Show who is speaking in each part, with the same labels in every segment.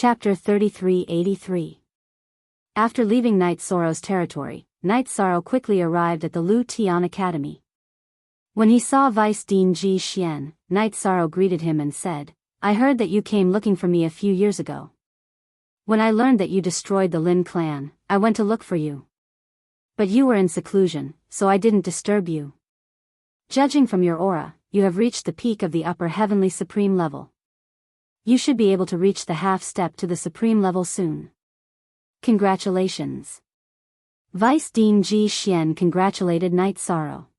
Speaker 1: Chapter 3383. After leaving Night Sorrow's territory, Night Sorrow quickly arrived at the Lu Tian Academy. When he saw Vice Dean Ji Xian, Night Sorrow greeted him and said, "I heard that you came looking for me a few years ago. When I learned that you destroyed the Lin clan, I went to look for you. But you were in seclusion, so I didn't disturb you. Judging from your aura, you have reached the peak of the upper heavenly supreme level. You should be able to reach the half-step to the supreme level soon. Congratulations." Vice Dean Ji Xian congratulated Night Sorrow.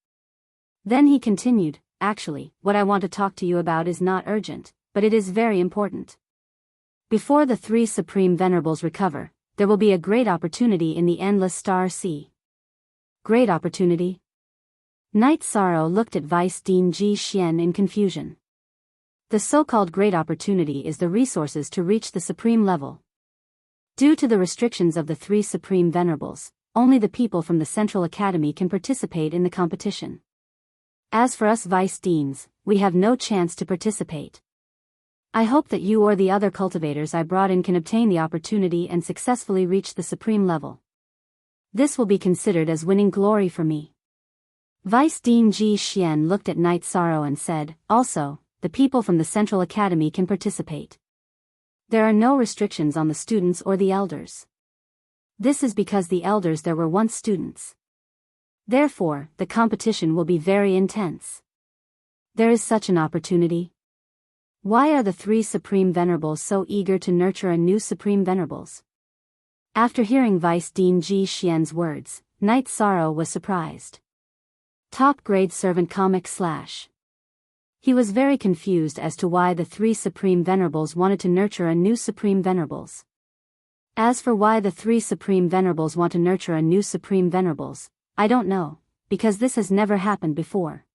Speaker 1: Then he continued, "Actually, what I want to talk to you about is not urgent, but it is very important. Before the three Supreme Venerables recover, there will be a great opportunity in the Endless Star Sea." Great opportunity? Night Sorrow looked at Vice Dean Ji Xian in confusion. The so-called great opportunity is the resources to reach the supreme level. Due to the restrictions of the three Supreme Venerables, only the people from the Central Academy can participate in the competition. As for us Vice Deans, we have no chance to participate. I hope that you or the other cultivators I brought in can obtain the opportunity and successfully reach the supreme level. This will be considered as winning glory for me." Vice Dean Ji Xian looked at Night Sorrow and said, "Also, the people from the Central Academy can participate. There are no restrictions on the students or the elders. This is because the elders there were once students. Therefore, the competition will be very intense. There is such an opportunity. Why are the three Supreme Venerables so eager to nurture a new Supreme Venerables?" After hearing Vice Dean Ji Xian's words, Night Sorrow was surprised. Top grade servant comic / He was very confused as to why the three Supreme Venerables wanted to nurture a new Supreme Venerables. As for why the three Supreme Venerables want to nurture a new Supreme Venerables, I don't know, because this has never happened before.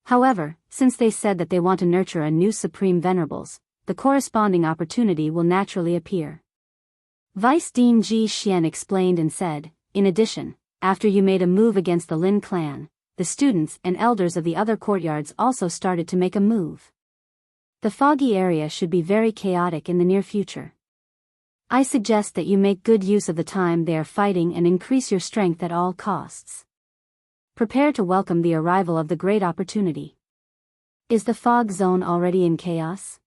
Speaker 1: However, since they said that they want to nurture a new Supreme Venerables, the corresponding opportunity will naturally appear. Vice Dean Ji Xian explained and said, "In addition, after you made a move against the Lin clan, the students and elders of the other courtyards also started to make a move. The foggy area should be very chaotic in the near future. I suggest that you make good use of the time they are fighting and increase your strength at all costs. Prepare to welcome the arrival of the great opportunity." Is the fog zone already in chaos?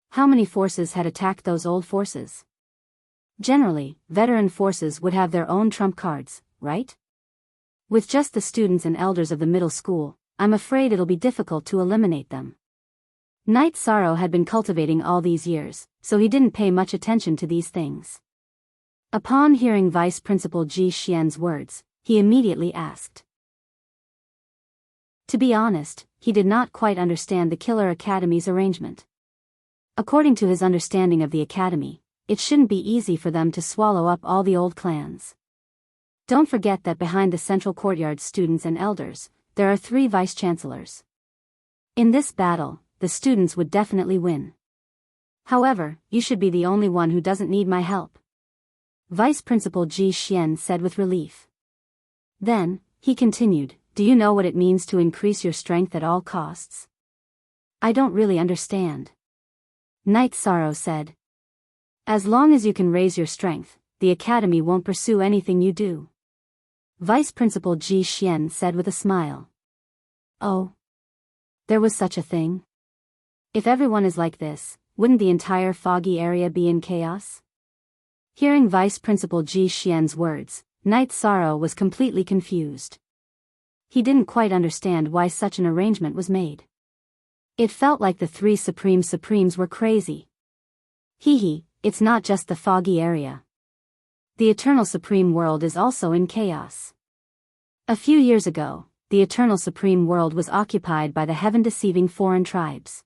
Speaker 1: How many forces had attacked those old forces? Generally, veteran forces would have their own trump cards, right? With just the students and elders of the middle school, I'm afraid it'll be difficult to eliminate them. Night Sorrow had been cultivating all these years, so he didn't pay much attention to these things. Upon hearing Vice Principal Ji Xian's words, he immediately asked. To be honest, he did not quite understand the Killer Academy's arrangement. According to his understanding of the academy, it shouldn't be easy for them to swallow up all the old clans. Don't forget that behind the central courtyard students and elders, there are three vice-chancellors. In this battle, the students would definitely win. However, you should be the only one who doesn't need my help. Vice Principal Ji Xian said with relief. Then, he continued, "Do you know what it means to increase your strength at all costs?" "I don't really understand." Night Sorrow said. "As long as you can raise your strength, the academy won't pursue anything you do." Vice Principal Ji Xian said with a smile. "Oh. There was such a thing? If everyone is like this, wouldn't the entire foggy area be in chaos?" Hearing Vice Principal Ji Xian's words, Night Sorrow was completely confused. He didn't quite understand why such an arrangement was made. It felt like the three Supremes were crazy. It's not just the foggy area. The Eternal Supreme World is also in chaos. A few years ago, the Eternal Supreme World was occupied by the heaven-deceiving foreign tribes.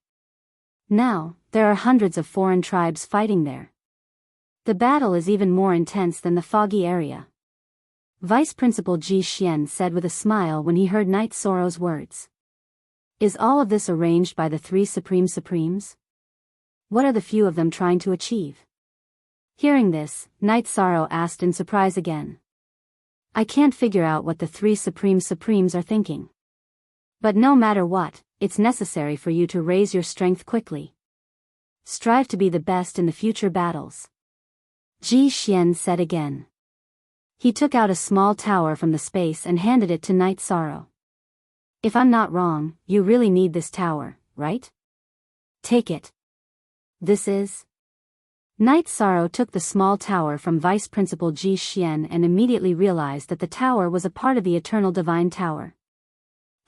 Speaker 1: Now, there are hundreds of foreign tribes fighting there. The battle is even more intense than the foggy area. Vice Principal Ji Xian said with a smile when he heard Night Sorrow's words. Is all of this arranged by the three Supremes? What are the few of them trying to achieve? Hearing this, Night Sorrow asked in surprise again. I can't figure out what the three Supremes are thinking. But no matter what, it's necessary for you to raise your strength quickly. Strive to be the best in the future battles. Ji Xian said again. He took out a small tower from the space and handed it to Night Sorrow. If I'm not wrong, you really need this tower, right? Take it. This is... Night Sorrow took the small tower from Vice Principal Ji Xian and immediately realized that the tower was a part of the Eternal Divine Tower.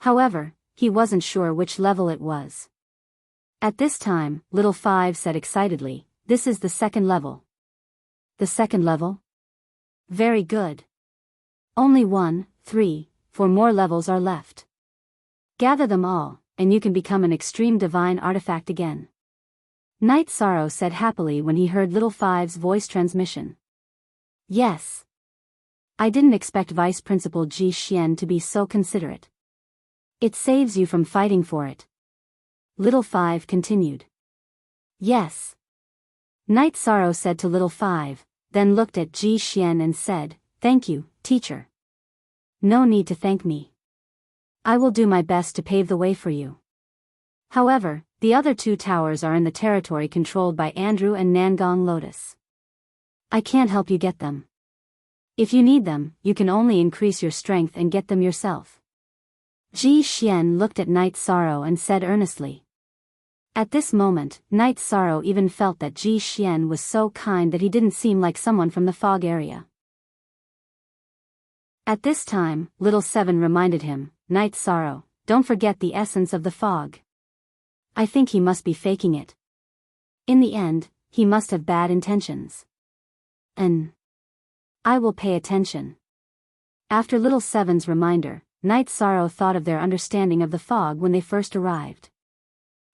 Speaker 1: However, he wasn't sure which level it was. At this time, Little Five said excitedly, "This is the second level." The second level? Very good. Only 1, 3, 4 more levels are left. Gather them all, and you can become an extreme divine artifact again. Night Sorrow said happily when he heard Little Five's voice transmission. Yes. I didn't expect Vice Principal Ji Xian to be so considerate. It saves you from fighting for it. Little Five continued. Yes. Night Sorrow said to Little Five, then looked at Ji Xian and said, "Thank you, teacher." No need to thank me. I will do my best to pave the way for you. However, the other 2 towers are in the territory controlled by Andrew and Nangong Lotus. I can't help you get them. If you need them, you can only increase your strength and get them yourself. Ji Xian looked at Night Sorrow and said earnestly. At this moment, Night Sorrow even felt that Ji Xian was so kind that he didn't seem like someone from the fog area. At this time, Little Seven reminded him, "Night Sorrow, don't forget the essence of the fog." I think he must be faking it. In the end, he must have bad intentions. I will pay attention. After Little Seven's reminder, Night Sorrow thought of their understanding of the fog when they first arrived.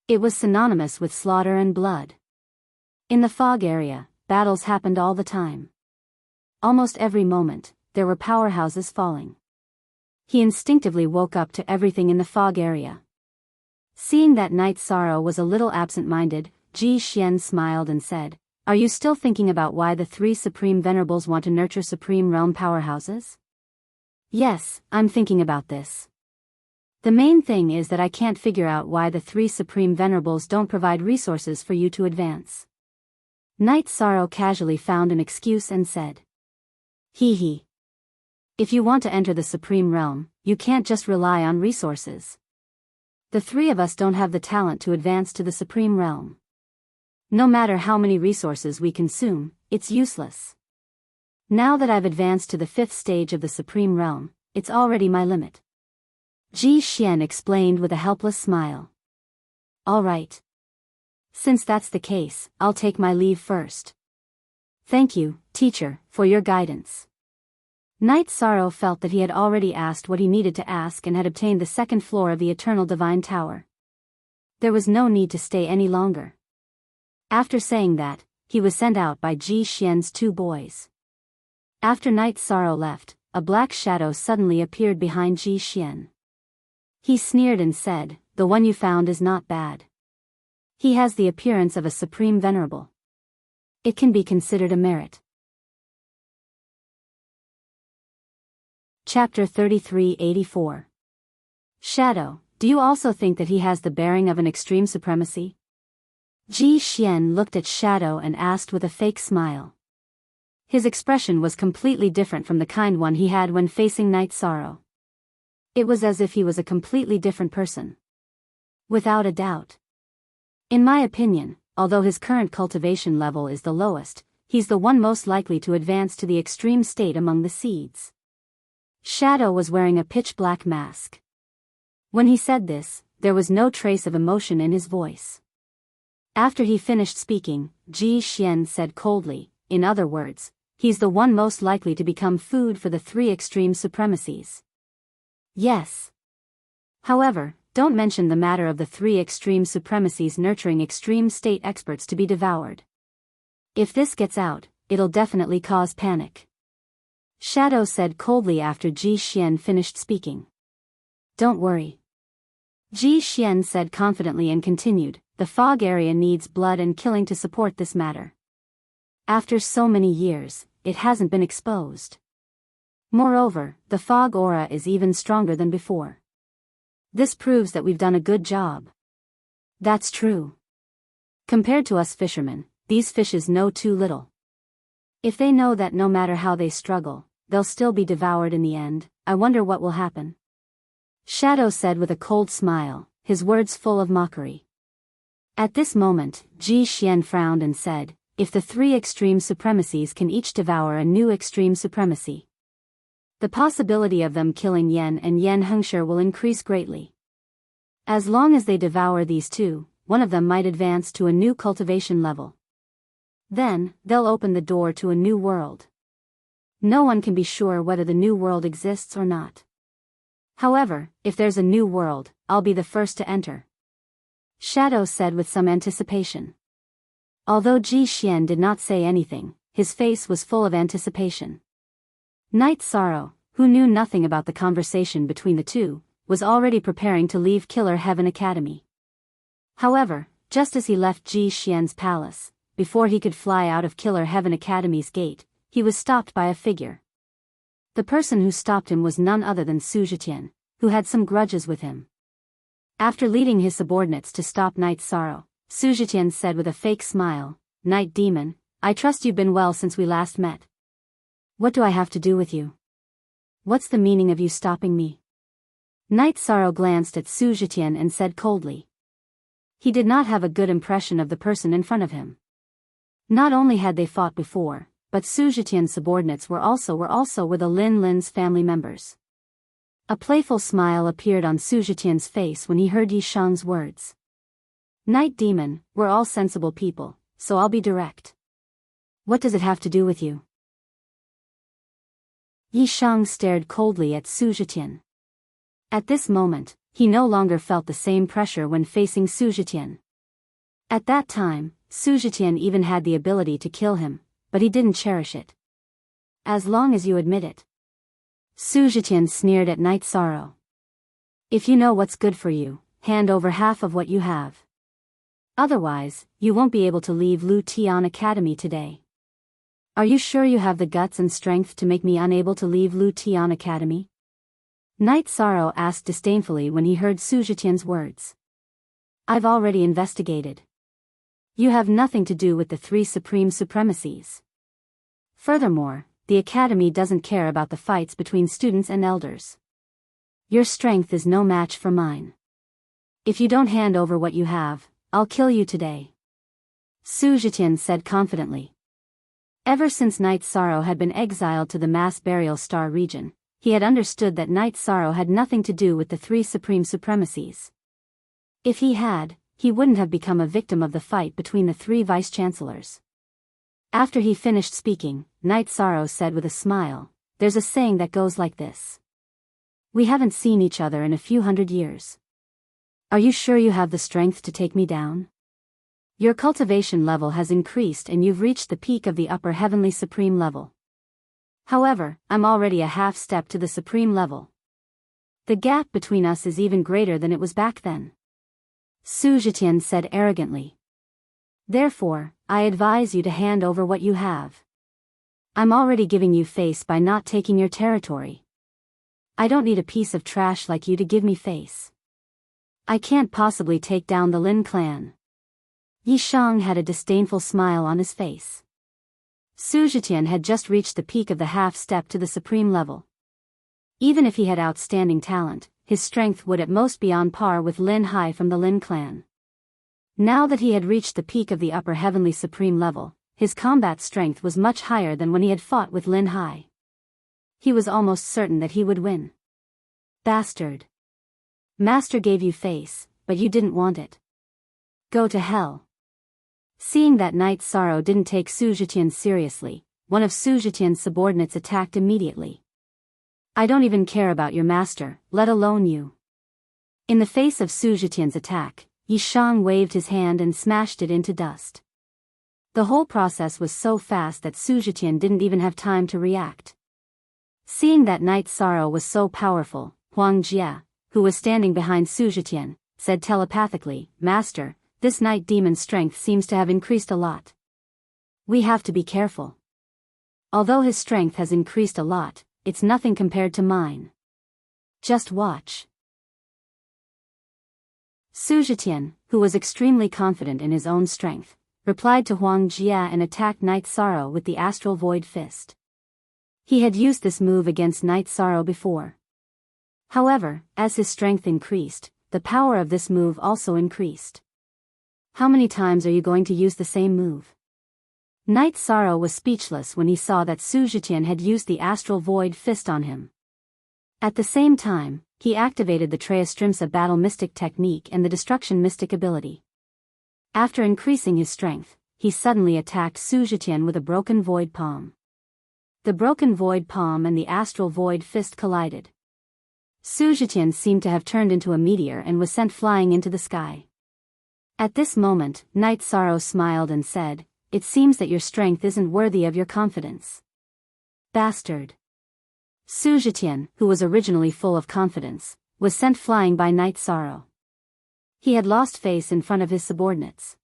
Speaker 1: It was synonymous with slaughter and blood. In the fog area, battles happened all the time. Almost every moment, there were powerhouses falling. He instinctively woke up to everything in the fog area. Seeing that Night Sorrow was a little absent-minded, Ji Xian smiled and said, "Are you still thinking about why the 3 Supreme Venerables want to nurture Supreme Realm powerhouses?" "Yes, I'm thinking about this. The main thing is that I can't figure out why the 3 Supreme Venerables don't provide resources for you to advance." Night Sorrow casually found an excuse and said, "Hee hee. If you want to enter the Supreme Realm, you can't just rely on resources. The 3 of us don't have the talent to advance to the Supreme Realm. No matter how many resources we consume, it's useless. Now that I've advanced to the 5th stage of the Supreme Realm, it's already my limit." Ji Xian explained with a helpless smile. "All right. Since that's the case, I'll take my leave first. Thank you, teacher, for your guidance." Night Sorrow felt that he had already asked what he needed to ask and had obtained the 2nd floor of the Eternal Divine Tower. There was no need to stay any longer. After saying that, he was sent out by Ji Xian's 2 boys. After Night Sorrow left, a black shadow suddenly appeared behind Ji Xian. He sneered and said, "The one you found is not bad. He has the appearance of a Supreme Venerable. It can be considered a merit." Chapter 3384. Shadow, do you also think that he has the bearing of an extreme supremacy? Ji Xian looked at Shadow and asked with a fake smile. His expression was completely different from the kind one he had when facing Night Sorrow. It was as if he was a completely different person. Without a doubt. In my opinion, although his current cultivation level is the lowest, he's the one most likely to advance to the extreme state among the seeds. Shadow was wearing a pitch-black mask. When he said this, there was no trace of emotion in his voice. After he finished speaking, Ji Xian said coldly, "In other words, he's the one most likely to become food for the 3 extreme supremacies." Yes. However, don't mention the matter of the 3 extreme supremacies nurturing extreme state experts to be devoured. If this gets out, it'll definitely cause panic. Shadow said coldly after Ji Xian finished speaking. "Don't worry." Ji Xian said confidently and continued, "The fog area needs blood and killing to support this matter. After so many years, it hasn't been exposed. Moreover, the fog aura is even stronger than before. This proves that we've done a good job." "That's true. Compared to us fishermen, these fishes know too little. If they know that no matter how they struggle, they'll still be devoured in the end, I wonder what will happen. Shadow said with a cold smile, his words full of mockery. At this moment, Ji Xian frowned and said, if the three extreme supremacies can each devour a new extreme supremacy, the possibility of them killing Yan and Yan Hengshi will increase greatly. As long as they devour these two, one of them might advance to a new cultivation level. Then, they'll open the door to a new world. No one can be sure whether the new world exists or not. However, if there's a new world, I'll be the first to enter. Shadow said with some anticipation. Although Ji Xian did not say anything, his face was full of anticipation. Night Sorrow, who knew nothing about the conversation between the two, was already preparing to leave Killer Heaven Academy. However, just as he left Ji Xian's palace, before he could fly out of Killer Heaven Academy's gate, he was stopped by a figure. The person who stopped him was none other than Su Zetian, who had some grudges with him. After leading his subordinates to stop Night Sorrow, Su Zetian said with a fake smile, Night Demon, I trust you've been well since we last met. What do I have to do with you? What's the meaning of you stopping me? Night Sorrow glanced at Su Zetian and said coldly. He did not have a good impression of the person in front of him. Not only had they fought before, but Su Zetian's subordinates were the Lin Lin's family members. A playful smile appeared on Su Zetian's face when he heard Yi Shang's words. Night Demon, we're all sensible people, so I'll be direct. What does it have to do with you? Yi Shang stared coldly at Su Zetian. At this moment, he no longer felt the same pressure when facing Su Zetian. At that time, Su Zetian even had the ability to kill him, but he didn't cherish it. As long as you admit it. Su Zetian sneered at Night Sorrow. If you know what's good for you, hand over half of what you have. Otherwise, you won't be able to leave Lu Tian Academy today. Are you sure you have the guts and strength to make me unable to leave Lu Tian Academy? Night Sorrow asked disdainfully when he heard Su Zetian's words. I've already investigated. You have nothing to do with the three supreme supremacies. Furthermore, the Academy doesn't care about the fights between students and elders. Your strength is no match for mine. If you don't hand over what you have, I'll kill you today. Su Zetian said confidently. Ever since Night Sorrow had been exiled to the Mass Burial Star region, he had understood that Night Sorrow had nothing to do with the three supreme supremacies. If he had, he wouldn't have become a victim of the fight between the three vice-chancellors. After he finished speaking, Night Sorrow said with a smile, there's a saying that goes like this. We haven't seen each other in a few hundred years. Are you sure you have the strength to take me down? Your cultivation level has increased and you've reached the peak of the upper heavenly supreme level. However, I'm already a half step to the supreme level. The gap between us is even greater than it was back then. Su Zetian said arrogantly. Therefore, I advise you to hand over what you have. I'm already giving you face by not taking your territory. I don't need a piece of trash like you to give me face. I can't possibly take down the Lin clan. Yi Shang had a disdainful smile on his face. Su Zetian had just reached the peak of the half-step to the supreme level. Even if he had outstanding talent, his strength would at most be on par with Lin Hai from the Lin clan. Now that he had reached the peak of the upper heavenly supreme level, his combat strength was much higher than when he had fought with Lin Hai. He was almost certain that he would win. Bastard. Master gave you face, but you didn't want it. Go to hell. Seeing that Night Sorrow didn't take Su Zetian seriously, one of Su Zetian's subordinates attacked immediately. I don't even care about your master, let alone you. In the face of Su Zetian's attack, Yi Shang waved his hand and smashed it into dust. The whole process was so fast that Su Zetian didn't even have time to react. Seeing that Night Sorrow was so powerful, Huang Jia, who was standing behind Su Zetian, said telepathically, Master, this night demon's strength seems to have increased a lot. We have to be careful. Although his strength has increased a lot, it's nothing compared to mine. Just watch. Su Zetian, who was extremely confident in his own strength, replied to Huang Jia and attacked Night Sorrow with the Astral Void Fist. He had used this move against Night Sorrow before. However, as his strength increased, the power of this move also increased. How many times are you going to use the same move? Night Sorrow was speechless when he saw that Su Zetian had used the Astral Void Fist on him. At the same time, he activated the Treastrimsa Battle Mystic technique and the Destruction Mystic ability. After increasing his strength, he suddenly attacked Su Zetian with a Broken Void Palm. The Broken Void Palm and the Astral Void Fist collided. Su Zetian seemed to have turned into a meteor and was sent flying into the sky. At this moment, Night Sorrow smiled and said, "It seems that your strength isn't worthy of your confidence. Bastard." Su Zetian, who was originally full of confidence, was sent flying by Night Sorrow. He had lost face in front of his subordinates.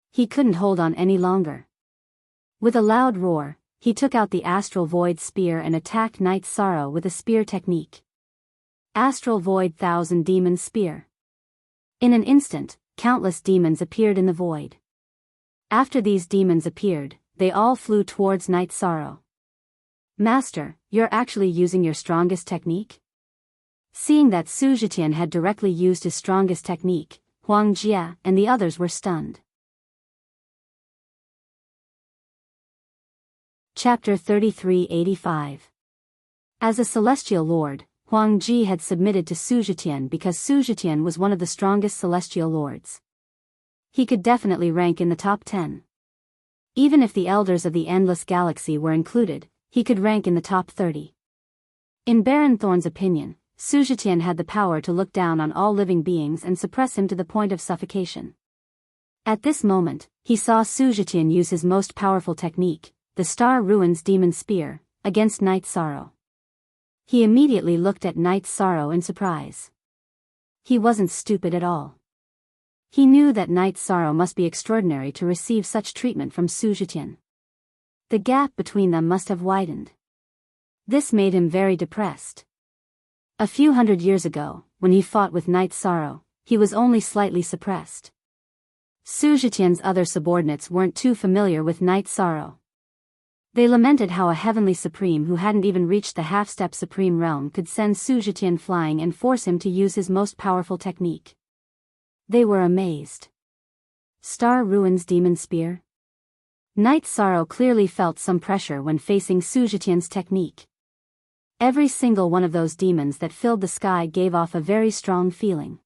Speaker 1: He couldn't hold on any longer. With a loud roar, he took out the Astral Void Spear and attacked Night Sorrow with a spear technique. Astral Void Thousand Demon Spear. In an instant, countless demons appeared in the void. After these demons appeared, they all flew towards Night Sorrow. "Master, you're actually using your strongest technique?" Seeing that Su Zetian had directly used his strongest technique, Huang Jia and the others were stunned. Chapter 3385. As a celestial lord, Huang Ji had submitted to Su Zetian because Su Zetian was one of the strongest celestial lords. He could definitely rank in the top 10. Even if the elders of the Endless Galaxy were included, he could rank in the top 30. In Baron Thorn's opinion, Su Zetian had the power to look down on all living beings and suppress him to the point of suffocation. At this moment, he saw Su Zetian use his most powerful technique, the Star Ruins Demon Spear, against Night Sorrow. He immediately looked at Night Sorrow in surprise. He wasn't stupid at all. He knew that Night Sorrow must be extraordinary to receive such treatment from Su Zetian. The gap between them must have widened. This made him very depressed. A few hundred years ago, when he fought with Night Sorrow, he was only slightly suppressed. Su Zetian's other subordinates weren't too familiar with Night Sorrow. They lamented how a heavenly supreme who hadn't even reached the half-step supreme realm could send Su Zetian flying and force him to use his most powerful technique. They were amazed. Star Ruins Demon Spear? Night Sorrow clearly felt some pressure when facing Su Zetian's technique. Every single one of those demons that filled the sky gave off a very strong feeling.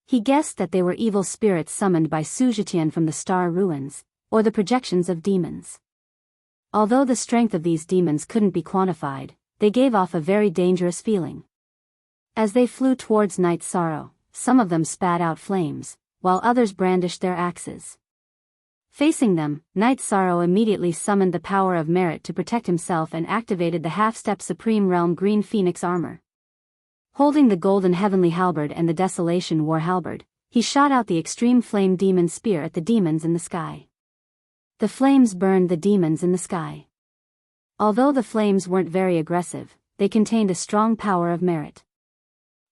Speaker 1: He guessed that they were evil spirits summoned by Su Zetian from the Star Ruins, or the projections of demons. Although the strength of these demons couldn't be quantified, they gave off a very dangerous feeling. As they flew towards Night Sorrow, some of them spat out flames, while others brandished their axes. Facing them, Night Sorrow immediately summoned the power of merit to protect himself and activated the half-step Supreme Realm Green Phoenix armor. Holding the Golden Heavenly Halberd and the Desolation War Halberd, he shot out the Extreme Flame Demon Spear at the demons in the sky. The flames burned the demons in the sky. Although the flames weren't very aggressive, they contained a strong power of merit.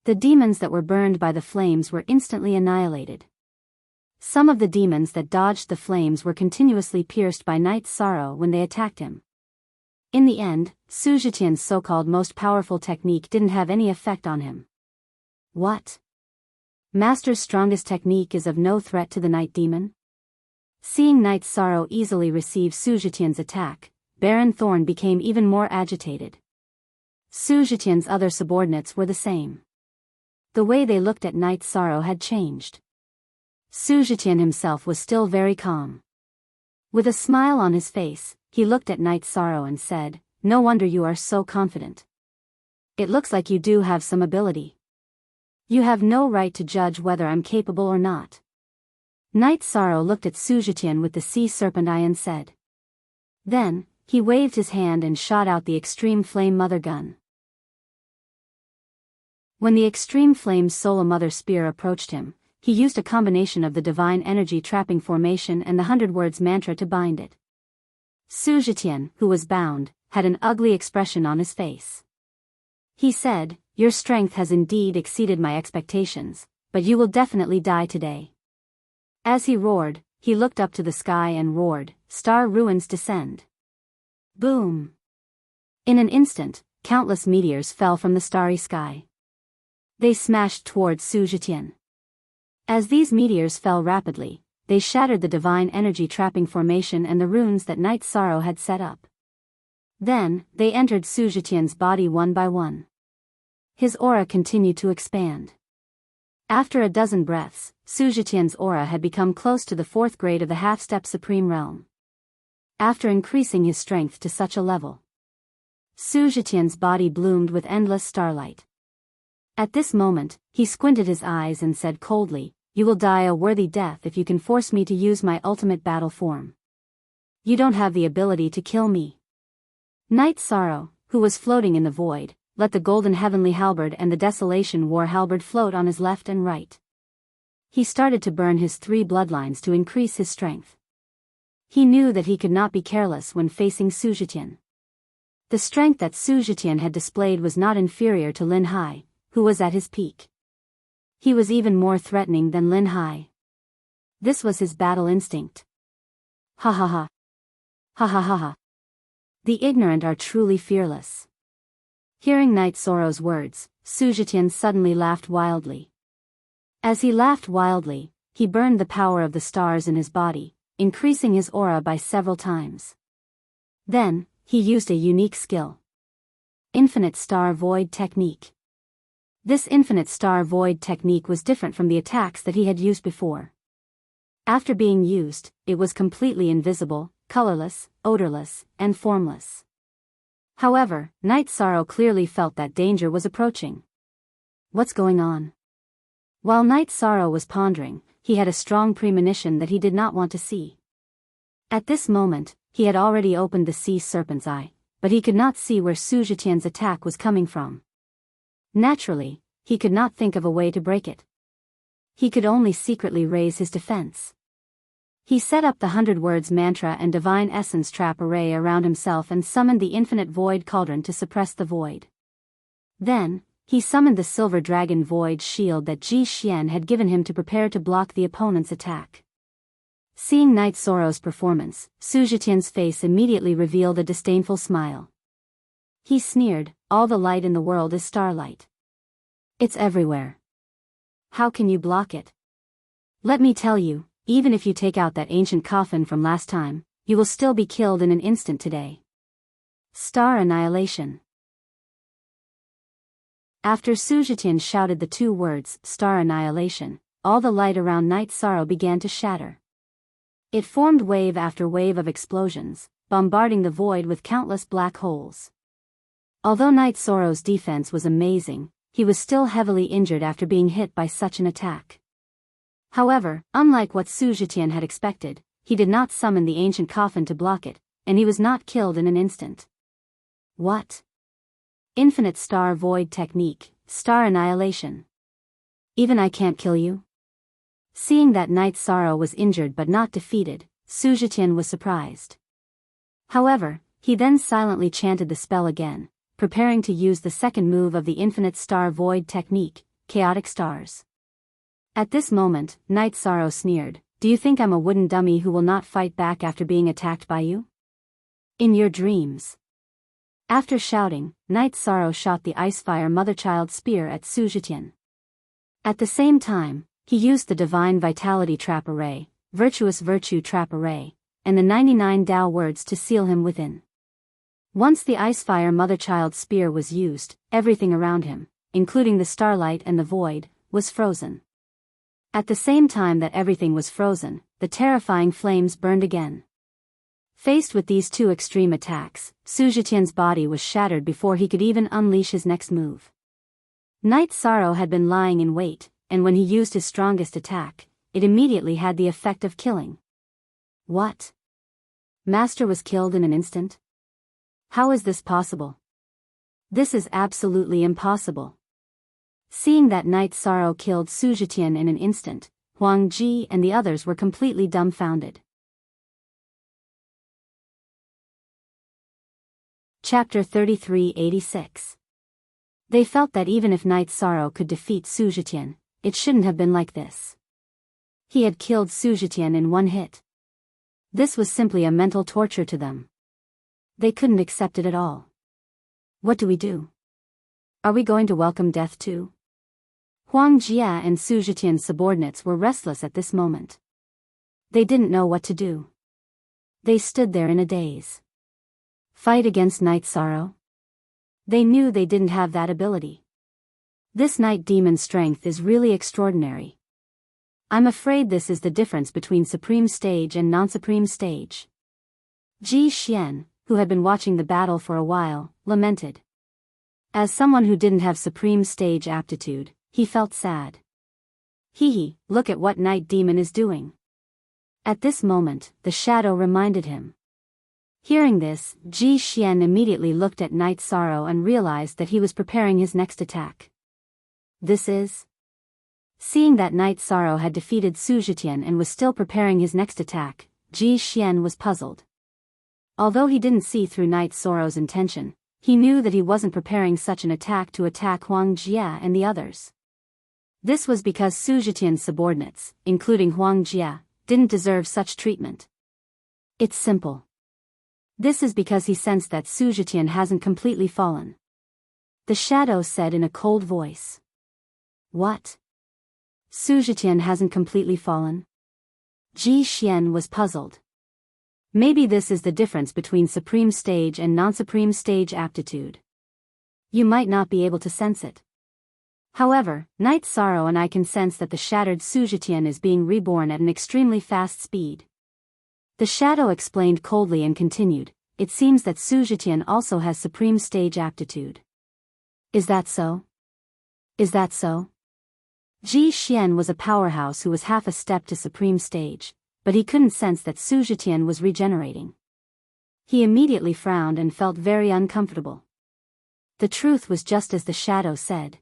Speaker 1: The demons that were burned by the flames were instantly annihilated. Some of the demons that dodged the flames were continuously pierced by Night Sorrow when they attacked him. In the end, Su Zetian's so-called most powerful technique didn't have any effect on him. What? Master's strongest technique is of no threat to the Night Demon? Seeing Night Sorrow easily receive Su Zetian's attack, Baron Thorn became even more agitated. Su Zetian's other subordinates were the same. The way they looked at Night Sorrow had changed. Su Zetian himself was still very calm. With a smile on his face, he looked at Night Sorrow and said, "No wonder you are so confident. It looks like you do have some ability. You have no right to judge whether I'm capable or not." Night Sorrow looked at Su Zetian with the sea serpent eye and said. Then, he waved his hand and shot out the Extreme Flame Mother Gun. When the Extreme Flame Solar Mother Spear approached him, he used a combination of the Divine Energy Trapping Formation and the 100 Words Mantra to bind it. Su Zetian, who was bound, had an ugly expression on his face. He said, "Your strength has indeed exceeded my expectations, but you will definitely die today." As he roared, he looked up to the sky and roared, "Star ruins descend." Boom! In an instant, countless meteors fell from the starry sky. They smashed towards Su Zetian. As these meteors fell rapidly, they shattered the divine energy trapping formation and the runes that Night Sorrow had set up. Then, they entered Su Zetian's body one by one. His aura continued to expand. After a dozen breaths, Su Zetian's aura had become close to the 4th grade of the half-step supreme realm. After increasing his strength to such a level, Su Zetian's body bloomed with endless starlight. At this moment, he squinted his eyes and said coldly, "You will die a worthy death if you can force me to use my ultimate battle form. You don't have the ability to kill me." Night Sorrow, who was floating in the void, let the golden heavenly halberd and the desolation war halberd float on his left and right. He started to burn his 3 bloodlines to increase his strength. He knew that he could not be careless when facing Su Zetian. The strength that Su Zetian had displayed was not inferior to Lin Hai, who was at his peak. He was even more threatening than Lin Hai. This was his battle instinct. Ha ha ha. Ha ha ha ha. The ignorant are truly fearless. Hearing Night Sorrow's words, Su Zetian suddenly laughed wildly. As he laughed wildly, he burned the power of the stars in his body, increasing his aura by several times. Then, he used a unique skill. Infinite Star Void Technique. This Infinite Star Void technique was different from the attacks that he had used before. After being used, it was completely invisible, colorless, odorless, and formless. However, Night Sorrow clearly felt that danger was approaching. What's going on? While Night Sorrow was pondering, he had a strong premonition that he did not want to see. At this moment, he had already opened the sea serpent's eye, but he could not see where Su Zetian's attack was coming from. Naturally, he could not think of a way to break it. He could only secretly raise his defense. He set up the 100 Words mantra and Divine Essence trap array around himself and summoned the Infinite Void Cauldron to suppress the void. Then, he summoned the Silver Dragon Void Shield that Ji Xian had given him to prepare to block the opponent's attack. Seeing Night Sorrow's performance, Su Zetian's face immediately revealed a disdainful smile. He sneered, "All the light in the world is starlight. It's everywhere. How can you block it? Let me tell you, even if you take out that ancient coffin from last time, you will still be killed in an instant today." Star Annihilation. After Su Zetian shouted the 2 words, Star Annihilation, all the light around Night Sorrow began to shatter. It formed wave after wave of explosions, bombarding the void with countless black holes. Although Night Sorrow's defense was amazing, he was still heavily injured after being hit by such an attack. However, unlike what Su Zetian had expected, he did not summon the ancient coffin to block it, and he was not killed in an instant. What? Infinite Star Void Technique, Star Annihilation. Even I can't kill you? Seeing that Night Sorrow was injured but not defeated, Su Zetian was surprised. However, he then silently chanted the spell again, preparing to use the second move of the Infinite Star Void Technique, Chaotic Stars. At this moment, Night Sorrow sneered, "Do you think I'm a wooden dummy who will not fight back after being attacked by you? In your dreams." After shouting, Night Sorrow shot the Icefire Motherchild Spear at Su Zetian. At the same time, he used the Divine Vitality Trap Array, Virtuous Virtue Trap Array, and the 99 Tao Words to seal him within. Once the Icefire Motherchild Spear was used, everything around him, including the starlight and the void, was frozen. At the same time that everything was frozen, the terrifying flames burned again. Faced with these 2 extreme attacks, Su Zetian's body was shattered before he could even unleash his next move. Night Sorrow had been lying in wait, and when he used his strongest attack, it immediately had the effect of killing. What? Master was killed in an instant? How is this possible? This is absolutely impossible. Seeing that Night Sorrow killed Su Zetian in an instant, Huang Ji and the others were completely dumbfounded. Chapter 3386. They felt that even if Night Sorrow could defeat Su Zetian, it shouldn't have been like this. He had killed Su Zetian in one hit. This was simply a mental torture to them. They couldn't accept it at all. What do we do? Are we going to welcome death too? Huang Jia and Su Zetian's subordinates were restless at this moment. They didn't know what to do. They stood there in a daze. Fight against Night Sorrow? They knew they didn't have that ability. This night demon's strength is really extraordinary. I'm afraid this is the difference between Supreme Stage and non-Supreme Stage. Ji Xian, who had been watching the battle for a while, lamented. As someone who didn't have Supreme Stage aptitude, he felt sad. Hee, look at what Night Demon is doing. At this moment, the shadow reminded him. Hearing this, Ji Xian immediately looked at Night Sorrow and realized that he was preparing his next attack. This is... Seeing that Night Sorrow had defeated Su Zetian and was still preparing his next attack, Ji Xian was puzzled. Although he didn't see through Night Sorrow's intention, he knew that he wasn't preparing such an attack to attack Huang Jia and the others. This was because Su Zetian's subordinates, including Huang Jia, didn't deserve such treatment. It's simple. This is because he sensed that Su Zetian hasn't completely fallen. The shadow said in a cold voice. What? Su Zetian hasn't completely fallen? Ji Xian was puzzled. Maybe this is the difference between Supreme Stage and non-Supreme Stage aptitude. You might not be able to sense it. However, Night Sorrow and I can sense that the shattered Su Zetian is being reborn at an extremely fast speed. The shadow explained coldly and continued, it seems that Su Zetian also has Supreme Stage aptitude. Is that so? Is that so? Ji Xian was a powerhouse who was half a step to Supreme Stage, but he couldn't sense that Su Zetian was regenerating. He immediately frowned and felt very uncomfortable. The truth was just as the shadow said.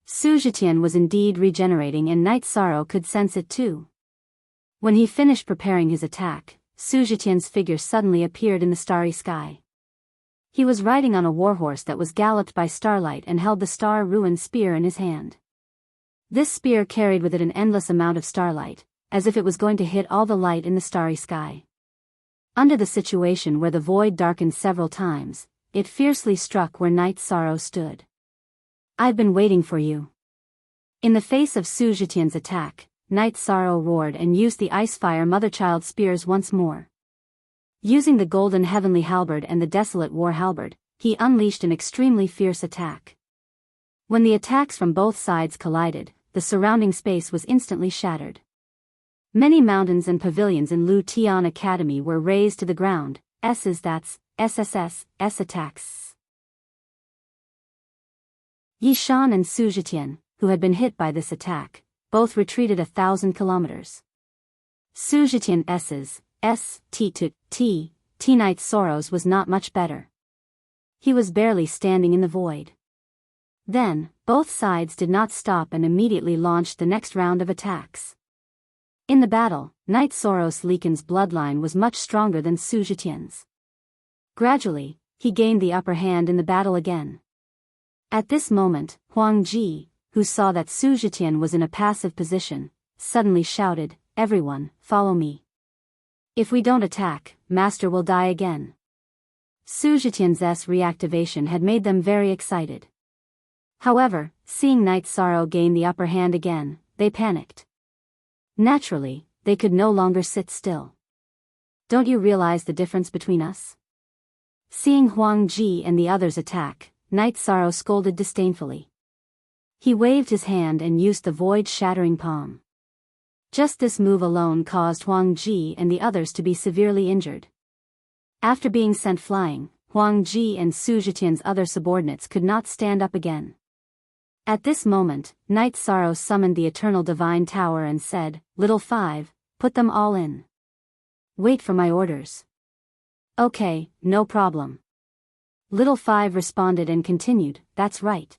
Speaker 1: Su Zetian was indeed regenerating and Night Sorrow could sense it too. When he finished preparing his attack, Su Zetian's figure suddenly appeared in the starry sky. He was riding on a warhorse that was galloped by starlight and held the star-ruined spear in his hand. This spear carried with it an endless amount of starlight, as if it was going to hit all the light in the starry sky. Under the situation where the void darkened several times, it fiercely struck where Night Sorrow stood. I've been waiting for you. In the face of Su Zetian's attack, Night Sorrow roared and used the Icefire Motherchild spears once more. Using the Golden Heavenly Halberd and the Desolate War Halberd, he unleashed an extremely fierce attack. When the attacks from both sides collided, the surrounding space was instantly shattered. Many mountains and pavilions in Lu Tian Academy were razed to the ground, SSS attacks. Yishan and Su Zetian, who had been hit by this attack, both retreated 1,000 kilometers. Su Zetian's Night Sorrow's was not much better. He was barely standing in the void. Then, both sides did not stop and immediately launched the next round of attacks. In the battle, Night Sorrow's Likan's bloodline was much stronger than Su Zetian's. Gradually, he gained the upper hand in the battle again. At this moment, Huang Ji, who saw that Su Zetian was in a passive position, suddenly shouted, "Everyone, follow me. If we don't attack, Master will die again." Su Zetian's reactivation had made them very excited. However, seeing Night Sorrow gain the upper hand again, they panicked. Naturally, they could no longer sit still. Don't you realize the difference between us? Seeing Huang Ji and the others attack, Night Sorrow scolded disdainfully. He waved his hand and used the void-shattering palm. Just this move alone caused Huang Ji and the others to be severely injured. After being sent flying, Huang Ji and Su Zetian's other subordinates could not stand up again. At this moment, Night Sorrow summoned the Eternal Divine Tower and said, "Little Five, put them all in. Wait for my orders." "Okay, no problem." Little Five responded and continued, "That's right.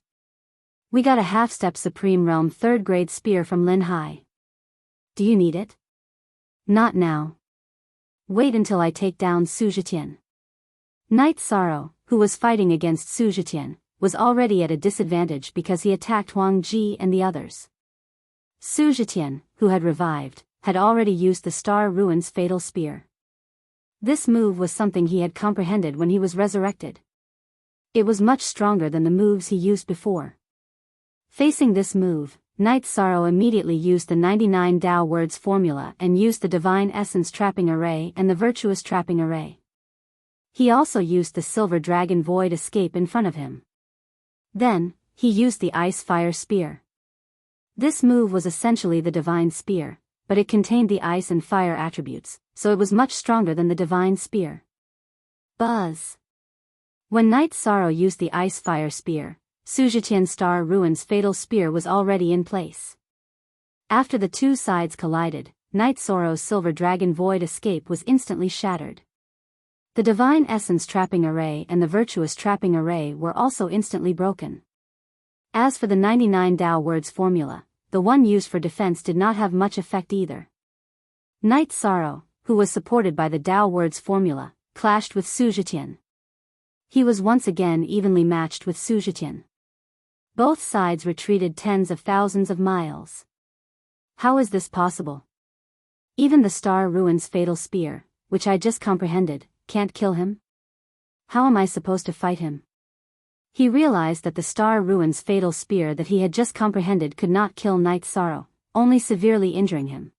Speaker 1: We got a half-step Supreme Realm 3rd grade spear from Lin Hai. Do you need it?" "Not now. Wait until I take down Su Zetian." Night Sorrow, who was fighting against Su Zetian, was already at a disadvantage because he attacked Huang Ji and the others. Su Zetian, who had revived, had already used the Star Ruin's fatal spear. This move was something he had comprehended when he was resurrected. It was much stronger than the moves he used before. Facing this move, Night Sorrow immediately used the 99 Tao Words formula and used the Divine Essence Trapping Array and the Virtuous Trapping Array. He also used the Silver Dragon Void Escape in front of him. Then, he used the Ice Fire Spear. This move was essentially the Divine Spear, but it contained the ice and fire attributes, so it was much stronger than the Divine Spear. Buzz! When Night Sorrow used the Ice Fire Spear, Su Zetian's Star Ruin's fatal spear was already in place. After the two sides collided, Night Sorrow's Silver Dragon Void Escape was instantly shattered. The Divine Essence Trapping Array and the Virtuous Trapping Array were also instantly broken. As for the 99 Tao Words formula, the one used for defense did not have much effect either. Night Sorrow, who was supported by the Tao Words formula, clashed with Su Zetian. He was once again evenly matched with Su Zetian. Both sides retreated tens of thousands of miles. How is this possible? Even the Star Ruin's fatal spear, which I just comprehended, can't kill him? How am I supposed to fight him? He realized that the Star Ruin's fatal spear that he had just comprehended could not kill Night Sorrow, only severely injuring him.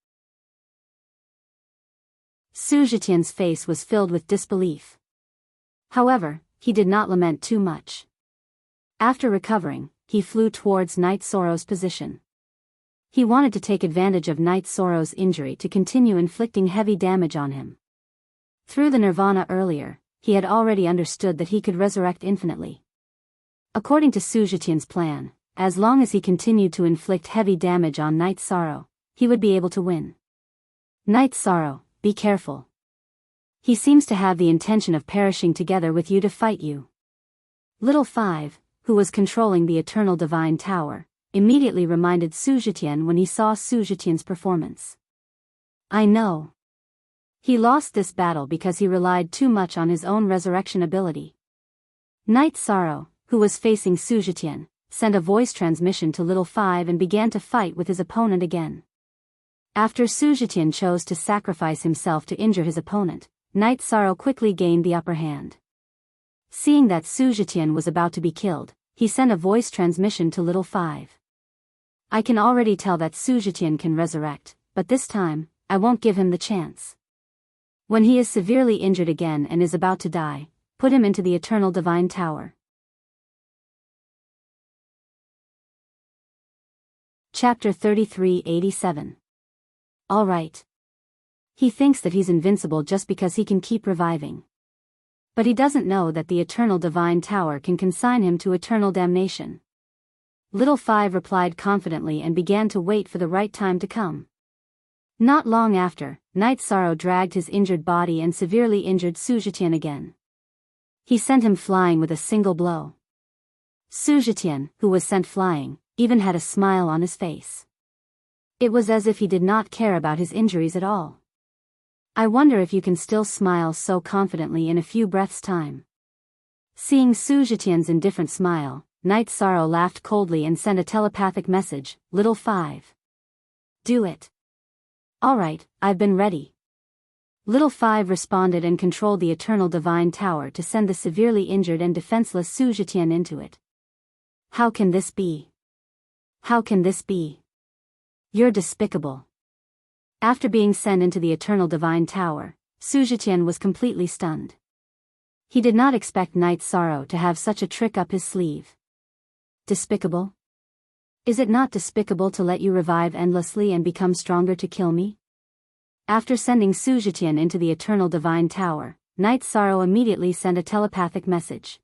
Speaker 1: Su Zetian's face was filled with disbelief. However, he did not lament too much. After recovering, he flew towards Night Sorrow's position. He wanted to take advantage of Night Sorrow's injury to continue inflicting heavy damage on him. Through the Nirvana earlier, he had already understood that he could resurrect infinitely. According to Su Zetian's plan, as long as he continued to inflict heavy damage on Night Sorrow, he would be able to win. Night Sorrow, be careful. He seems to have the intention of perishing together with you to fight you. Little Five, who was controlling the Eternal Divine Tower, immediately reminded Su Zetian when he saw Su Zetian's performance. I know. He lost this battle because he relied too much on his own resurrection ability. Night Sorrow, who was facing Su Zetian, sent a voice transmission to Little Five and began to fight with his opponent again. After Su Zetian chose to sacrifice himself to injure his opponent, Night Sorrow quickly gained the upper hand. Seeing that Su Zetian was about to be killed, he sent a voice transmission to Little Five. I can already tell that Su Zetian can resurrect, but this time, I won't give him the chance. When he is severely injured again and is about to die, put him into the Eternal Divine Tower. Chapter 3387. All right. He thinks that he's invincible just because he can keep reviving. But he doesn't know that the Eternal Divine Tower can consign him to eternal damnation. Little Five replied confidently and began to wait for the right time to come. Not long after, Night Sorrow dragged his injured body and severely injured Su Zetian again. He sent him flying with a single blow. Su Zetian, who was sent flying, even had a smile on his face. It was as if he did not care about his injuries at all. I wonder if you can still smile so confidently in a few breaths' time. Seeing Su Zetian's indifferent smile, Night Sorrow laughed coldly and sent a telepathic message, Little Five. Do it. All right, I've been ready. Little Five responded and controlled the Eternal Divine Tower to send the severely injured and defenseless Su Zetian into it. How can this be? How can this be? You're despicable. After being sent into the Eternal Divine Tower, Su Zetian was completely stunned. He did not expect Night Sorrow to have such a trick up his sleeve. Despicable? Is it not despicable to let you revive endlessly and become stronger to kill me? After sending Su Zetian into the Eternal Divine Tower, Night Sorrow immediately sent a telepathic message.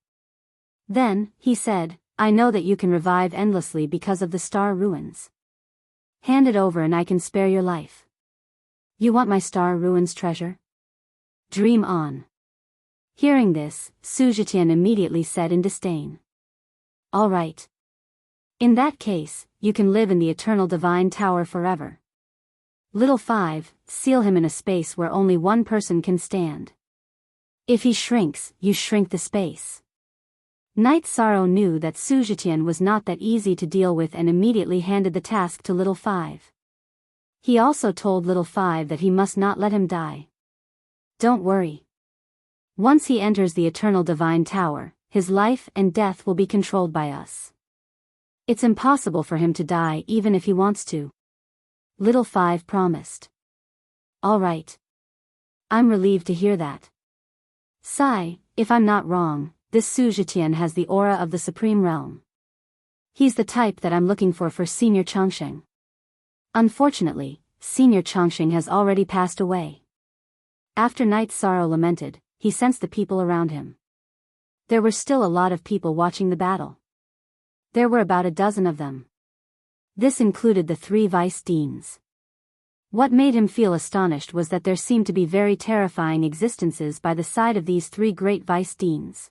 Speaker 1: Then, he said, I know that you can revive endlessly because of the Star Ruins. Hand it over and I can spare your life. You want my Star Ruins treasure? Dream on. Hearing this, Su Zetian immediately said in disdain. All right. In that case, you can live in the Eternal Divine Tower forever. Little Five, seal him in a space where only one person can stand. If he shrinks, you shrink the space. Night Sorrow knew that Su Zetian was not that easy to deal with and immediately handed the task to Little Five. He also told little Five that he must not let him die. Don't worry. Once he enters the eternal divine tower, his life and death will be controlled by us. It's impossible for him to die even if he wants to. Little Five promised. All right. I'm relieved to hear that. Sigh, if I'm not wrong, this Suzhitian has the aura of the Supreme Realm. He's the type that I'm looking for Senior Chongqing. Unfortunately, Senior Chongqing has already passed away. After Night Sorrow lamented, he sensed the people around him. There were still a lot of people watching the battle. There were about a dozen of them. This included the 3 vice deans. What made him feel astonished was that there seemed to be very terrifying existences by the side of these 3 great vice deans.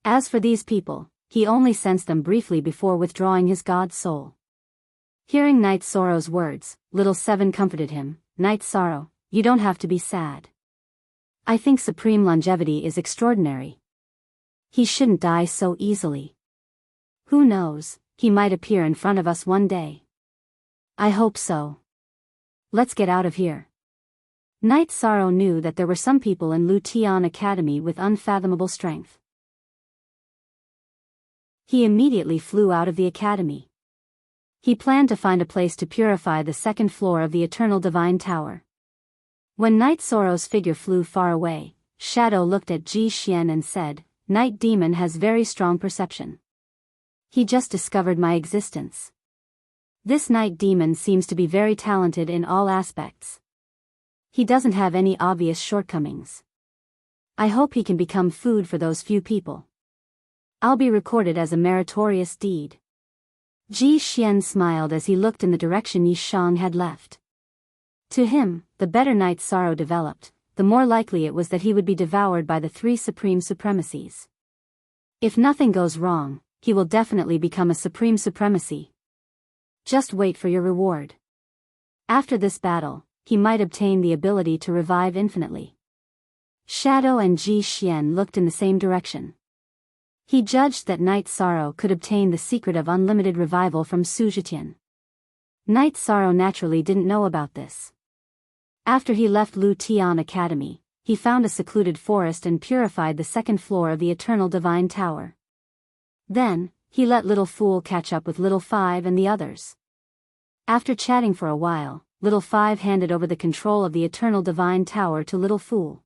Speaker 1: As for these people, he only sensed them briefly before withdrawing his god soul. Hearing Night Sorrow's words, Little Seven comforted him. Night Sorrow, you don't have to be sad. I think supreme longevity is extraordinary. He shouldn't die so easily. Who knows, he might appear in front of us one day. I hope so. Let's get out of here. Night Sorrow knew that there were some people in Lu Tian Academy with unfathomable strength. He immediately flew out of the academy. He planned to find a place to purify the 2nd floor of the Eternal Divine Tower. When Night Sorrow's figure flew far away, Shadow looked at Ji Xian and said, Night Demon has very strong perception. He just discovered my existence. This Night Demon seems to be very talented in all aspects. He doesn't have any obvious shortcomings. I hope he can become food for those few people. I'll be recorded as a meritorious deed. Ji Xian smiled as he looked in the direction Yi Shang had left. To him, the better Night Sorrow developed, the more likely it was that he would be devoured by the 3 supreme supremacies. If nothing goes wrong, he will definitely become a supreme supremacy. Just wait for your reward. After this battle, he might obtain the ability to revive infinitely. Shadow and Ji Xian looked in the same direction. He judged that Night Sorrow could obtain the secret of unlimited revival from Suzhitian. Night Sorrow naturally didn't know about this. After he left Lu Tian Academy, he found a secluded forest and purified the 2nd floor of the Eternal Divine Tower. Then, he let Little Fool catch up with Little Five and the others. After chatting for a while, Little Five handed over the control of the Eternal Divine Tower to Little Fool.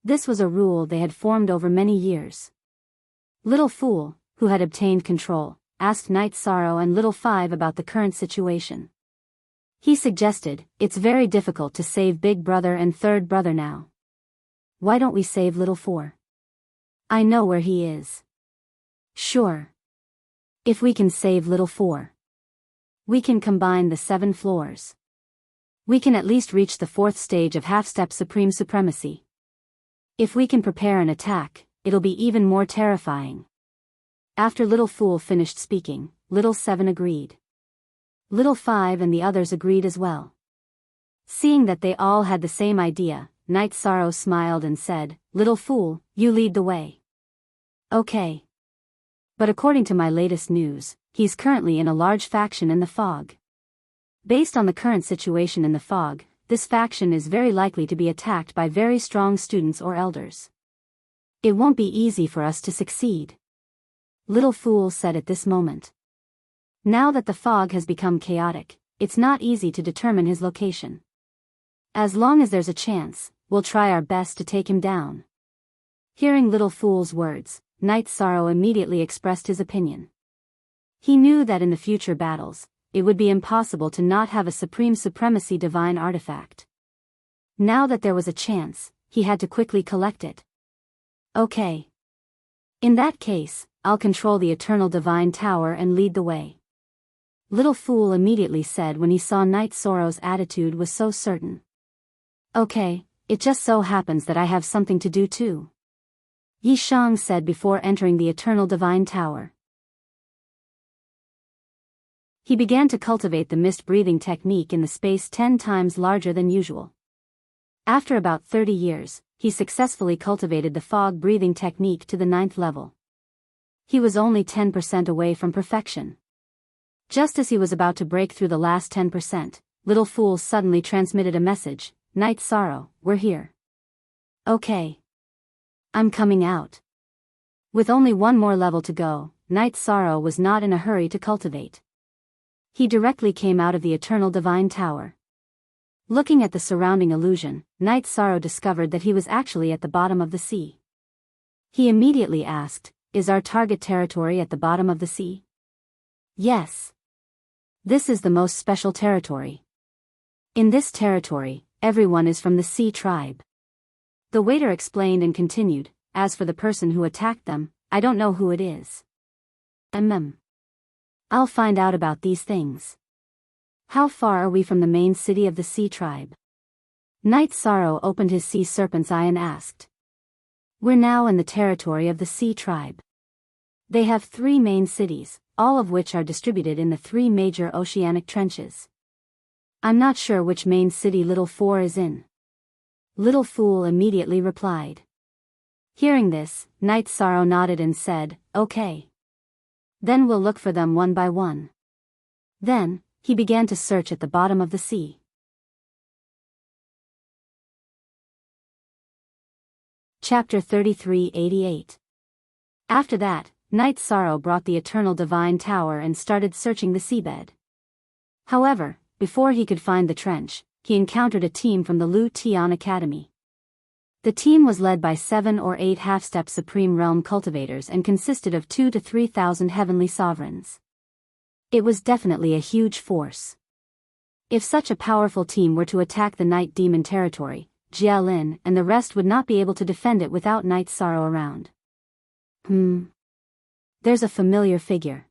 Speaker 1: This was a rule they had formed over many years. Little Fool, who had obtained control, asked Night Sorrow and Little Five about the current situation. He suggested, it's very difficult to save Big Brother and Third Brother now. Why don't we save Little Four? I know where he is. Sure. If we can save Little Four, we can combine the 7 floors. We can at least reach the 4th stage of half-step supreme supremacy. If we can prepare an attack, it'll be even more terrifying. After Little Fool finished speaking, Little Seven agreed. Little Five and the others agreed as well. Seeing that they all had the same idea, Night Sorrow smiled and said, Little Fool, you lead the way. Okay. But according to my latest news, he's currently in a large faction in the fog. Based on the current situation in the fog, this faction is very likely to be attacked by very strong students or elders. It won't be easy for us to succeed. Little Fool said at this moment. Now that the fog has become chaotic, it's not easy to determine his location. As long as there's a chance, we'll try our best to take him down. Hearing Little Fool's words, Night Sorrow immediately expressed his opinion. He knew that in the future battles, it would be impossible to not have a supreme supremacy divine artifact. Now that there was a chance, he had to quickly collect it. Okay. In that case, I'll control the Eternal Divine Tower and lead the way. Little Fool immediately said when he saw Night Sorrow's attitude was so certain. Okay, it just so happens that I have something to do too. Yi Shang said before entering the Eternal Divine Tower. He began to cultivate the mist breathing technique in the space 10 times larger than usual. After about 30 years, he successfully cultivated the fog breathing technique to the 9th level. He was only 10% away from perfection. Just as he was about to break through the last 10%, Little Fool suddenly transmitted a message. Night Sorrow, we're here. Okay. I'm coming out. With only one more level to go, Night Sorrow was not in a hurry to cultivate. He directly came out of the Eternal Divine Tower. Looking at the surrounding illusion, Night Sorrow discovered that he was actually at the bottom of the sea. He immediately asked, "Is our target territory at the bottom of the sea?" "Yes. This is the most special territory. In this territory, everyone is from the Sea Tribe." The waiter explained and continued, "As for the person who attacked them, I don't know who it is. I'll find out about these things. How far are we from the main city of the Sea Tribe?" Night Sorrow opened his sea serpent's eye and asked. "We're now in the territory of the Sea Tribe. They have 3 main cities, all of which are distributed in the 3 major oceanic trenches. I'm not sure which main city Little Four is in." Little Fool immediately replied. Hearing this, Night Sorrow nodded and said, "Okay. Then we'll look for them one by one." Then, he began to search at the bottom of the sea. Chapter 3388. After that, Night Sorrow brought the Eternal Divine Tower and started searching the seabed. However, before he could find the trench, he encountered a team from the Lu Tian Academy. The team was led by 7 or 8 half-step Supreme Realm cultivators and consisted of 2,000 to 3,000 heavenly sovereigns. It was definitely a huge force. If such a powerful team were to attack the Night Demon territory, Jia Lin and the rest would not be able to defend it without Night Sorrow around. There's a familiar figure.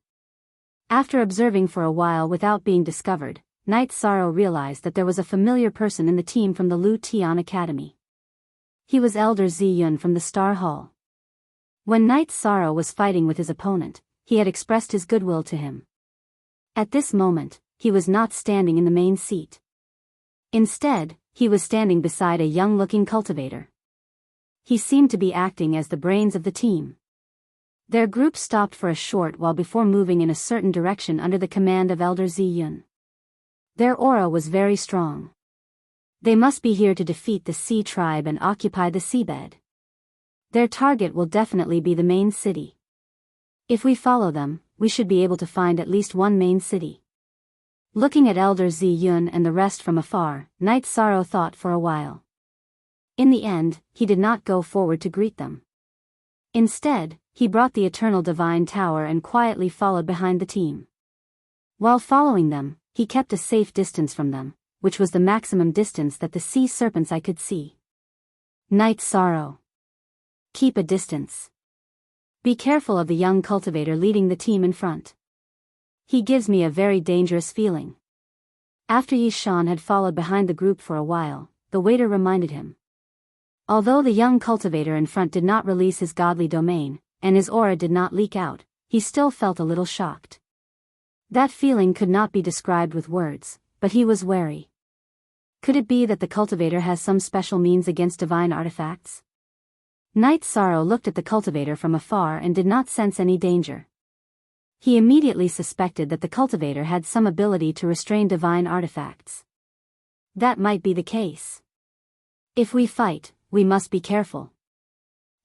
Speaker 1: After observing for a while without being discovered, Night Sorrow realized that there was a familiar person in the team from the Lu Tian Academy. He was Elder Zi Yun from the Star Hall. When Night Sorrow was fighting with his opponent, he had expressed his goodwill to him. At this moment, he was not standing in the main seat. Instead, he was standing beside a young-looking cultivator. He seemed to be acting as the brains of the team. Their group stopped for a short while before moving in a certain direction under the command of Elder Zi Yun. Their aura was very strong. They must be here to defeat the Sea Tribe and occupy the seabed. Their target will definitely be the main city. If we follow them, we should be able to find at least one main city. Looking at Elder Zi Yun and the rest from afar, Night Sorrow thought for a while. In the end, he did not go forward to greet them. Instead, he brought the Eternal Divine Tower and quietly followed behind the team. While following them, he kept a safe distance from them, which was the maximum distance that the sea serpent's eye could see. Night Sorrow. Keep a distance. Be careful of the young cultivator leading the team in front. He gives me a very dangerous feeling. After Yi Shan had followed behind the group for a while, the waiter reminded him. Although the young cultivator in front did not release his godly domain, and his aura did not leak out, he still felt a little shocked. That feeling could not be described with words, but he was wary. Could it be that the cultivator has some special means against divine artifacts? Night Sorrow looked at the cultivator from afar and did not sense any danger. He immediately suspected that the cultivator had some ability to restrain divine artifacts. That might be the case. If we fight, we must be careful.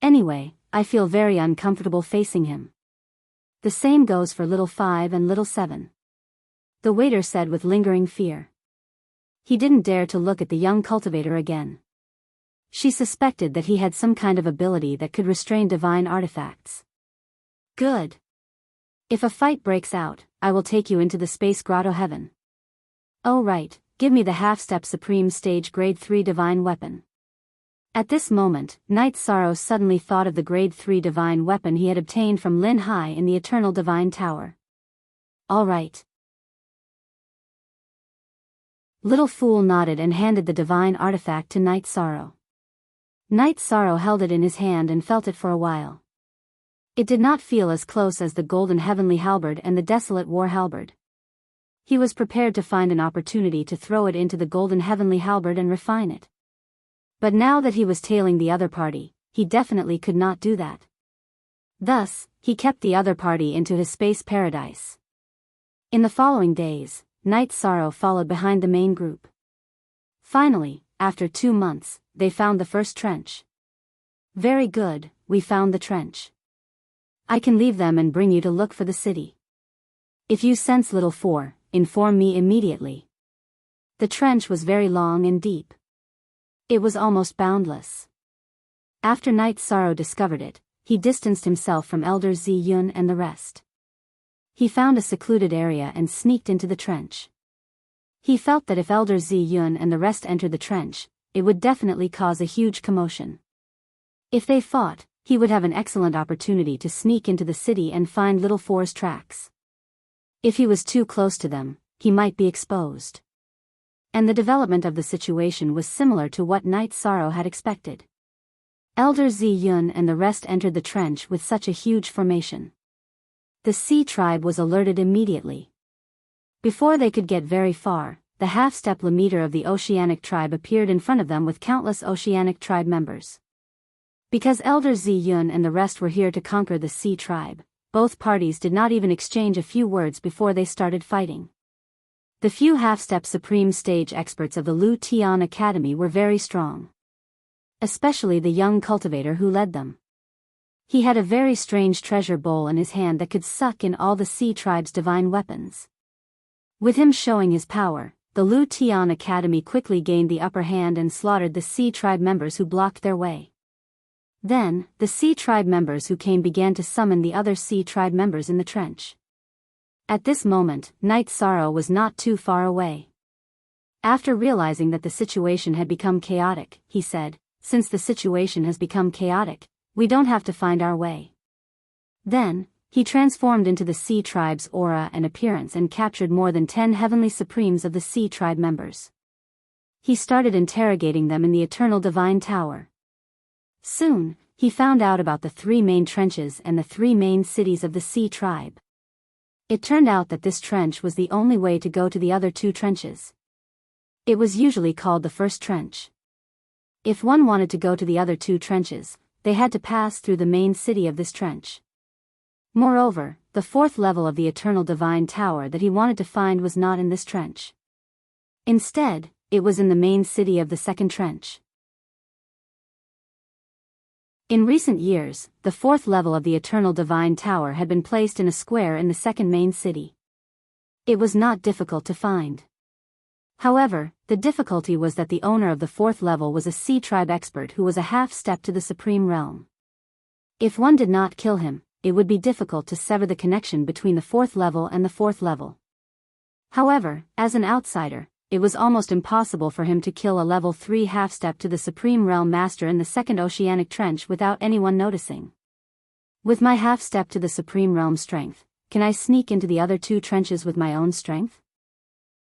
Speaker 1: Anyway, I feel very uncomfortable facing him. The same goes for Little 5 and Little 7. The waiter said with lingering fear. He didn't dare to look at the young cultivator again. She suspected that he had some kind of ability that could restrain divine artifacts. Good. If a fight breaks out, I will take you into the Space Grotto Heaven. Oh right, give me the half-step Supreme Stage Grade 3 Divine Weapon. At this moment, Night Sorrow suddenly thought of the Grade 3 Divine Weapon he had obtained from Lin Hai in the Eternal Divine Tower. All right. Little Fool nodded and handed the divine artifact to Night Sorrow. Night Sorrow held it in his hand and felt it for a while. It did not feel as close as the Golden Heavenly Halberd and the Desolate War Halberd. He was prepared to find an opportunity to throw it into the Golden Heavenly Halberd and refine it. But now that he was tailing the other party, he definitely could not do that. Thus, he kept the other party into his space paradise. In the following days, Night Sorrow followed behind the main group. Finally, after 2 months, they found the first trench. Very good, we found the trench. I can leave them and bring you to look for the city. If you sense Little Four, inform me immediately. The trench was very long and deep. It was almost boundless. After Night Sorrow discovered it, he distanced himself from Elder Zi Yun and the rest. He found a secluded area and sneaked into the trench. He felt that if Elder Zi Yun and the rest entered the trench, it would definitely cause a huge commotion. If they fought, he would have an excellent opportunity to sneak into the city and find Little Four's tracks. If he was too close to them, he might be exposed. And the development of the situation was similar to what Night Sorrow had expected. Elder Zi Yun and the rest entered the trench with such a huge formation. The Sea Tribe was alerted immediately. Before they could get very far, the half-step leader of the Oceanic Tribe appeared in front of them with countless Oceanic Tribe members. Because Elder Zi Yun and the rest were here to conquer the Sea Tribe, both parties did not even exchange a few words before they started fighting. The few half-step supreme stage experts of the Lu Tian Academy were very strong. Especially the young cultivator who led them. He had a very strange treasure bowl in his hand that could suck in all the Sea Tribe's divine weapons. With him showing his power, the Lu Tian Academy quickly gained the upper hand and slaughtered the Sea Tribe members who blocked their way. Then, the Sea Tribe members who came began to summon the other Sea Tribe members in the trench. At this moment, Night Sorrow was not too far away. After realizing that the situation had become chaotic, he said, "Since the situation has become chaotic, we don't have to find our way." Then, he transformed into the Sea Tribe's aura and appearance and captured more than 10 heavenly supremes of the Sea Tribe members. He started interrogating them in the Eternal Divine Tower. Soon, he found out about the 3 main trenches and the 3 main cities of the Sea Tribe. It turned out that this trench was the only way to go to the other 2 trenches. It was usually called the first trench. If one wanted to go to the other 2 trenches, they had to pass through the main city of this trench. Moreover, the 4th level of the Eternal Divine Tower that he wanted to find was not in this trench. Instead, it was in the main city of the 2nd trench. In recent years, the 4th level of the Eternal Divine Tower had been placed in a square in the 2nd main city. It was not difficult to find. However, the difficulty was that the owner of the 4th level was a Sea Tribe expert who was a half-step to the Supreme Realm. If one did not kill him, it would be difficult to sever the connection between the 4th level and the 4th level. However, as an outsider, it was almost impossible for him to kill a level 3 half-step to the Supreme Realm Master in the 2nd Oceanic Trench without anyone noticing. With my half-step to the Supreme Realm strength, can I sneak into the other 2 trenches with my own strength?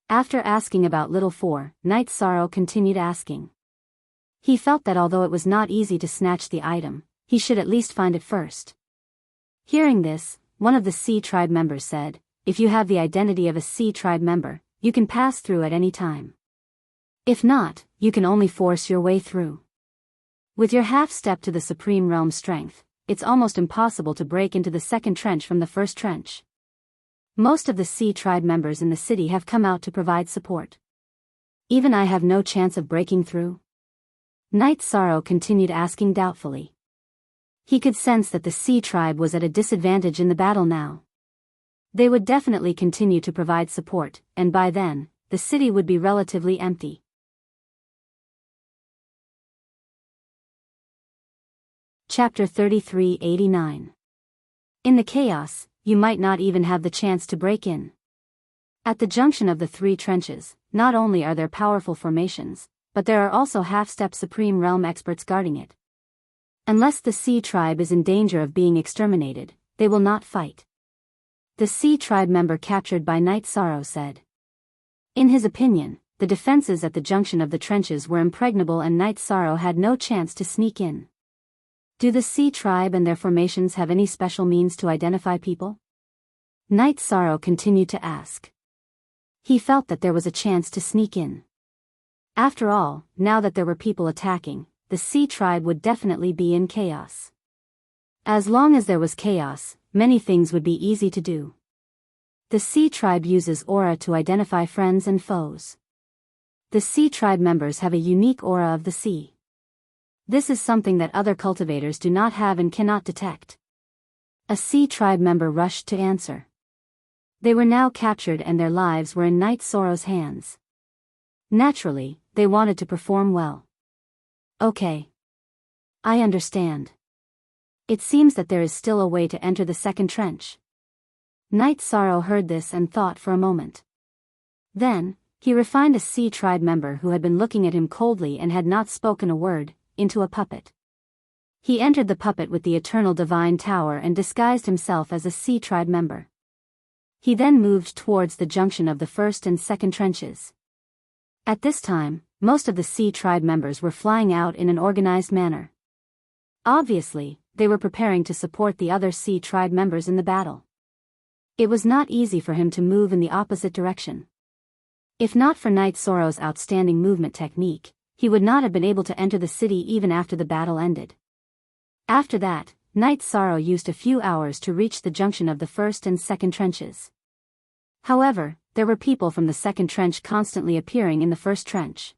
Speaker 1: After asking about Little Four, Night Sorrow continued asking. He felt that although it was not easy to snatch the item, he should at least find it first. Hearing this, one of the Sea Tribe members said, "If you have the identity of a Sea Tribe member, you can pass through at any time. If not, you can only force your way through. With your half-step to the Supreme Realm strength, it's almost impossible to break into the 2nd trench from the 1st trench. Most of the Sea Tribe members in the city have come out to provide support. Even I have no chance of breaking through?" Night Sorrow continued asking doubtfully. He could sense that the Sea Tribe was at a disadvantage in the battle now. They would definitely continue to provide support, and by then, the city would be relatively empty. Chapter 3389. In the chaos, you might not even have the chance to break in. At the junction of the 3 trenches, not only are there powerful formations, but there are also half-step Supreme Realm experts guarding it. Unless the Sea Tribe is in danger of being exterminated, they will not fight. The Sea Tribe member captured by Night Sorrow said. In his opinion, the defenses at the junction of the trenches were impregnable and Night Sorrow had no chance to sneak in. Do the Sea Tribe and their formations have any special means to identify people? Night Sorrow continued to ask. He felt that there was a chance to sneak in. After all, now that there were people attacking, the Sea Tribe would definitely be in chaos. As long as there was chaos, many things would be easy to do. The Sea Tribe uses aura to identify friends and foes. The Sea Tribe members have a unique aura of the sea. This is something that other cultivators do not have and cannot detect. A Sea Tribe member rushed to answer. They were now captured and their lives were in Night Sorrow's hands. Naturally, they wanted to perform well. Okay. I understand. It seems that there is still a way to enter the second trench. Night Sorrow heard this and thought for a moment. Then, he refined a Sea Tribe member who had been looking at him coldly and had not spoken a word, into a puppet. He entered the puppet with the Eternal Divine Tower and disguised himself as a Sea Tribe member. He then moved towards the junction of the first and second trenches. At this time, most of the Sea Tribe members were flying out in an organized manner. Obviously, they were preparing to support the other Sea Tribe members in the battle. It was not easy for him to move in the opposite direction. If not for Night Sorrow's outstanding movement technique, he would not have been able to enter the city even after the battle ended. After that, Night Sorrow used a few hours to reach the junction of the first and second trenches. However, there were people from the second trench constantly appearing in the first trench.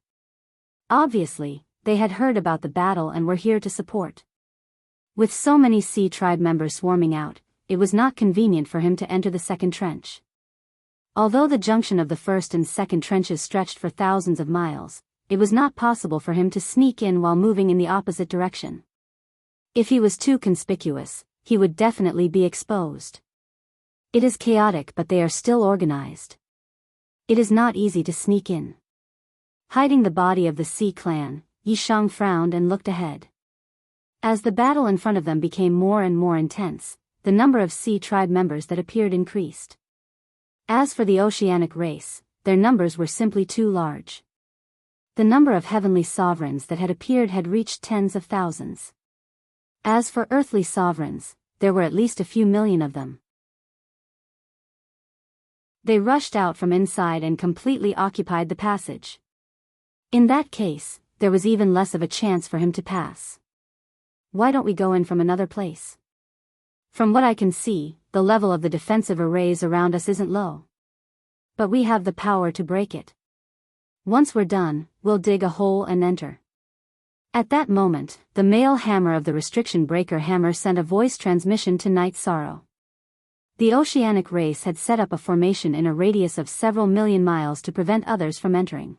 Speaker 1: Obviously, they had heard about the battle and were here to support. With so many Sea Tribe members swarming out, it was not convenient for him to enter the second trench. Although the junction of the first and second trenches stretched for thousands of miles, it was not possible for him to sneak in while moving in the opposite direction. If he was too conspicuous, he would definitely be exposed. It is chaotic, but they are still organized. It is not easy to sneak in. Hiding the body of the Sea Clan, Yishang frowned and looked ahead. As the battle in front of them became more and more intense, the number of Sea Tribe members that appeared increased. As for the Oceanic race, their numbers were simply too large. The number of heavenly sovereigns that had appeared had reached tens of thousands. As for earthly sovereigns, there were at least a few million of them. They rushed out from inside and completely occupied the passage. In that case, there was even less of a chance for him to pass. Why don't we go in from another place? From what I can see, the level of the defensive arrays around us isn't low. But we have the power to break it. Once we're done, we'll dig a hole and enter. At that moment, the male hammer of the restriction breaker hammer sent a voice transmission to Night Sorrow. The Oceanic race had set up a formation in a radius of several million miles to prevent others from entering.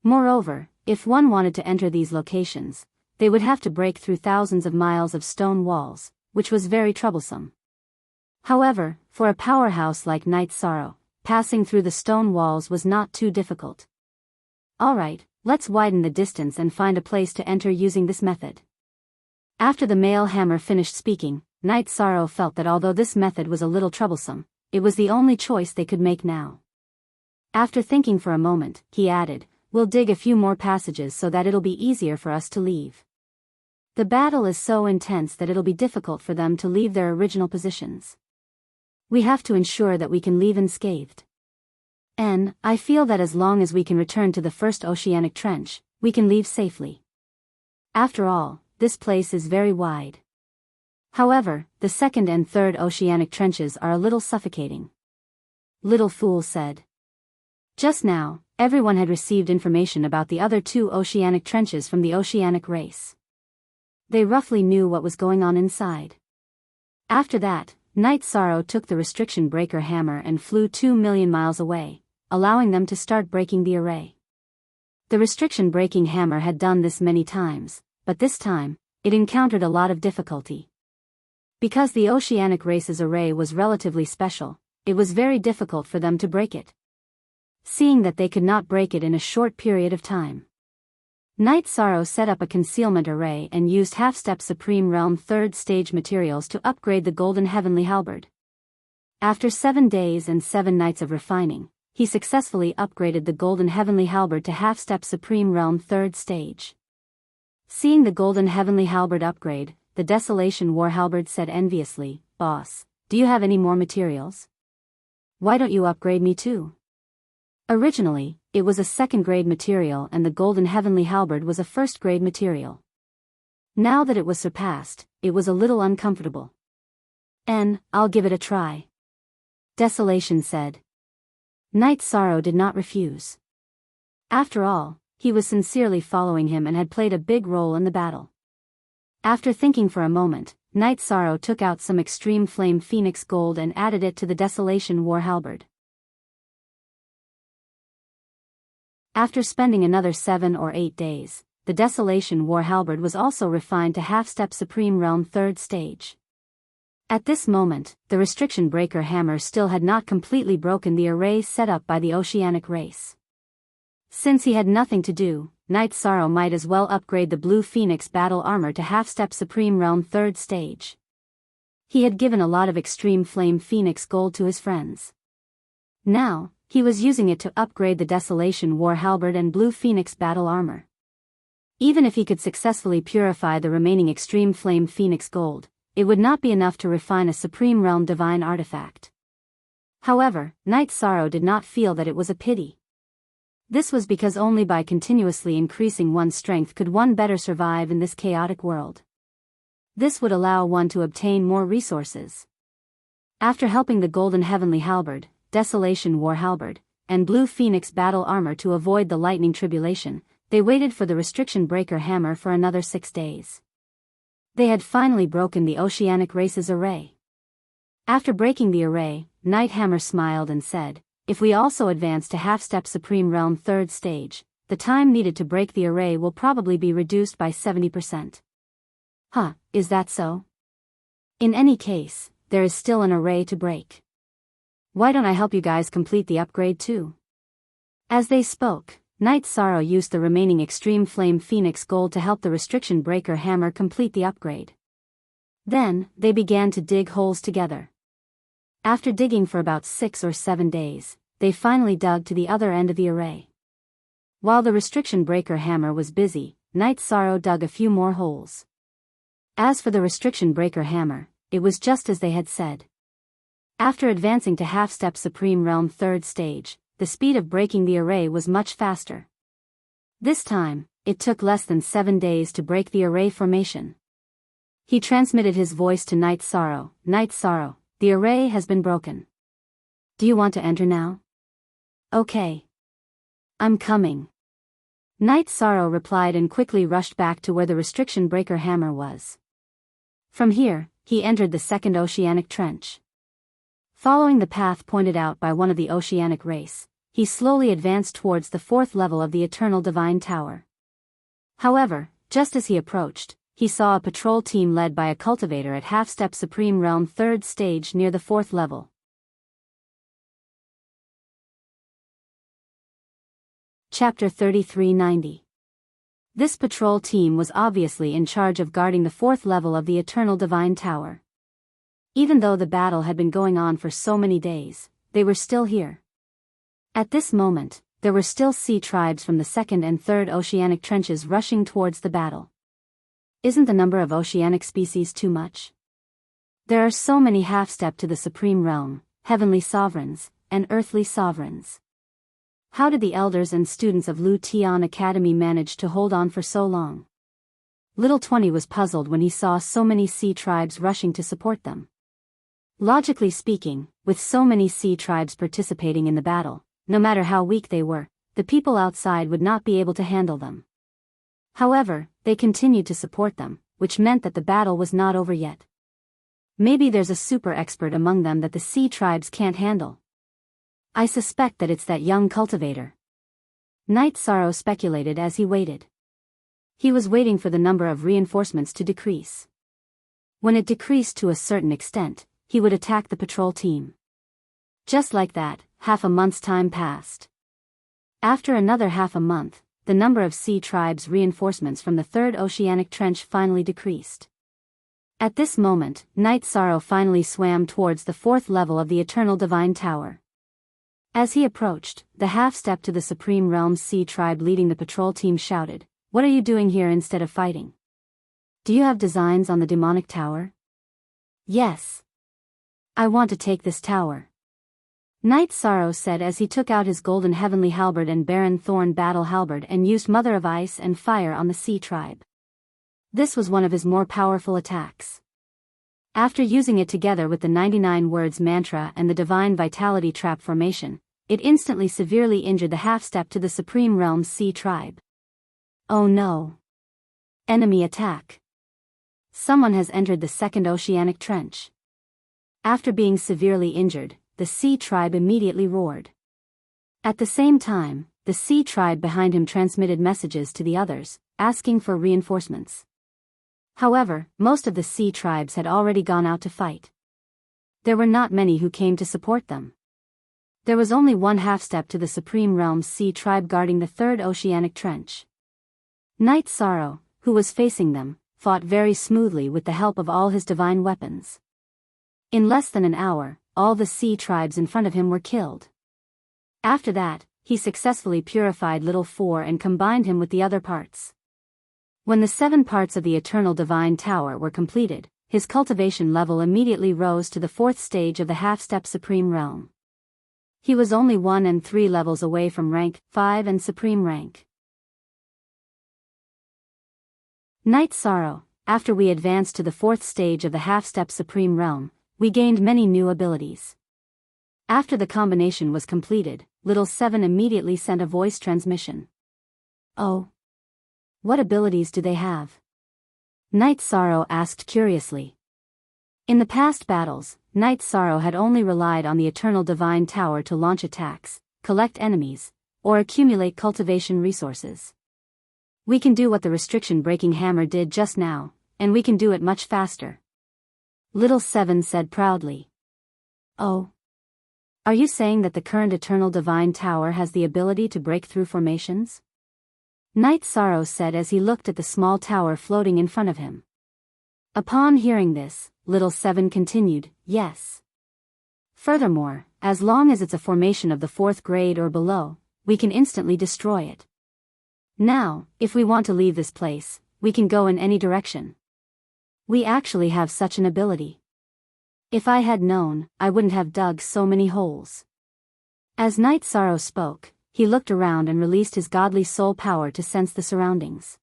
Speaker 1: Moreover, if one wanted to enter these locations, they would have to break through thousands of miles of stone walls, which was very troublesome. However, for a powerhouse like Night Sorrow, passing through the stone walls was not too difficult. Alright, let's widen the distance and find a place to enter using this method. After the male hammer finished speaking, Night Sorrow felt that although this method was a little troublesome, it was the only choice they could make now. After thinking for a moment, he added, "We'll dig a few more passages so that it'll be easier for us to leave. The battle is so intense that it'll be difficult for them to leave their original positions. We have to ensure that we can leave unscathed. And I feel that as long as we can return to the first Oceanic trench, we can leave safely. After all, this place is very wide. However, the second and third Oceanic trenches are a little suffocating." Little Fool said. Just now, everyone had received information about the other two Oceanic trenches from the Oceanic race. They roughly knew what was going on inside. After that, Night Sorrow took the restriction breaker hammer and flew 2 million miles away, allowing them to start breaking the array. The restriction breaking hammer had done this many times, but this time, it encountered a lot of difficulty. Because the Oceanic race's array was relatively special, it was very difficult for them to break it. Seeing that they could not break it in a short period of time, Night Sorrow set up a concealment array and used half-step Supreme Realm 3rd stage materials to upgrade the Golden Heavenly Halberd. After 7 days and 7 nights of refining, he successfully upgraded the Golden Heavenly Halberd to half-step Supreme Realm 3rd stage. Seeing the Golden Heavenly Halberd upgrade, the Desolation War Halberd said enviously, "Boss, do you have any more materials? Why don't you upgrade me too?" Originally, it was a second-grade material and the Golden Heavenly Halberd was a first-grade material. Now that it was surpassed, it was a little uncomfortable. "I'll give it a try." Desolation said. Night Sorrow did not refuse. After all, he was sincerely following him and had played a big role in the battle. After thinking for a moment, Night Sorrow took out some extreme flame phoenix gold and added it to the Desolation war halberd. After spending another 7 or 8 days, the Desolation war halberd was also refined to half-step Supreme Realm 3rd stage. At this moment, the Restriction Breaker hammer still had not completely broken the array set up by the Oceanic race. Since he had nothing to do, Night Sorrow might as well upgrade the Blue Phoenix battle armor to half-step Supreme Realm 3rd stage. He had given a lot of extreme flame phoenix gold to his friends. Now, he was using it to upgrade the Desolation war halberd and Blue Phoenix battle armor. Even if he could successfully purify the remaining extreme flame phoenix gold, it would not be enough to refine a Supreme Realm divine artifact. However, Night Sorrow did not feel that it was a pity. This was because only by continuously increasing one's strength could one better survive in this chaotic world. This would allow one to obtain more resources. After helping the Golden Heavenly Halberd, Desolation war halberd, and Blue Phoenix battle armor to avoid the lightning tribulation, they waited for the Restriction Breaker hammer for another 6 days. They had finally broken the Oceanic race's array. After breaking the array, Night Hammer smiled and said, "If we also advance to half-step Supreme Realm 3rd stage, the time needed to break the array will probably be reduced by 70%. Huh, is that so? In any case, there is still an array to break. Why don't I help you guys complete the upgrade too?" As they spoke, Night Sorrow used the remaining Extreme Flame Phoenix Gold to help the Restriction Breaker hammer complete the upgrade. Then, they began to dig holes together. After digging for about 6 or 7 days, they finally dug to the other end of the array. While the Restriction Breaker hammer was busy, Night Sorrow dug a few more holes. As for the Restriction Breaker hammer, it was just as they had said. After advancing to half-step Supreme Realm 3rd stage, the speed of breaking the array was much faster. This time, it took less than 7 days to break the array formation. He transmitted his voice to Night Sorrow. "Night Sorrow, the array has been broken. Do you want to enter now?" "Okay. I'm coming." Night Sorrow replied and quickly rushed back to where the Restriction Breaker hammer was. From here, he entered the second Oceanic trench. Following the path pointed out by one of the Oceanic race, he slowly advanced towards the 4th level of the Eternal Divine Tower. However, just as he approached, he saw a patrol team led by a cultivator at half-step Supreme Realm 3rd stage near the 4th level. Chapter 3390. This patrol team was obviously in charge of guarding the 4th level of the Eternal Divine Tower. Even though the battle had been going on for so many days, they were still here. At this moment, there were still sea tribes from the 2nd and 3rd Oceanic trenches rushing towards the battle. Isn't the number of oceanic species too much? There are so many half-step to the Supreme Realm, heavenly sovereigns, and earthly sovereigns. How did the elders and students of Lu Tian Academy manage to hold on for so long? Little 20 was puzzled when he saw so many sea tribes rushing to support them. Logically speaking, with so many sea tribes participating in the battle, no matter how weak they were, the people outside would not be able to handle them. However, they continued to support them, which meant that the battle was not over yet. Maybe there's a super expert among them that the sea tribes can't handle. I suspect that it's that young cultivator. Night Sorrow speculated as he waited. He was waiting for the number of reinforcements to decrease. When it decreased to a certain extent, he would attack the patrol team. Just like that, half a month's time passed. After another half a month, the number of sea tribes reinforcements from the 3rd Oceanic trench finally decreased. At this moment, Night Sorrow finally swam towards the 4th level of the Eternal Divine Tower. As he approached, the half-step to the Supreme Realm sea tribe leading the patrol team shouted, "What are you doing here instead of fighting? Do you have designs on the demonic tower?" "Yes. I want to take this tower," Night Sorrow said as he took out his Golden Heavenly Halberd and Baron Thorn Battle Halberd and used Mother of Ice and Fire on the sea tribe. This was one of his more powerful attacks. After using it together with the 99 words mantra and the divine vitality trap formation, it instantly severely injured the half-step to the Supreme Realm's sea tribe. Oh no! Enemy attack! Someone has entered the second oceanic trench. After being severely injured, the sea tribe immediately roared. At the same time, the sea tribe behind him transmitted messages to the others, asking for reinforcements. However, most of the sea tribes had already gone out to fight. There were not many who came to support them. There was only one half-step to the Supreme Realm's sea tribe guarding the third oceanic trench. Night Sorrow, who was facing them, fought very smoothly with the help of all his divine weapons. In less than an hour, all the sea tribes in front of him were killed. After that, he successfully purified Little 4 and combined him with the other parts. When the 7 parts of the Eternal Divine Tower were completed, his cultivation level immediately rose to the 4th stage of the half-step Supreme Realm. He was only 1 and 3 levels away from rank 5 and Supreme rank. Night Sorrow. After we advanced to the 4th stage of the half-step Supreme Realm, we gained many new abilities. After the combination was completed, Little 7 immediately sent a voice transmission. Oh. What abilities do they have? Night Sorrow asked curiously. In the past battles, Night Sorrow had only relied on the Eternal Divine Tower to launch attacks, collect enemies, or accumulate cultivation resources. We can do what the restriction-breaking hammer did just now, and we can do it much faster. Little 7 said proudly. Oh. Are you saying that the current Eternal Divine Tower has the ability to break through formations? Night Sorrow said as he looked at the small tower floating in front of him. Upon hearing this, Little 7 continued, yes. Furthermore, as long as it's a formation of the 4th grade or below, we can instantly destroy it. Now, if we want to leave this place, we can go in any direction. We actually have such an ability. If I had known, I wouldn't have dug so many holes. As Night Sorrow spoke, he looked around and released his godly soul power to sense the surroundings.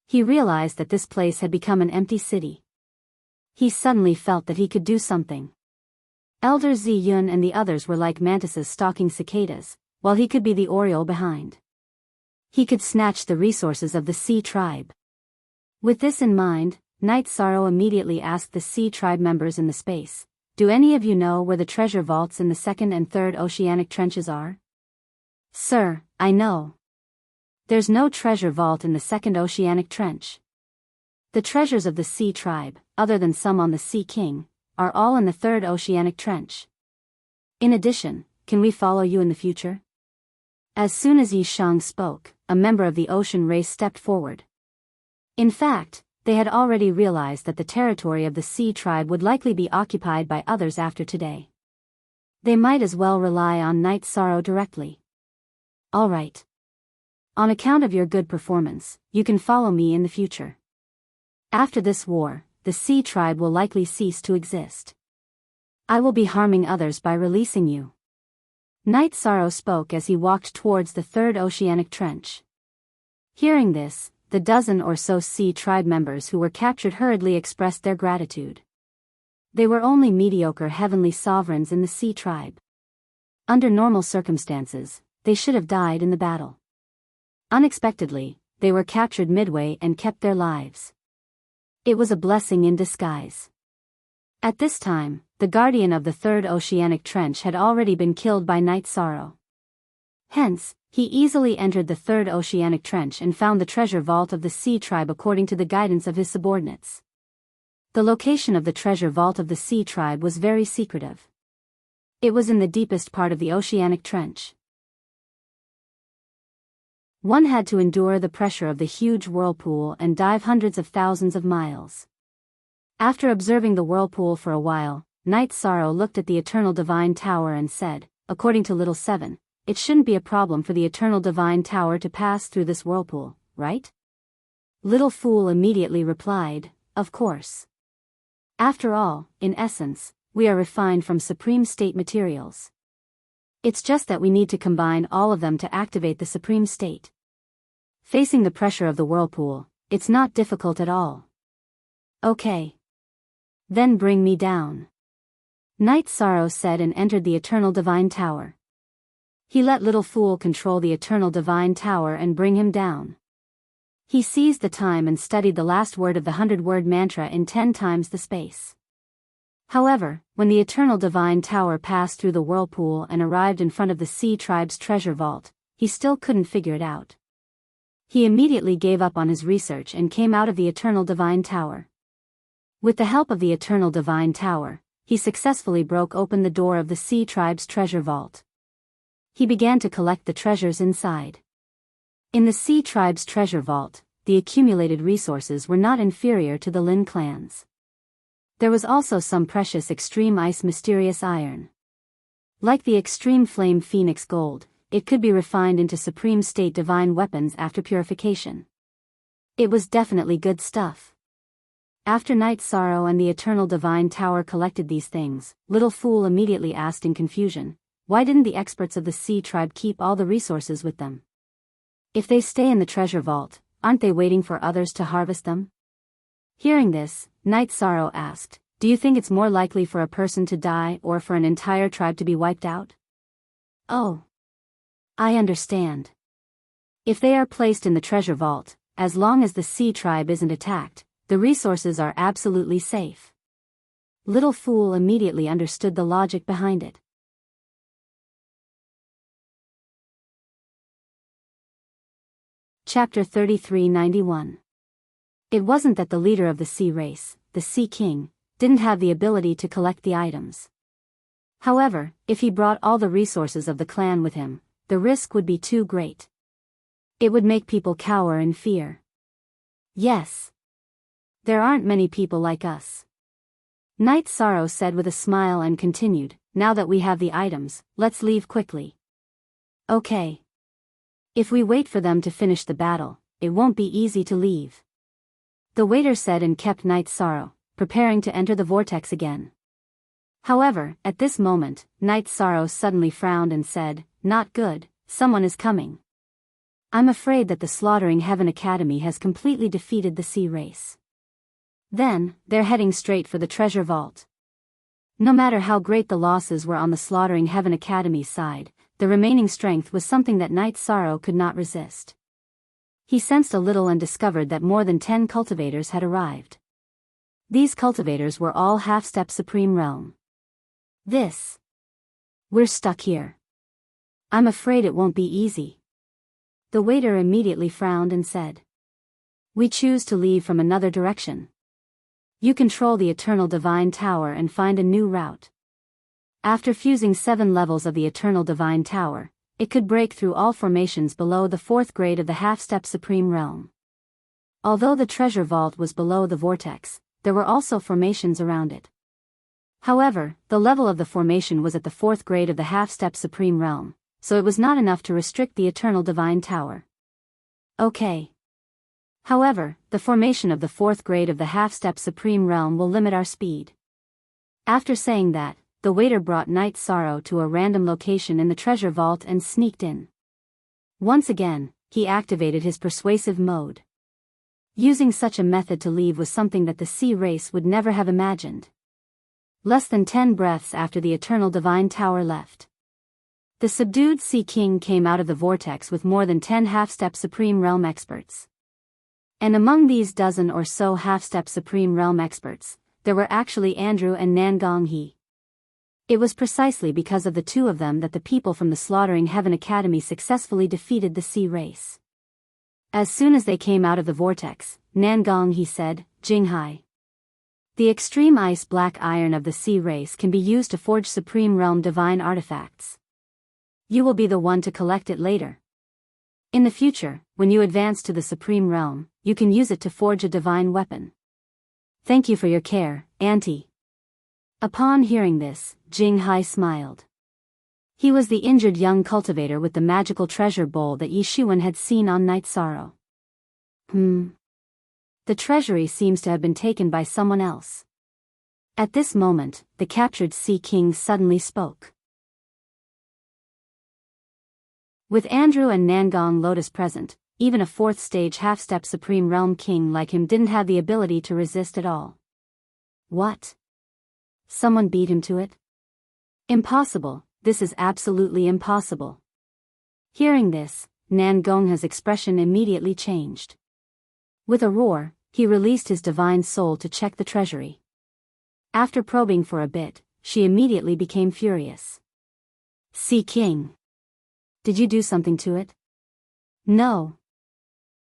Speaker 1: He realized that this place had become an empty city. He suddenly felt that he could do something. Elder Zi Yun and the others were like mantises stalking cicadas, while he could be the oriole behind. He could snatch the resources of the sea tribe. With this in mind, Night Sorrow immediately asked the sea tribe members in the space, "Do any of you know where the treasure vaults in the 2nd and 3rd oceanic trenches are?" "Sir, I know. There's no treasure vault in the 2nd oceanic trench. The treasures of the sea tribe, other than some on the Sea King, are all in the 3rd oceanic trench. In addition, can we follow you in the future?" As soon as Yi Shang spoke, a member of the ocean race stepped forward. In fact, they had already realized that the territory of the sea tribe would likely be occupied by others after today. They might as well rely on Night Sorrow directly. All right. On account of your good performance, you can follow me in the future. After this war, the sea tribe will likely cease to exist. I will be harming others by releasing you. Night Sorrow spoke as he walked towards the 3rd oceanic trench. Hearing this, the dozen or so sea tribe members who were captured hurriedly expressed their gratitude. They were only mediocre heavenly sovereigns in the sea tribe. Under normal circumstances, they should have died in the battle. Unexpectedly, they were captured midway and kept their lives. It was a blessing in disguise. At this time, the guardian of the 3rd oceanic trench had already been killed by Night Sorrow. Hence, he easily entered the 3rd oceanic trench and found the treasure vault of the sea tribe according to the guidance of his subordinates. The location of the treasure vault of the sea tribe was very secretive. It was in the deepest part of the oceanic trench. One had to endure the pressure of the huge whirlpool and dive hundreds of thousands of miles. After observing the whirlpool for a while, Night Sorrow looked at the Eternal Divine Tower and said, according to Little 7, it shouldn't be a problem for the Eternal Divine Tower to pass through this whirlpool, right? Little Fool immediately replied, of course. After all, in essence, we are refined from supreme state materials. It's just that we need to combine all of them to activate the supreme state. Facing the pressure of the whirlpool, it's not difficult at all. Okay. Then bring me down. Night Sorrow said and entered the Eternal Divine Tower. He let Little Fool control the Eternal Divine Tower and bring him down. He seized the time and studied the last word of the 100-word mantra in 10 times the space. However, when the Eternal Divine Tower passed through the whirlpool and arrived in front of the Sea Tribe's treasure vault, he still couldn't figure it out. He immediately gave up on his research and came out of the Eternal Divine Tower. With the help of the Eternal Divine Tower, he successfully broke open the door of the Sea Tribe's treasure vault. He began to collect the treasures inside. In the Sea Tribe's treasure vault, the accumulated resources were not inferior to the Lin clan's. There was also some precious extreme ice mysterious iron. Like the extreme flame phoenix gold, it could be refined into supreme state divine weapons after purification. It was definitely good stuff. After Night Sorrow and the Eternal Divine Tower collected these things, Little Fool immediately asked in confusion, why didn't the experts of the Sea Tribe keep all the resources with them? If they stay in the treasure vault, aren't they waiting for others to harvest them? Hearing this, Night Sorrow asked, do you think it's more likely for a person to die or for an entire tribe to be wiped out? Oh. I understand. If they are placed in the treasure vault, as long as the Sea Tribe isn't attacked, the resources are absolutely safe. Little Fool immediately understood the logic behind it. Chapter 3391. It wasn't that the leader of the sea race, the Sea King, didn't have the ability to collect the items. However, if he brought all the resources of the clan with him, the risk would be too great. It would make people cower in fear. Yes. There aren't many people like us. Night Sorrow said with a smile and continued, now that we have the items, let's leave quickly. Okay. If we wait for them to finish the battle, it won't be easy to leave. The waiter said and kept Night Sorrow, preparing to enter the vortex again. However, at this moment, Night Sorrow suddenly frowned and said, not good, someone is coming. I'm afraid that the Slaughtering Heaven Academy has completely defeated the sea race. Then, they're heading straight for the treasure vault. No matter how great the losses were on the Slaughtering Heaven Academy's side, the remaining strength was something that Night Sorrow could not resist. He sensed a little and discovered that more than 10 cultivators had arrived. These cultivators were all half-step Supreme Realm. We're stuck here. I'm afraid it won't be easy. The waiter immediately frowned and said, we choose to leave from another direction. You control the Eternal Divine Tower and find a new route. After fusing 7 levels of the Eternal Divine Tower, it could break through all formations below the 4th grade of the half-step Supreme Realm. Although the treasure vault was below the vortex, there were also formations around it. However, the level of the formation was at the 4th grade of the half-step Supreme Realm, so it was not enough to restrict the Eternal Divine Tower. Okay. However, the formation of the 4th grade of the half-step Supreme Realm will limit our speed. After saying that, the waiter brought Night Sorrow to a random location in the treasure vault and sneaked in. Once again, he activated his persuasive mode. Using such a method to leave was something that the sea race would never have imagined. Less than 10 breaths after the Eternal Divine Tower left, the subdued Sea King came out of the vortex with more than 10 half-step Supreme Realm experts. And among these dozen or so half-step Supreme Realm experts, there were actually Andrew and Nangong He. It was precisely because of the two of them that the people from the Slaughtering Heaven Academy successfully defeated the sea race. As soon as they came out of the vortex, Nangong He said, Jinghai. The extreme ice black iron of the sea race can be used to forge Supreme Realm divine artifacts. You will be the one to collect it later. In the future, when you advance to the Supreme Realm, you can use it to forge a divine weapon. Thank you for your care, Auntie. Upon hearing this, Jinghai smiled. He was the injured young cultivator with the magical treasure bowl that Yishuan had seen on Night Sorrow. The treasury seems to have been taken by someone else. At this moment, the captured Sea King suddenly spoke. With Andrew and Nangong Lotus present, even a 4th stage half-step Supreme Realm King like him didn't have the ability to resist at all. What? Someone beat him to it? Impossible, this is absolutely impossible. Hearing this, Nan Gong's expression immediately changed. With a roar, he released his divine soul to check the treasury. After probing for a bit, she immediately became furious. Sea King. Did you do something to it? No.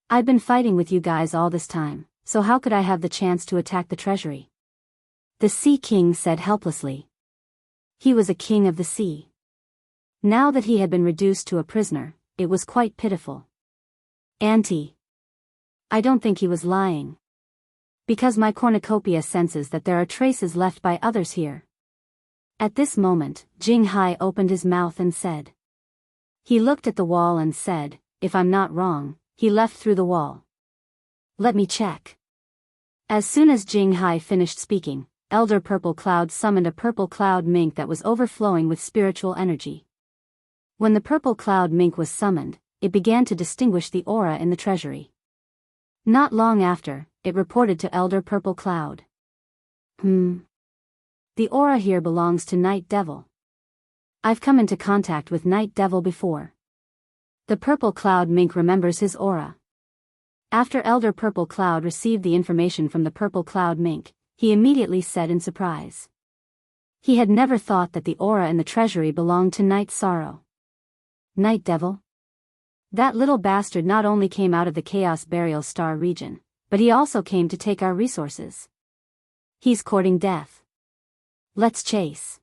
Speaker 1: I've been fighting with you guys all this time, so how could I have the chance to attack the treasury? The Sea King said helplessly. He was a king of the sea. Now that he had been reduced to a prisoner, it was quite pitiful. Auntie. I don't think he was lying. Because my cornucopia senses that there are traces left by others here. At this moment, Jing Hai opened his mouth and said. He looked at the wall and said, if I'm not wrong, he left through the wall. Let me check. As soon as Jing Hai finished speaking, Elder Purple Cloud summoned a purple cloud mink that was overflowing with spiritual energy. When the purple cloud mink was summoned, it began to distinguish the aura in the treasury. Not long after, it reported to Elder Purple Cloud. The aura here belongs to Night Devil. I've come into contact with Night Devil before. The purple cloud mink remembers his aura. After Elder Purple Cloud received the information from the purple cloud mink, he immediately said in surprise. He had never thought that the aura in the treasury belonged to Night Sorrow. Night Devil? That little bastard not only came out of the Chaos Burial Star region, but he also came to take our resources. He's courting death. Let's chase.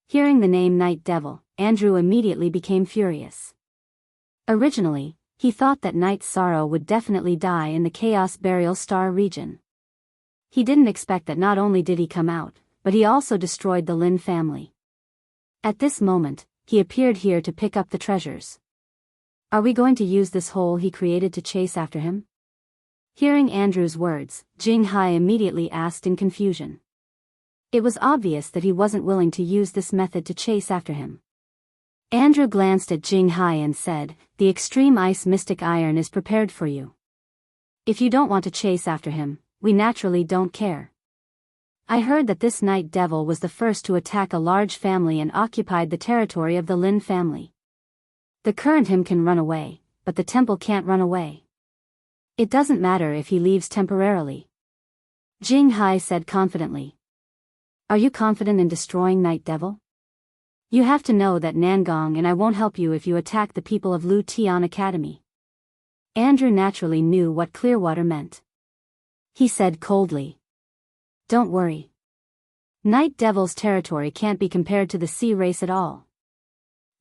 Speaker 1: Hearing the name Night Devil, Andrew immediately became furious. Originally, he thought that Night Sorrow would definitely die in the Chaos Burial Star region. He didn't expect that not only did he come out, but he also destroyed the Lin family. At this moment, he appeared here to pick up the treasures. Are we going to use this hole he created to chase after him? Hearing Andrew's words, Jing Hai immediately asked in confusion. It was obvious that he wasn't willing to use this method to chase after him. Andrew glanced at Jing Hai and said, the extreme ice mystic iron is prepared for you. If you don't want to chase after him, we naturally don't care. I heard that this Night Devil was the first to attack a large family and occupied the territory of the Lin family. The current him can run away, but the temple can't run away. It doesn't matter if he leaves temporarily. Jing Hai said confidently. Are you confident in destroying Night Devil? You have to know that Nangong and I won't help you if you attack the people of Lu Tian Academy. Andrew naturally knew what Clearwater meant. He said coldly. Don't worry. Night Devil's territory can't be compared to the sea race at all.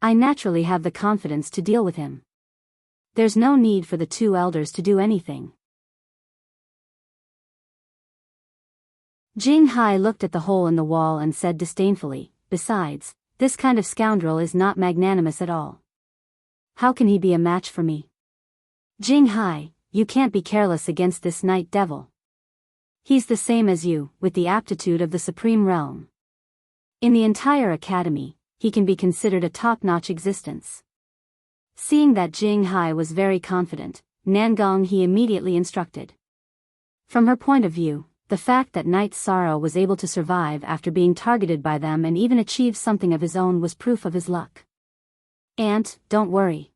Speaker 1: I naturally have the confidence to deal with him. There's no need for the two elders to do anything. Jing Hai looked at the hole in the wall and said disdainfully, besides, this kind of scoundrel is not magnanimous at all. How can he be a match for me? Jing Hai, you can't be careless against this Night Devil. He's the same as you, with the aptitude of the Supreme Realm. In the entire academy, he can be considered a top-notch existence. Seeing that Jing Hai was very confident, Nangong he immediately instructed. From her point of view, the fact that Night Sorrow was able to survive after being targeted by them and even achieve something of his own was proof of his luck. Aunt, don't worry.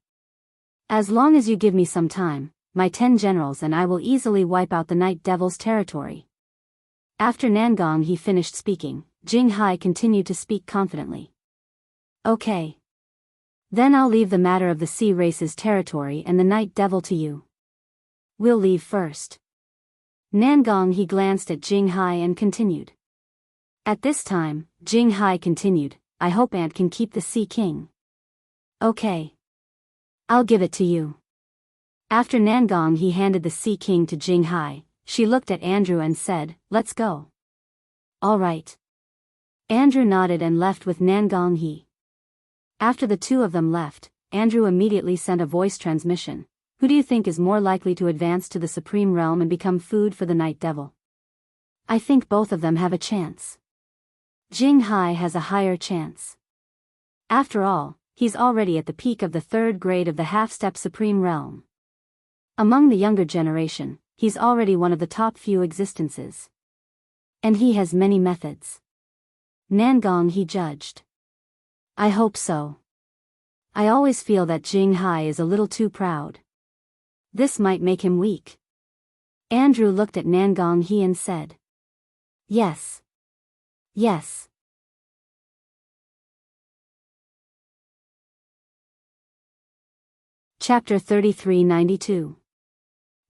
Speaker 1: As long as you give me some time, my 10 generals and I will easily wipe out the Night Devil's territory. After Nangong he finished speaking, Jing Hai continued to speak confidently. Okay. Then I'll leave the matter of the sea race's territory and the Night Devil to you. We'll leave first. Nangong he glanced at Jing Hai and continued. At this time, Jing Hai continued, I hope Aunt can keep the Sea King. Okay. I'll give it to you. After Nangong he handed the Sea King to Jing Hai, she looked at Andrew and said, let's go. All right. Andrew nodded and left with Nangong he. After the two of them left, Andrew immediately sent a voice transmission. Who do you think is more likely to advance to the Supreme Realm and become food for the Night Devil? I think both of them have a chance. Jing Hai has a higher chance. After all, he's already at the peak of the 3rd grade of the half-step Supreme Realm. Among the younger generation, he's already one of the top few existences. And he has many methods. Nangong, he judged. I hope so. I always feel that Jinghai is a little too proud. This might make him weak. Andrew looked at Nangong he and said. Yes. Yes. Chapter 3392.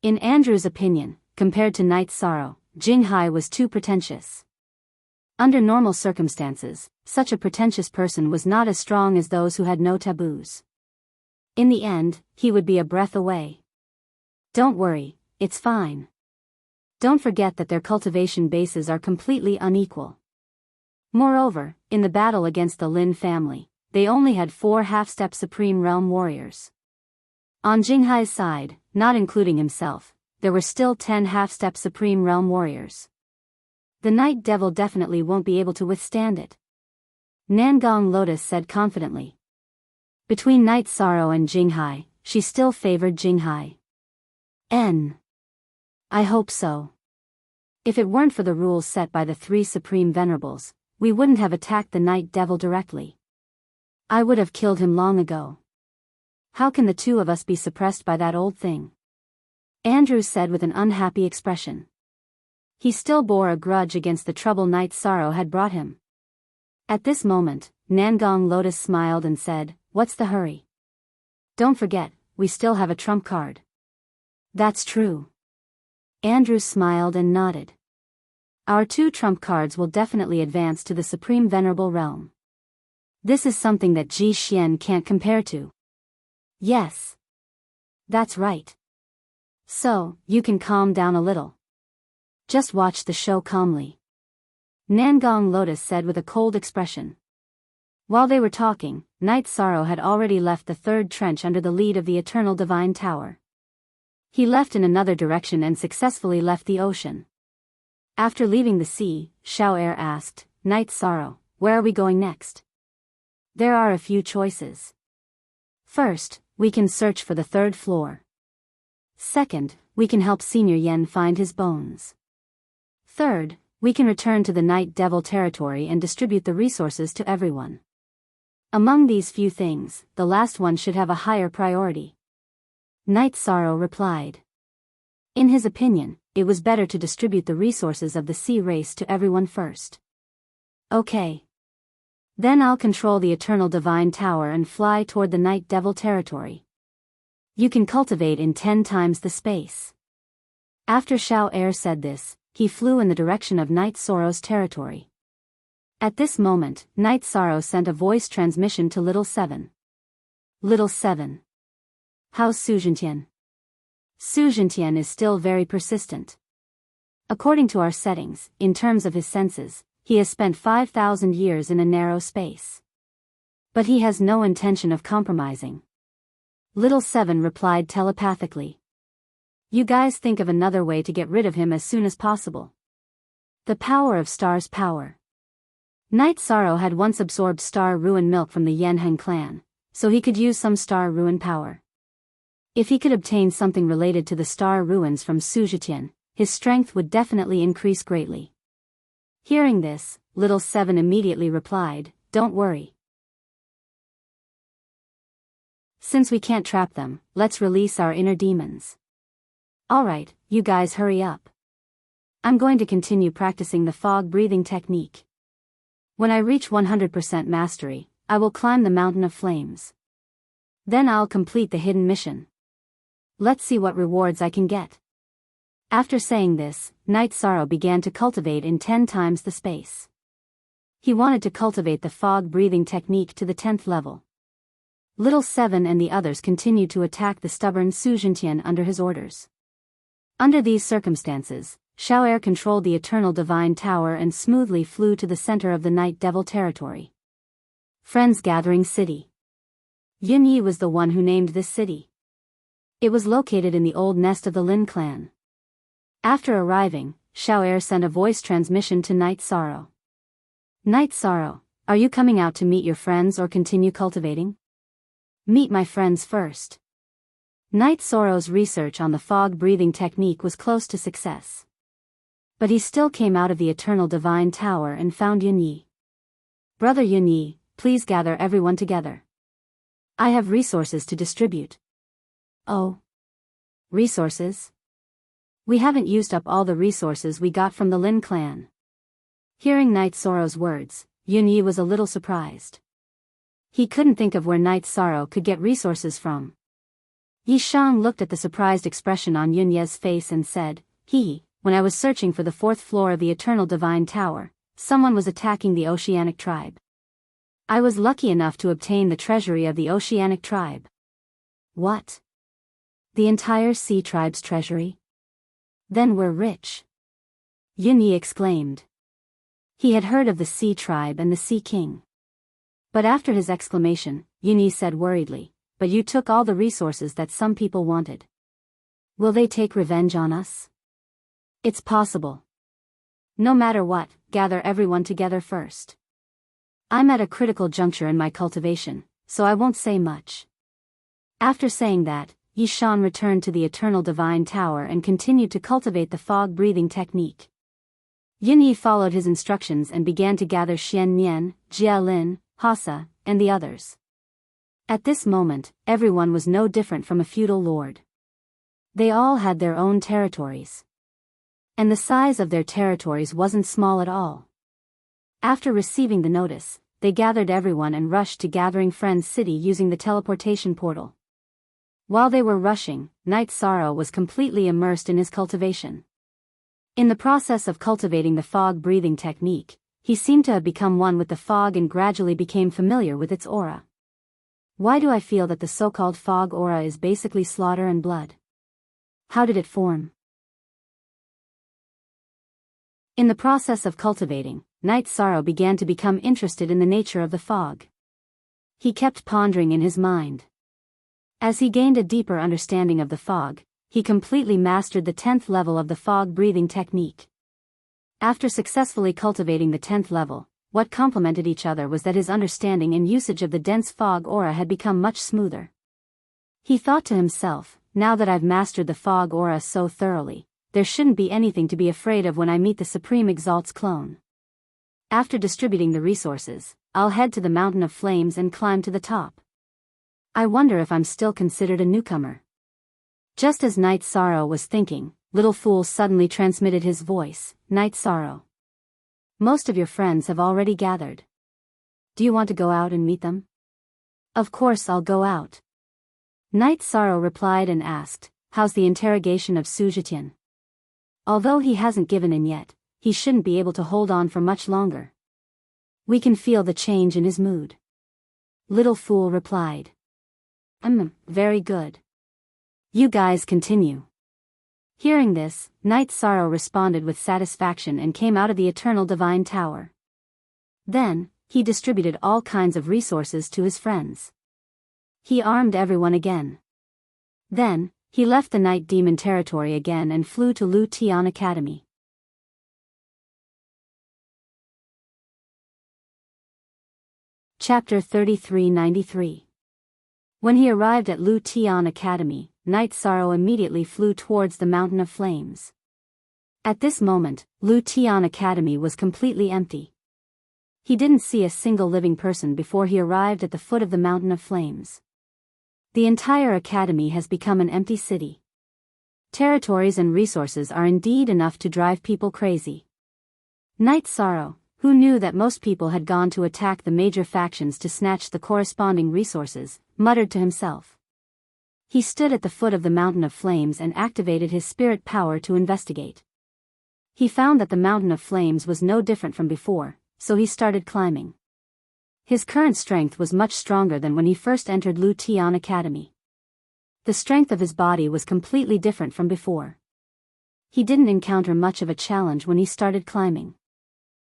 Speaker 1: In Andrew's opinion, compared to Night's Sorrow, Jinghai was too pretentious. Under normal circumstances, such a pretentious person was not as strong as those who had no taboos. In the end, he would be a breath away. Don't worry, it's fine. Don't forget that their cultivation bases are completely unequal. Moreover, in the battle against the Lin family, they only had 4 half-step Supreme Realm warriors. On Jinghai's side, not including himself, there were still 10 half-step Supreme Realm warriors. The Night Devil definitely won't be able to withstand it. Nangong Lotus said confidently. Between Night's Sorrow and Jinghai, she still favored Jinghai. I hope so. If it weren't for the rules set by the 3 Supreme Venerables, we wouldn't have attacked the Night Devil directly. I would have killed him long ago. How can the 2 of us be suppressed by that old thing? Andrew said with an unhappy expression. He still bore a grudge against the trouble Night's Sorrow had brought him. At this moment, Nangong Lotus smiled and said, "What's the hurry? Don't forget, we still have a trump card." That's true. Andrew smiled and nodded. Our 2 trump cards will definitely advance to the Supreme Venerable Realm. This is something that Ji Xian can't compare to. Yes. That's right. So, you can calm down a little. Just watch the show calmly. Nangong Lotus said with a cold expression. While they were talking, Night's Sorrow had already left the 3rd trench under the lead of the Eternal Divine Tower. He left in another direction and successfully left the ocean. After leaving the sea, Xiao'er asked, Night's Sorrow, where are we going next? There are a few choices. First, we can search for the 3rd floor. Second, we can help Senior Yen find his bones. Third, we can return to the Night Devil territory and distribute the resources to everyone. Among these few things, the last one should have a higher priority. Night's Sorrow replied. In his opinion, it was better to distribute the resources of the sea race to everyone first. Okay. Then I'll control the Eternal Divine Tower and fly toward the Night Devil territory. You can cultivate in 10 times the space. After Xiao'er said this, he flew in the direction of Night Sorrow's territory. At this moment, Night Sorrow sent a voice transmission to Little 7. Little 7. How's Suzhentian? Suzhentian is still very persistent. According to our settings, in terms of his senses, he has spent 5,000 years in a narrow space. But he has no intention of compromising. Little 7 replied telepathically. You guys think of another way to get rid of him as soon as possible. The power of Star's power. Night Sorrow had once absorbed Star Ruin milk from the Yanheng clan, so he could use some Star Ruin power. If he could obtain something related to the Star Ruins from Suzhetian, his strength would definitely increase greatly. Hearing this, Little 7 immediately replied, Don't worry. Since we can't trap them, let's release our inner demons. Alright, you guys hurry up. I'm going to continue practicing the fog breathing technique. When I reach 100% mastery, I will climb the mountain of flames. Then I'll complete the hidden mission. Let's see what rewards I can get. After saying this, Night Sorrow began to cultivate in 10 times the space. He wanted to cultivate the fog breathing technique to the 10th level. Little 7 and the others continued to attack the stubborn Suzhentian under his orders. Under these circumstances, Xiao'er controlled the Eternal Divine Tower and smoothly flew to the center of the Night Devil territory. Friends Gathering City. Yunyi was the one who named this city. It was located in the old nest of the Lin clan. After arriving, Xiao'er sent a voice transmission to Night Sorrow. Night Sorrow, are you coming out to meet your friends or continue cultivating? Meet my friends first. Night Sorrow's research on the fog breathing technique was close to success. But he still came out of the Eternal Divine Tower and found Yunyi. Brother Yunyi, please gather everyone together. I have resources to distribute. Oh. Resources? We haven't used up all the resources we got from the Lin clan. Hearing Night Sorrow's words, Yunyi was a little surprised. He couldn't think of where Night Sorrow could get resources from. Yishan looked at the surprised expression on Yunye's face and said, when I was searching for the 4th floor of the Eternal Divine Tower, someone was attacking the Oceanic Tribe. I was lucky enough to obtain the treasury of the Oceanic Tribe. What? The entire Sea Tribe's treasury? Then we're rich. Yunyi exclaimed. He had heard of the Sea Tribe and the Sea King. But after his exclamation, Yunyi said worriedly, but you took all the resources that some people wanted. Will they take revenge on us? It's possible. No matter what, gather everyone together first. I'm at a critical juncture in my cultivation, so I won't say much. After saying that, Yishan returned to the Eternal Divine Tower and continued to cultivate the fog-breathing technique. Yunyi followed his instructions and began to gather Xian Nian, Jia Lin, Hasa, and the others. At this moment, everyone was no different from a feudal lord. They all had their own territories. And the size of their territories wasn't small at all. After receiving the notice, they gathered everyone and rushed to Gathering Friends City using the teleportation portal. While they were rushing, Night Sorrow was completely immersed in his cultivation. In the process of cultivating the fog-breathing technique, he seemed to have become one with the fog and gradually became familiar with its aura. Why do I feel that the so-called fog aura is basically slaughter and blood? How did it form? In the process of cultivating, Night Sorrow began to become interested in the nature of the fog. He kept pondering in his mind. As he gained a deeper understanding of the fog, he completely mastered the 10th level of the fog-breathing technique. After successfully cultivating the 10th level, what complemented each other was that his understanding and usage of the dense fog aura had become much smoother. He thought to himself, now that I've mastered the fog aura so thoroughly, there shouldn't be anything to be afraid of when I meet the Supreme Exalt's clone. After distributing the resources, I'll head to the Mountain of Flames and climb to the top. I wonder if I'm still considered a newcomer. Just as Night Sorrow was thinking, Little Fool suddenly transmitted his voice, Night Sorrow. Most of your friends have already gathered. Do you want to go out and meet them? Of course I'll go out. Night Sorrow replied and asked, how's the interrogation of Su Zetian? Although he hasn't given in yet, he shouldn't be able to hold on for much longer. We can feel the change in his mood. Little Fool replied. Very good. You guys continue. Hearing this, Night Sorrow responded with satisfaction and came out of the Eternal Divine Tower. Then, he distributed all kinds of resources to his friends. He armed everyone again. Then, he left the Night Demon territory again and flew to Lu Tian Academy. Chapter 3393. When he arrived at Lu Tian Academy, Night Sorrow immediately flew towards the Mountain of Flames. At this moment, Lu Tian Academy was completely empty. He didn't see a single living person before he arrived at the foot of the Mountain of Flames. The entire academy has become an empty city. Territories and resources are indeed enough to drive people crazy. Night Sorrow, who knew that most people had gone to attack the major factions to snatch the corresponding resources, muttered to himself. He stood at the foot of the Mountain of Flames and activated his spirit power to investigate. He found that the Mountain of Flames was no different from before, so he started climbing. His current strength was much stronger than when he first entered Lu Tian Academy. The strength of his body was completely different from before. He didn't encounter much of a challenge when he started climbing.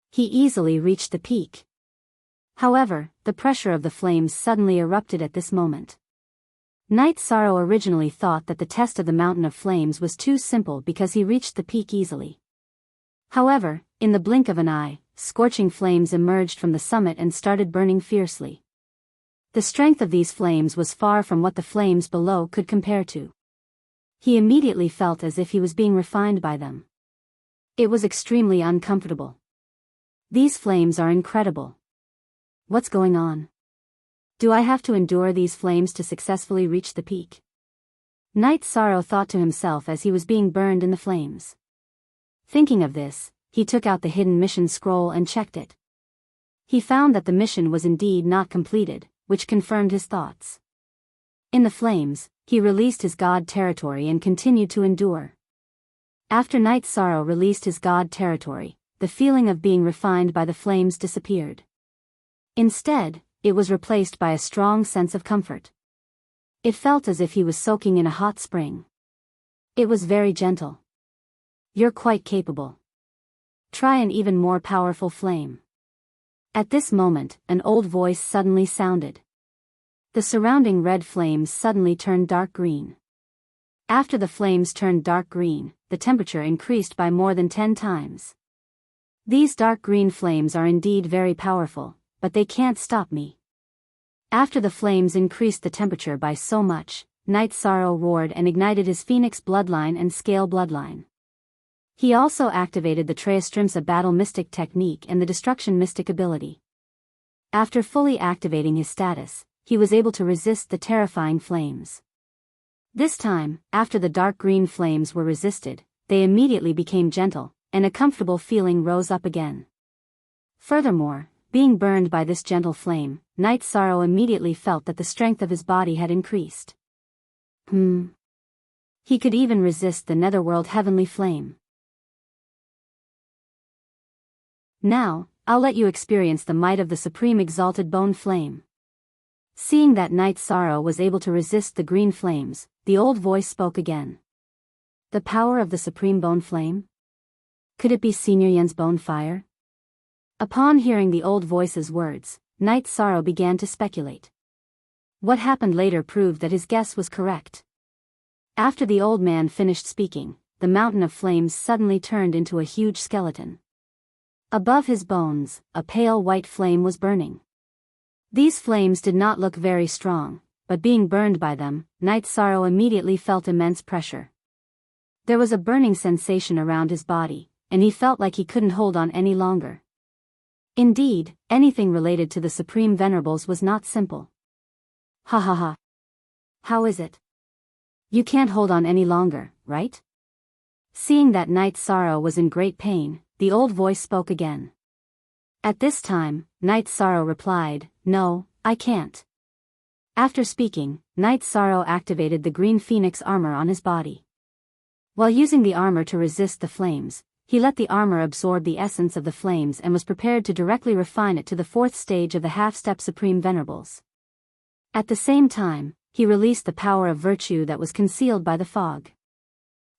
Speaker 1: He easily reached the peak. However, the pressure of the flames suddenly erupted at this moment. Night Sorrow originally thought that the test of the Mountain of Flames was too simple because he reached the peak easily. However, in the blink of an eye, scorching flames emerged from the summit and started burning fiercely. The strength of these flames was far from what the flames below could compare to. He immediately felt as if he was being refined by them. It was extremely uncomfortable. These flames are incredible. What's going on? Do I have to endure these flames to successfully reach the peak? Knight Sorrow thought to himself as he was being burned in the flames. Thinking of this, he took out the hidden mission scroll and checked it. He found that the mission was indeed not completed, which confirmed his thoughts. In the flames, he released his god territory and continued to endure. After Knight Sorrow released his god territory, the feeling of being refined by the flames disappeared. Instead, it was replaced by a strong sense of comfort. It felt as if he was soaking in a hot spring. It was very gentle. You're quite capable. Try an even more powerful flame. At this moment, an old voice suddenly sounded. The surrounding red flames suddenly turned dark green. After the flames turned dark green, the temperature increased by more than 10 times. These dark green flames are indeed very powerful, but they can't stop me. After the flames increased the temperature by so much, Knight Sorrow roared and ignited his Phoenix bloodline and Scale bloodline. He also activated the Treastrimsa Battle Mystic technique and the Destruction Mystic ability. After fully activating his status, he was able to resist the terrifying flames. This time, after the dark green flames were resisted, they immediately became gentle, and a comfortable feeling rose up again. Furthermore, being burned by this gentle flame, Knight Sorrow immediately felt that the strength of his body had increased. He could even resist the netherworld heavenly flame. Now, I'll let you experience the might of the Supreme Exalted Bone Flame. Seeing that Knight Sorrow was able to resist the green flames, the old voice spoke again. The power of the Supreme Bone Flame? Could it be Senior Yen's bone fire? Upon hearing the old voice's words, Knight Sorrow began to speculate. What happened later proved that his guess was correct. After the old man finished speaking, the mountain of flames suddenly turned into a huge skeleton. Above his bones, a pale white flame was burning. These flames did not look very strong, but being burned by them, Knight Sorrow immediately felt immense pressure. There was a burning sensation around his body, and he felt like he couldn't hold on any longer. Indeed, anything related to the Supreme Venerables was not simple. Ha ha ha. How is it? You can't hold on any longer, right? Seeing that Knight Sorrow was in great pain, the old voice spoke again. At this time, Knight Sorrow replied, "No, I can't." After speaking, Knight Sorrow activated the green phoenix armor on his body. While using the armor to resist the flames, he let the armor absorb the essence of the flames and was prepared to directly refine it to the 4th stage of the half-step Supreme Venerables. At the same time, he released the power of virtue that was concealed by the fog.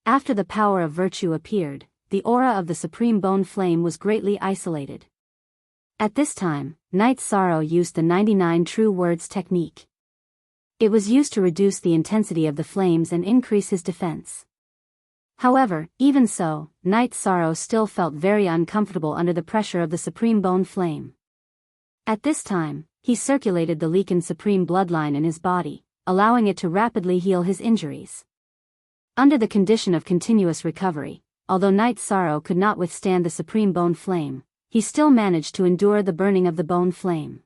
Speaker 1: After the power of virtue appeared, the aura of the Supreme Bone Flame was greatly isolated. At this time, Knight Sorrow used the 99 True Words technique. It was used to reduce the intensity of the flames and increase his defense. However, even so, Knight Sorrow still felt very uncomfortable under the pressure of the Supreme Bone Flame. At this time, he circulated the Leakin Supreme bloodline in his body, allowing it to rapidly heal his injuries. Under the condition of continuous recovery, although Knight Sorrow could not withstand the Supreme Bone Flame, he still managed to endure the burning of the bone flame.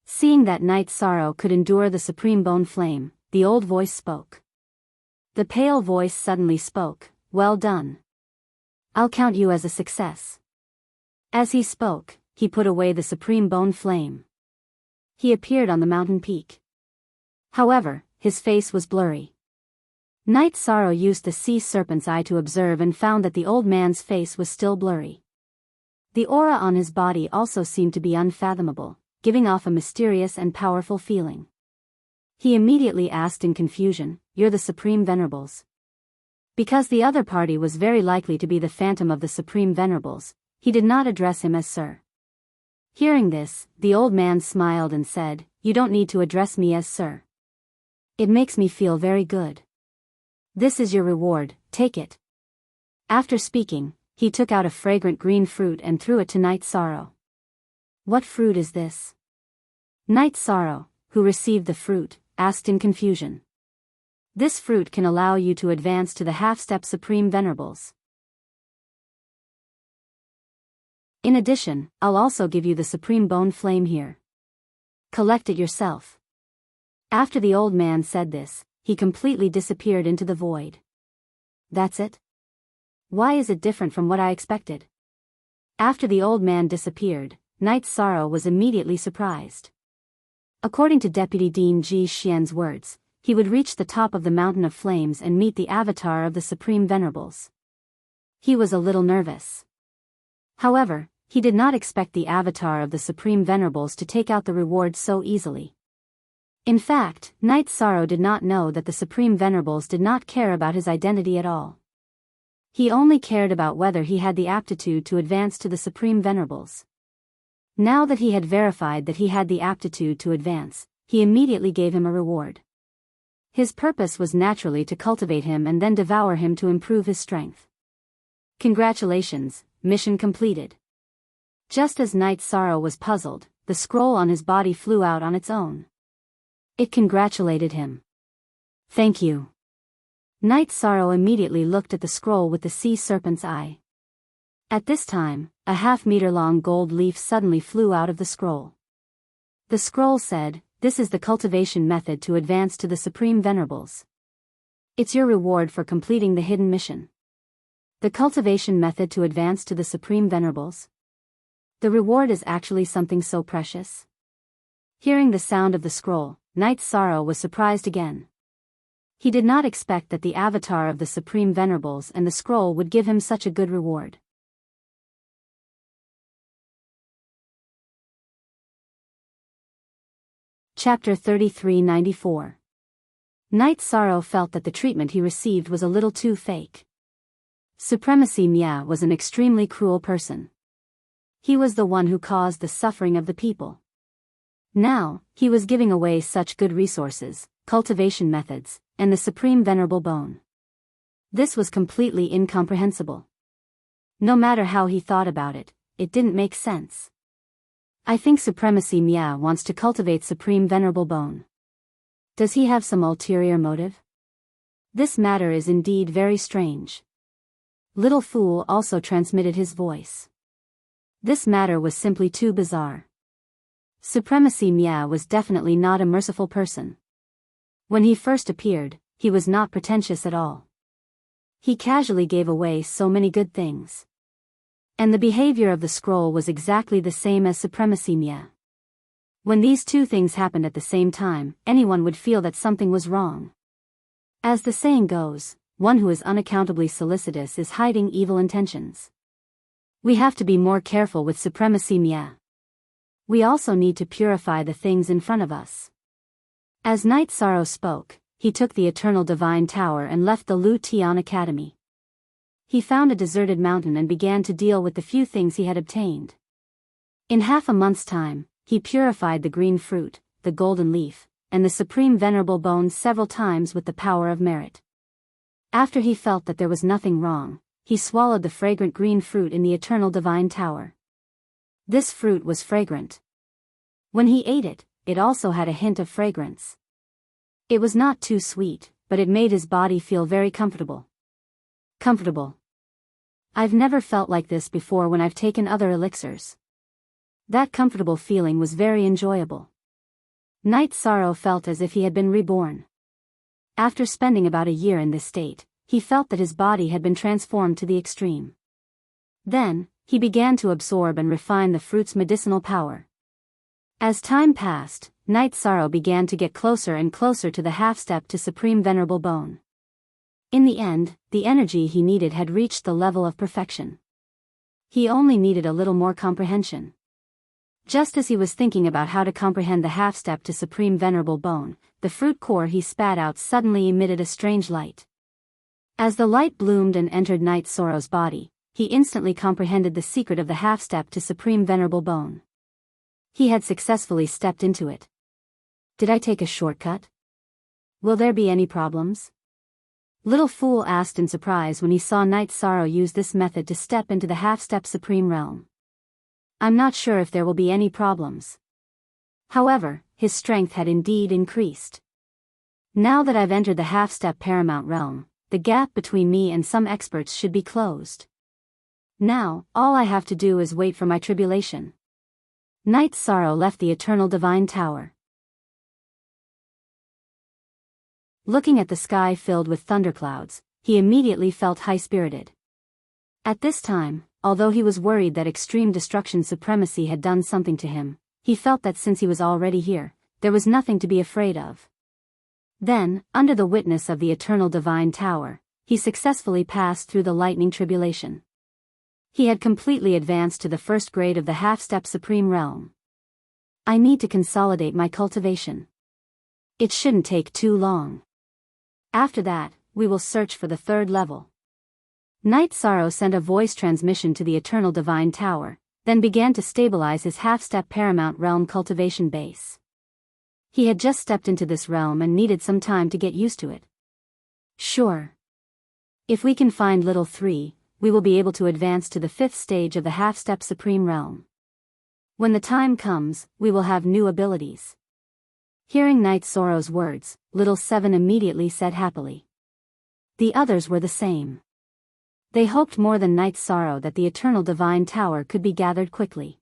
Speaker 1: Seeing that Knight Sorrow could endure the Supreme Bone Flame, the old voice spoke. The pale voice suddenly spoke, "Well done. I'll count you as a success." As he spoke, he put away the Supreme Bone Flame. He appeared on the mountain peak. However, his face was blurry. Knight Sorrow used the sea serpent's eye to observe and found that the old man's face was still blurry. The aura on his body also seemed to be unfathomable, giving off a mysterious and powerful feeling. He immediately asked in confusion, "You're the Supreme Venerables?" Because the other party was very likely to be the phantom of the Supreme Venerables, he did not address him as Sir. Hearing this, the old man smiled and said, "You don't need to address me as Sir. It makes me feel very good. This is your reward, take it." After speaking, he took out a fragrant green fruit and threw it to Knight Sorrow. "What fruit is this?" Knight Sorrow, who received the fruit, asked in confusion. "This fruit can allow you to advance to the half-step Supreme Venerables. In addition, I'll also give you the Supreme Bone Flame here." Collect it yourself. After the old man said this, he completely disappeared into the void. That's it? Why is it different from what I expected? After the old man disappeared, Knight Sorrow was immediately surprised. According to Deputy Dean Ji Xian's words, he would reach the top of the Mountain of Flames and meet the avatar of the Supreme Venerables. He was a little nervous. However, he did not expect the avatar of the Supreme Venerables to take out the reward so easily. In fact, Knight Sorrow did not know that the Supreme Venerables did not care about his identity at all. He only cared about whether he had the aptitude to advance to the Supreme Venerables. Now that he had verified that he had the aptitude to advance, he immediately gave him a reward. His purpose was naturally to cultivate him and then devour him to improve his strength. Congratulations, mission completed. Just as Knight Sorrow was puzzled, the scroll on his body flew out on its own. It congratulated him. Thank you. Knight Sorrow immediately looked at the scroll with the sea serpent's eye. At this time, a half-meter-long gold leaf suddenly flew out of the scroll. The scroll said, "This is the cultivation method to advance to the Supreme Venerables. It's your reward for completing the hidden mission." The cultivation method to advance to the Supreme Venerables? The reward is actually something so precious? Hearing the sound of the scroll, Knight Sorrow was surprised again. He did not expect that the avatar of the Supreme Venerables and the scroll would give him such a good reward. Chapter 3394. Knight Sorrow felt that the treatment he received was a little too fake. Supremacy Mia was an extremely cruel person. He was the one who caused the suffering of the people. Now, he was giving away such good resources, cultivation methods, and the Supreme Venerable Bone. This was completely incomprehensible. No matter how he thought about it, it didn't make sense. I think Supremacy Mia wants to cultivate Supreme Venerable Bone. Does he have some ulterior motive? This matter is indeed very strange. Little Fool also transmitted his voice. This matter was simply too bizarre. Supremacy Mia was definitely not a merciful person. When he first appeared, he was not pretentious at all. He casually gave away so many good things. And the behavior of the scroll was exactly the same as Supremacy Mia. When these two things happened at the same time, anyone would feel that something was wrong. As the saying goes, one who is unaccountably solicitous is hiding evil intentions. We have to be more careful with Supremacy Mia. We also need to purify the things in front of us. As Knight Sorrow spoke, he took the Eternal Divine Tower and left the Lu Tian Academy. He found a deserted mountain and began to deal with the few things he had obtained. In half a month's time, he purified the green fruit, the golden leaf, and the Supreme Venerable Bone several times with the power of merit. After he felt that there was nothing wrong, he swallowed the fragrant green fruit in the Eternal Divine Tower. This fruit was fragrant. When he ate it, it also had a hint of fragrance. It was not too sweet, but it made his body feel very comfortable. Comfortable. I've never felt like this before when I've taken other elixirs. That comfortable feeling was very enjoyable. Knight Sorrow felt as if he had been reborn. After spending about a year in this state, he felt that his body had been transformed to the extreme. Then, he began to absorb and refine the fruit's medicinal power. As time passed, Knight Sorrow began to get closer and closer to the half-step to Supreme Venerable Bone. In the end, the energy he needed had reached the level of perfection. He only needed a little more comprehension. Just as he was thinking about how to comprehend the half-step to Supreme Venerable Bone, the fruit core he spat out suddenly emitted a strange light. As the light bloomed and entered Knight Sorrow's body, he instantly comprehended the secret of the half-step to Supreme Venerable Bone. He had successfully stepped into it. Did I take a shortcut? Will there be any problems? Little Fool asked in surprise when he saw Knight Sorrow use this method to step into the half-step Supreme Realm. I'm not sure if there will be any problems. However, his strength had indeed increased. Now that I've entered the half-step Paramount Realm, the gap between me and some experts should be closed. Now, all I have to do is wait for my tribulation. Night Sorrow left the Eternal Divine Tower. Looking at the sky filled with thunderclouds, he immediately felt high-spirited. At this time, although he was worried that extreme destruction supremacy had done something to him, he felt that since he was already here, there was nothing to be afraid of. Then, under the witness of the Eternal Divine Tower, he successfully passed through the lightning tribulation. He had completely advanced to the first grade of the half-step Supreme Realm. I need to consolidate my cultivation. It shouldn't take too long. After that, we will search for the third level. Night Sorrow sent a voice transmission to the Eternal Divine Tower, then began to stabilize his half-step Paramount Realm cultivation base. He had just stepped into this realm and needed some time to get used to it. Sure. If we can find Little 3, we will be able to advance to the 5th stage of the half-step Supreme Realm. When the time comes, we will have new abilities. Hearing Night Sorrow's words, Little 7 immediately said happily. The others were the same. They hoped more than Night Sorrow that the Eternal Divine Tower could be gathered quickly.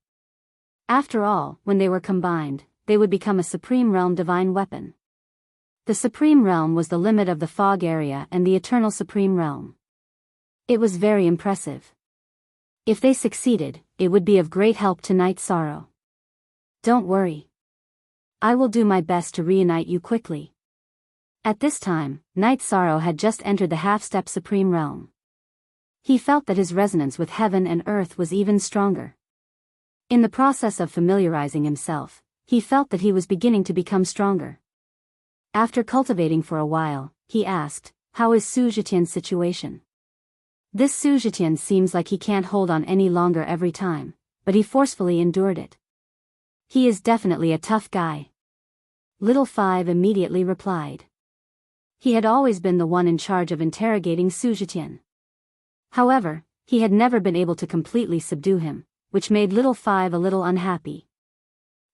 Speaker 1: After all, when they were combined, they would become a Supreme Realm divine weapon. The Supreme Realm was the limit of the fog area and the Eternal Supreme Realm. It was very impressive. If they succeeded, it would be of great help to Night Sorrow. Don't worry. I will do my best to reunite you quickly. At this time, Night Sorrow had just entered the half-step Supreme Realm. He felt that his resonance with heaven and earth was even stronger. In the process of familiarizing himself, he felt that he was beginning to become stronger. After cultivating for a while, he asked, "How is Su Zhitian's situation?" This Su Zhitian seems like he can't hold on any longer every time, but he forcefully endured it. He is definitely a tough guy. Little 5 immediately replied. He had always been the one in charge of interrogating Su Zhitian. However, he had never been able to completely subdue him, which made Little 5 a little unhappy.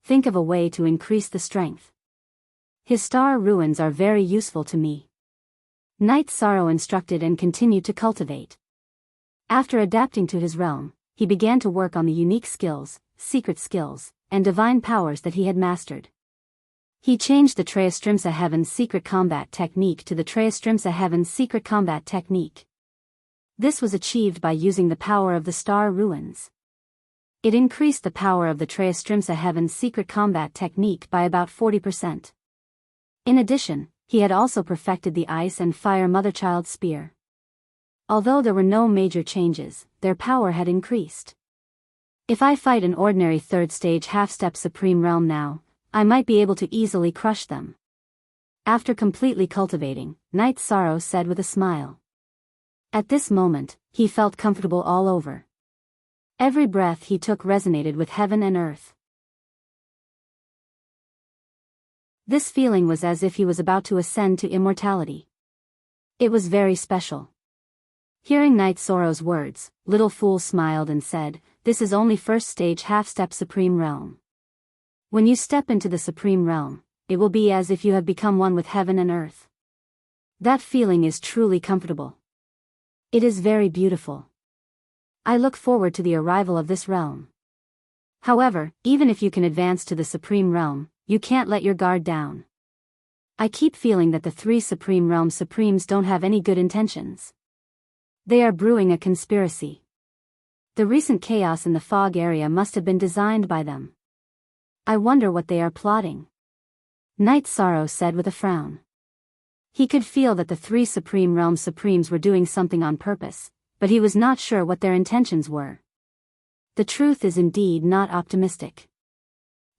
Speaker 1: Think of a way to increase the strength. His star ruins are very useful to me. Night Sorrow instructed and continued to cultivate. After adapting to his realm, he began to work on the unique skills, secret skills, and divine powers that he had mastered. He changed the Treastrimsa Heaven's secret combat technique to the Treastrimsa Heaven's secret combat technique. This was achieved by using the power of the star ruins. It increased the power of the Treastrimsa Heaven's secret combat technique by about 40%. In addition, he had also perfected the Ice and Fire Motherchild Spear. Although there were no major changes, their power had increased. If I fight an ordinary third stage half-step Supreme Realm now, I might be able to easily crush them. After completely cultivating, Night Sorrow said with a smile. At this moment, he felt comfortable all over. Every breath he took resonated with heaven and earth. This feeling was as if he was about to ascend to immortality. It was very special. Hearing Night Sorrow's words, Little Fool smiled and said, "This is only first stage half-step Supreme Realm. When you step into the Supreme Realm, it will be as if you have become one with heaven and earth. That feeling is truly comfortable. It is very beautiful. I look forward to the arrival of this realm. However, even if you can advance to the Supreme Realm, you can't let your guard down. I keep feeling that the 3 Supreme Realm Supremes don't have any good intentions. They are brewing a conspiracy. The recent chaos in the fog area must have been designed by them. I wonder what they are plotting." Night Sorrow said with a frown. He could feel that the 3 Supreme Realm Supremes were doing something on purpose, but he was not sure what their intentions were. The truth is indeed not optimistic.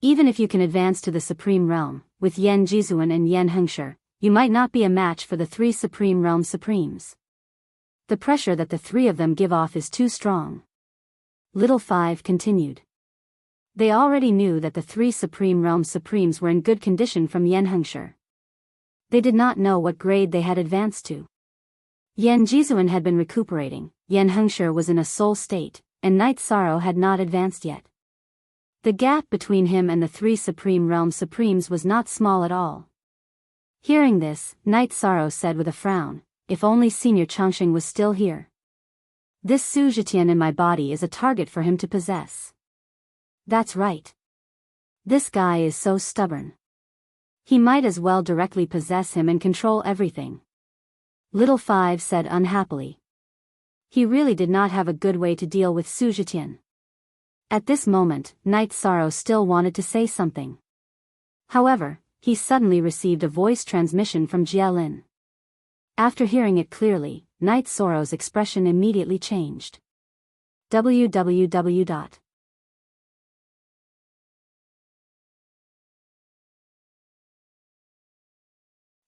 Speaker 1: Even if you can advance to the Supreme Realm, with Yan Jizuan and Yan Hengshi, you might not be a match for the 3 Supreme Realm Supremes. The pressure that the 3 of them give off is too strong. Little 5 continued. They already knew that the 3 Supreme Realm Supremes were in good condition from Yan Hengshi. They did not know what grade they had advanced to. Yan Jizuan had been recuperating, Yan Hengshi was in a soul state, and Night Sorrow had not advanced yet. The gap between him and the 3 Supreme Realm Supremes was not small at all. Hearing this, Night Sorrow said with a frown, "If only Senior Changsheng was still here. This Su Zhitian in my body is a target for him to possess." That's right. This guy is so stubborn. He might as well directly possess him and control everything. Little Five said unhappily. He really did not have a good way to deal with Su Zetian. At this moment, Night Sorrow still wanted to say something. However, he suddenly received a voice transmission from Jialin. After hearing it clearly, Night Sorrow's expression immediately changed. www.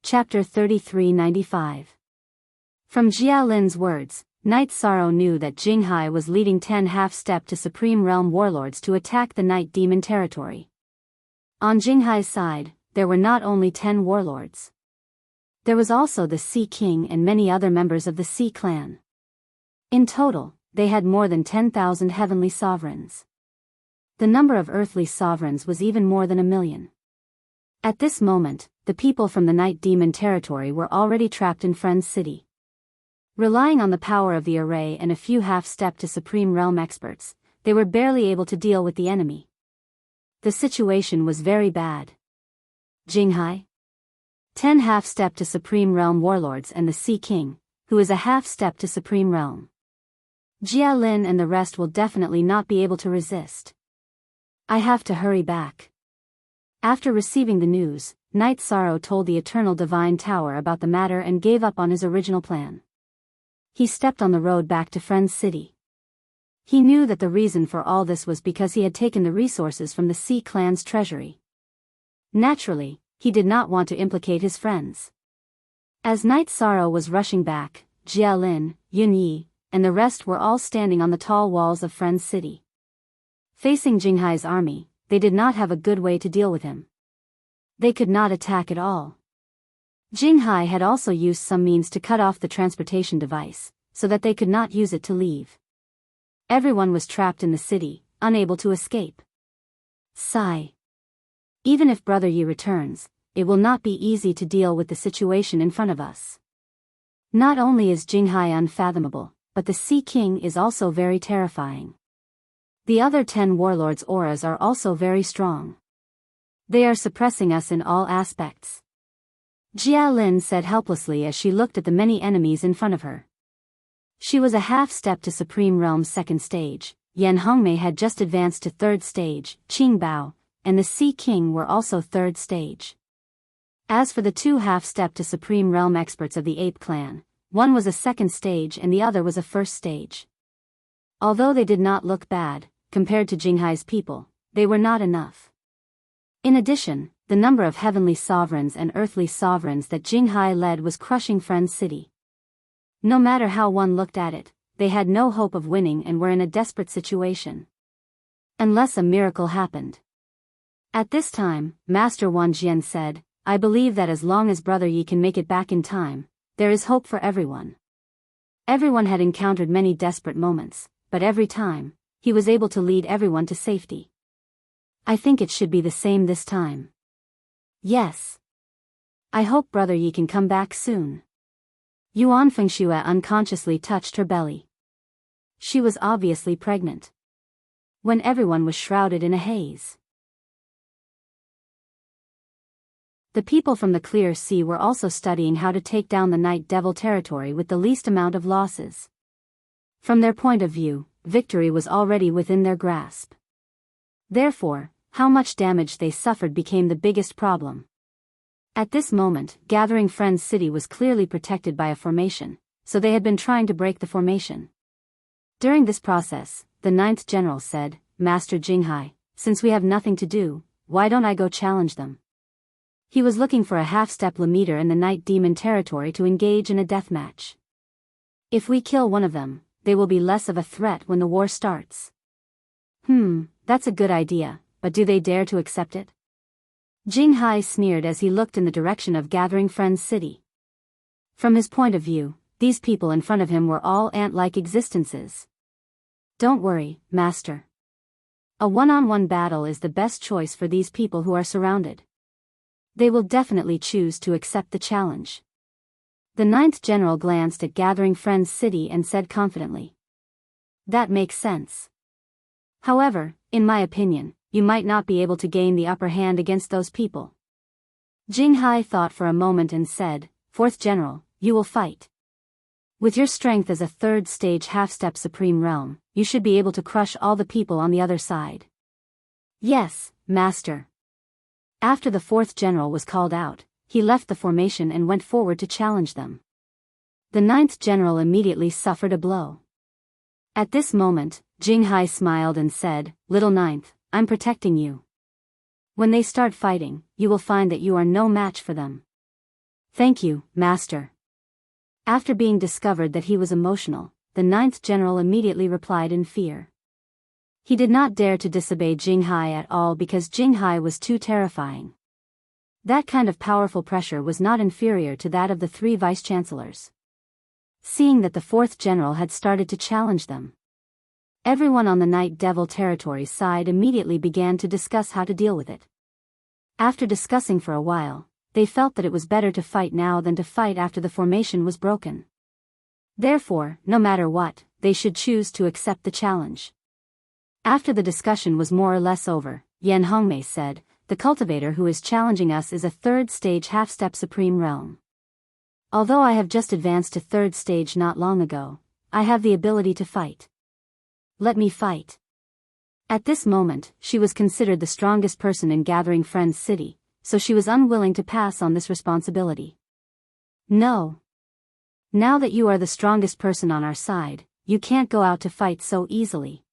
Speaker 1: Chapter 3395. From Jialin's words, Night Sorrow knew that Jinghai was leading 10 half-step to Supreme Realm warlords to attack the Night Demon territory. On Jinghai's side, there were not only 10 warlords. There was also the Sea King and many other members of the Sea Clan. In total, they had more than 10,000 heavenly sovereigns. The number of earthly sovereigns was even more than 1,000,000. At this moment, the people from the Night Demon territory were already trapped in Friend's City. Relying on the power of the array and a few half-step to Supreme Realm experts, they were barely able to deal with the enemy. The situation was very bad. Jinghai? 10 half-step to Supreme Realm warlords and the Sea King, who is a half-step to Supreme Realm. Jialin and the rest will definitely not be able to resist. I have to hurry back. After receiving the news, Night Sorrow told the Eternal Divine Tower about the matter and gave up on his original plan. He stepped on the road back to Friend's City. He knew that the reason for all this was because he had taken the resources from the Sea Clan's treasury. Naturally, he did not want to implicate his friends. As Night Sorrow was rushing back, Jialin, Yunyi, and the rest were all standing on the tall walls of Friend's City. Facing Jinghai's army, they did not have a good way to deal with him. They could not attack at all. Jinghai had also used some means to cut off the transportation device, so that they could not use it to leave. Everyone was trapped in the city, unable to escape. Sigh. Even if Brother Yi returns, it will not be easy to deal with the situation in front of us. Not only is Jinghai unfathomable, but the Sea King is also very terrifying. The other 10 warlords' auras are also very strong. They are suppressing us in all aspects. Jialin said helplessly as she looked at the many enemies in front of her. She was a half-step to Supreme Realm's 2nd stage, Yan Hongmei had just advanced to 3rd stage, Qingbao, and the Sea King were also 3rd stage. As for the 2 half-step to Supreme Realm experts of the Ape Clan, one was a 2nd stage and the other was a 1st stage. Although they did not look bad, compared to Jinghai's people, they were not enough. In addition, the number of heavenly sovereigns and earthly sovereigns that Jinghai led was crushing Friend's City. No matter how one looked at it, they had no hope of winning and were in a desperate situation. Unless a miracle happened. At this time, Master Wan Jian said, I believe that as long as Brother Yi can make it back in time, there is hope for everyone. Everyone had encountered many desperate moments, but every time, he was able to lead everyone to safety. I think it should be the same this time. Yes. I hope Brother Yi can come back soon. Yuan Fengxue unconsciously touched her belly. She was obviously pregnant. When everyone was shrouded in a haze. The people from the Clear Sea were also studying how to take down the Night Devil territory with the least amount of losses. From their point of view, victory was already within their grasp. Therefore, how much damage they suffered became the biggest problem. At this moment, Gathering Friends City was clearly protected by a formation, so they had been trying to break the formation. During this process, the 9th General said, Master Jinghai, since we have nothing to do, why don't I go challenge them? He was looking for a half-step leader in the Night Demon territory to engage in a deathmatch. If we kill one of them, they will be less of a threat when the war starts. That's a good idea, but do they dare to accept it? Jinghai sneered as he looked in the direction of Gathering Friends City. From his point of view, these people in front of him were all ant-like existences. Don't worry, Master. A one-on-one battle is the best choice for these people who are surrounded. They will definitely choose to accept the challenge. The 9th General glanced at Gathering Friends City and said confidently. That makes sense. However, in my opinion, you might not be able to gain the upper hand against those people. Jinghai thought for a moment and said, "Fourth General, you will fight. With your strength as a third stage half-step supreme realm, you should be able to crush all the people on the other side." "Yes, Master." After the fourth general was called out, he left the formation and went forward to challenge them. The ninth general immediately suffered a blow. At this moment, Jinghai smiled and said, "Little ninth, I'm protecting you. When they start fighting, you will find that you are no match for them." "Thank you, Master." After being discovered that he was emotional, the ninth general immediately replied in fear. He did not dare to disobey Jinghai at all because Jinghai was too terrifying. That kind of powerful pressure was not inferior to that of the 3 vice-chancellors. Seeing that the fourth general had started to challenge them, everyone on the Night Devil territory side immediately began to discuss how to deal with it. After discussing for a while, they felt that it was better to fight now than to fight after the formation was broken. Therefore, no matter what, they should choose to accept the challenge. After the discussion was more or less over, Yan Hongmei said, "The cultivator who is challenging us is a third stage half-step supreme realm. Although I have just advanced to third stage not long ago, I have the ability to fight. Let me fight." At this moment, she was considered the strongest person in Gathering Friends City, so she was unwilling to pass on this responsibility. "No. Now that you are the strongest person on our side, you can't go out to fight so easily.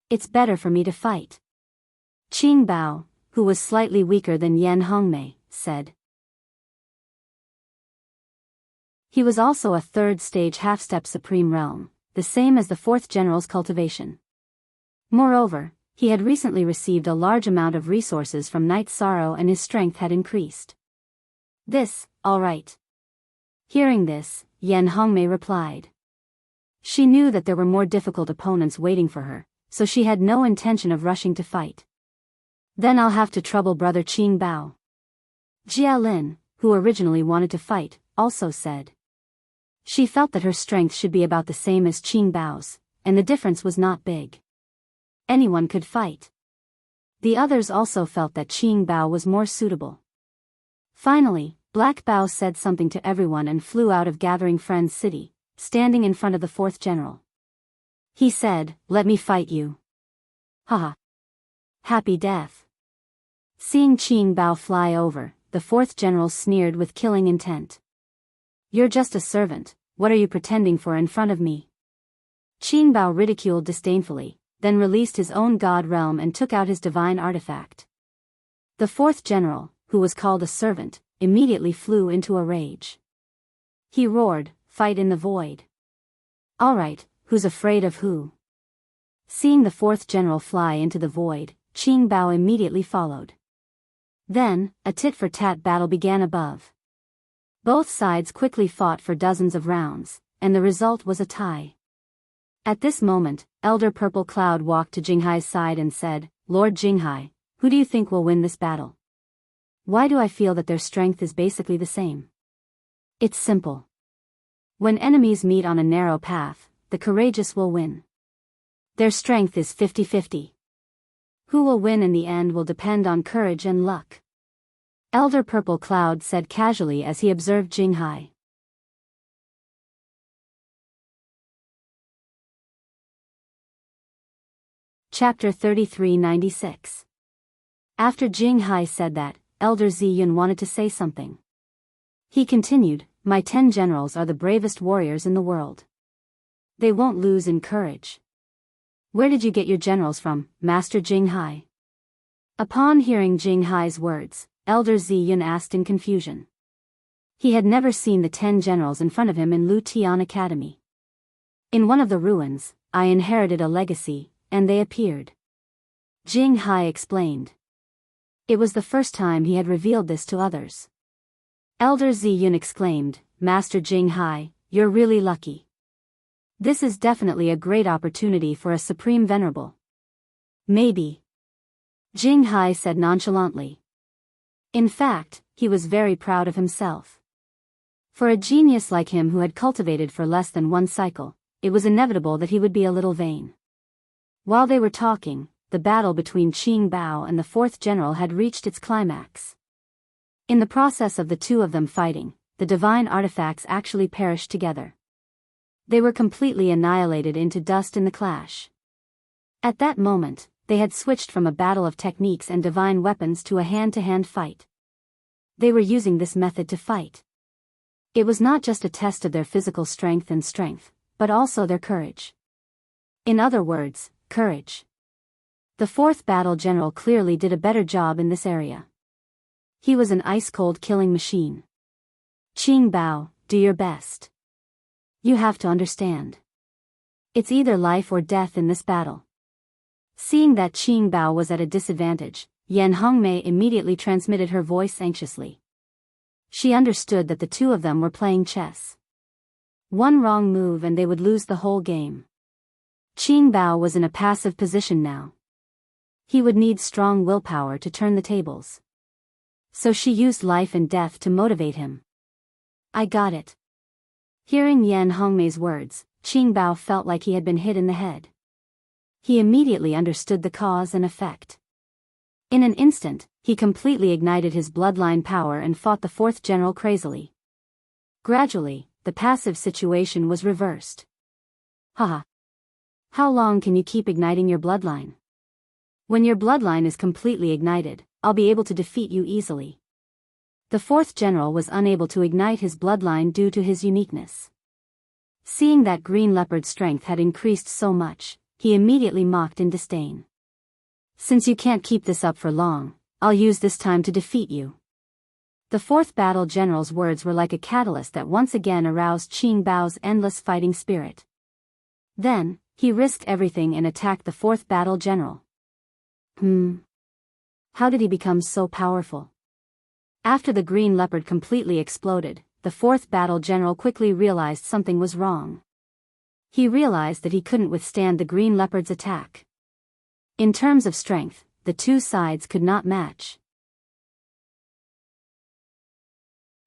Speaker 1: It's better for me to fight." Qing Bao, who was slightly weaker than Yan Hongmei, said. He was also a third stage half-step supreme realm, the same as the fourth general's cultivation. Moreover, he had recently received a large amount of resources from Night Sorrow and his strength had increased. All right. Hearing this, Yan Hongmei replied. She knew that there were more difficult opponents waiting for her, so she had no intention of rushing to fight. "Then I'll have to trouble brother Qing Bao." Jia Lin, who originally wanted to fight, also said. She felt that her strength should be about the same as Qing Bao's, and the difference was not big. Anyone could fight. The others also felt that Qing Bao was more suitable. Finally, Black Bao said something to everyone and flew out of Gathering Friends City, standing in front of the fourth general. He said, "Let me fight you." Haha. Happy death. Seeing Qing Bao fly over, the fourth general sneered with killing intent. "You're just a servant, what are you pretending for in front of me?" Qing Bao ridiculed disdainfully, then released his own god realm and took out his divine artifact. The fourth general, who was called a servant, immediately flew into a rage. He roared, "Fight in the void." "All right, who's afraid of who?" Seeing the fourth general fly into the void, Qing Bao immediately followed. Then, a tit-for-tat battle began above. Both sides quickly fought for dozens of rounds, and the result was a tie. At this moment, Elder Purple Cloud walked to Jinghai's side and said, "Lord Jinghai, who do you think will win this battle? Why do I feel that their strength is basically the same?" "It's simple. When enemies meet on a narrow path, the courageous will win. Their strength is 50-50. Who will win in the end will depend on courage and luck," Elder Purple Cloud said casually as he observed Jinghai. Chapter 3396. After Jinghai said that, Elder Ziyun wanted to say something. He continued, "My 10 generals are the bravest warriors in the world. They won't lose in courage. Where did you get your generals from, Master Jinghai?" Upon hearing Jinghai's words, Elder Ziyun asked in confusion. He had never seen the 10 generals in front of him in Lu Tian Academy. "In one of the ruins, I inherited a legacy, and they appeared," Jinghai explained. It was the first time he had revealed this to others. Elder Ziyun exclaimed, "Master Jinghai, you're really lucky. This is definitely a great opportunity for a Supreme Venerable." "Maybe," Jinghai said nonchalantly. In fact, he was very proud of himself. For a genius like him who had cultivated for less than one cycle, it was inevitable that he would be a little vain. While they were talking, the battle between Qing Bao and the fourth general had reached its climax. In the process of the two of them fighting, the divine artifacts actually perished together. They were completely annihilated into dust in the clash. At that moment, they had switched from a battle of techniques and divine weapons to a hand-to-hand fight. They were using this method to fight. It was not just a test of their physical strength, but also their courage. In other words, courage. The fourth battle general clearly did a better job in this area. He was an ice-cold killing machine. Qing Bao, do your best. You have to understand. It's either life or death in this battle. Seeing that Qing Bao was at a disadvantage, Yan Hongmei immediately transmitted her voice anxiously. She understood that the two of them were playing chess. One wrong move and they would lose the whole game. Qing Bao was in a passive position now. He would need strong willpower to turn the tables. So she used life and death to motivate him. I got it. Hearing Yan Hongmei's words, Qing Bao felt like he had been hit in the head. He immediately understood the cause and effect. In an instant, he completely ignited his bloodline power and fought the fourth general crazily. Gradually, the passive situation was reversed. Haha. How long can you keep igniting your bloodline? When your bloodline is completely ignited, I'll be able to defeat you easily. The fourth general was unable to ignite his bloodline due to his uniqueness. Seeing that Green Leopard's strength had increased so much, he immediately mocked in disdain. Since you can't keep this up for long, I'll use this time to defeat you. The fourth battle general's words were like a catalyst that once again aroused Qing Bao's endless fighting spirit. Then, he risked everything and attacked the fourth battle general. How did he become so powerful? After the Green Leopard completely exploded, the fourth battle general quickly realized something was wrong. He realized that he couldn't withstand the Green Leopard's attack. In terms of strength, the two sides could not match.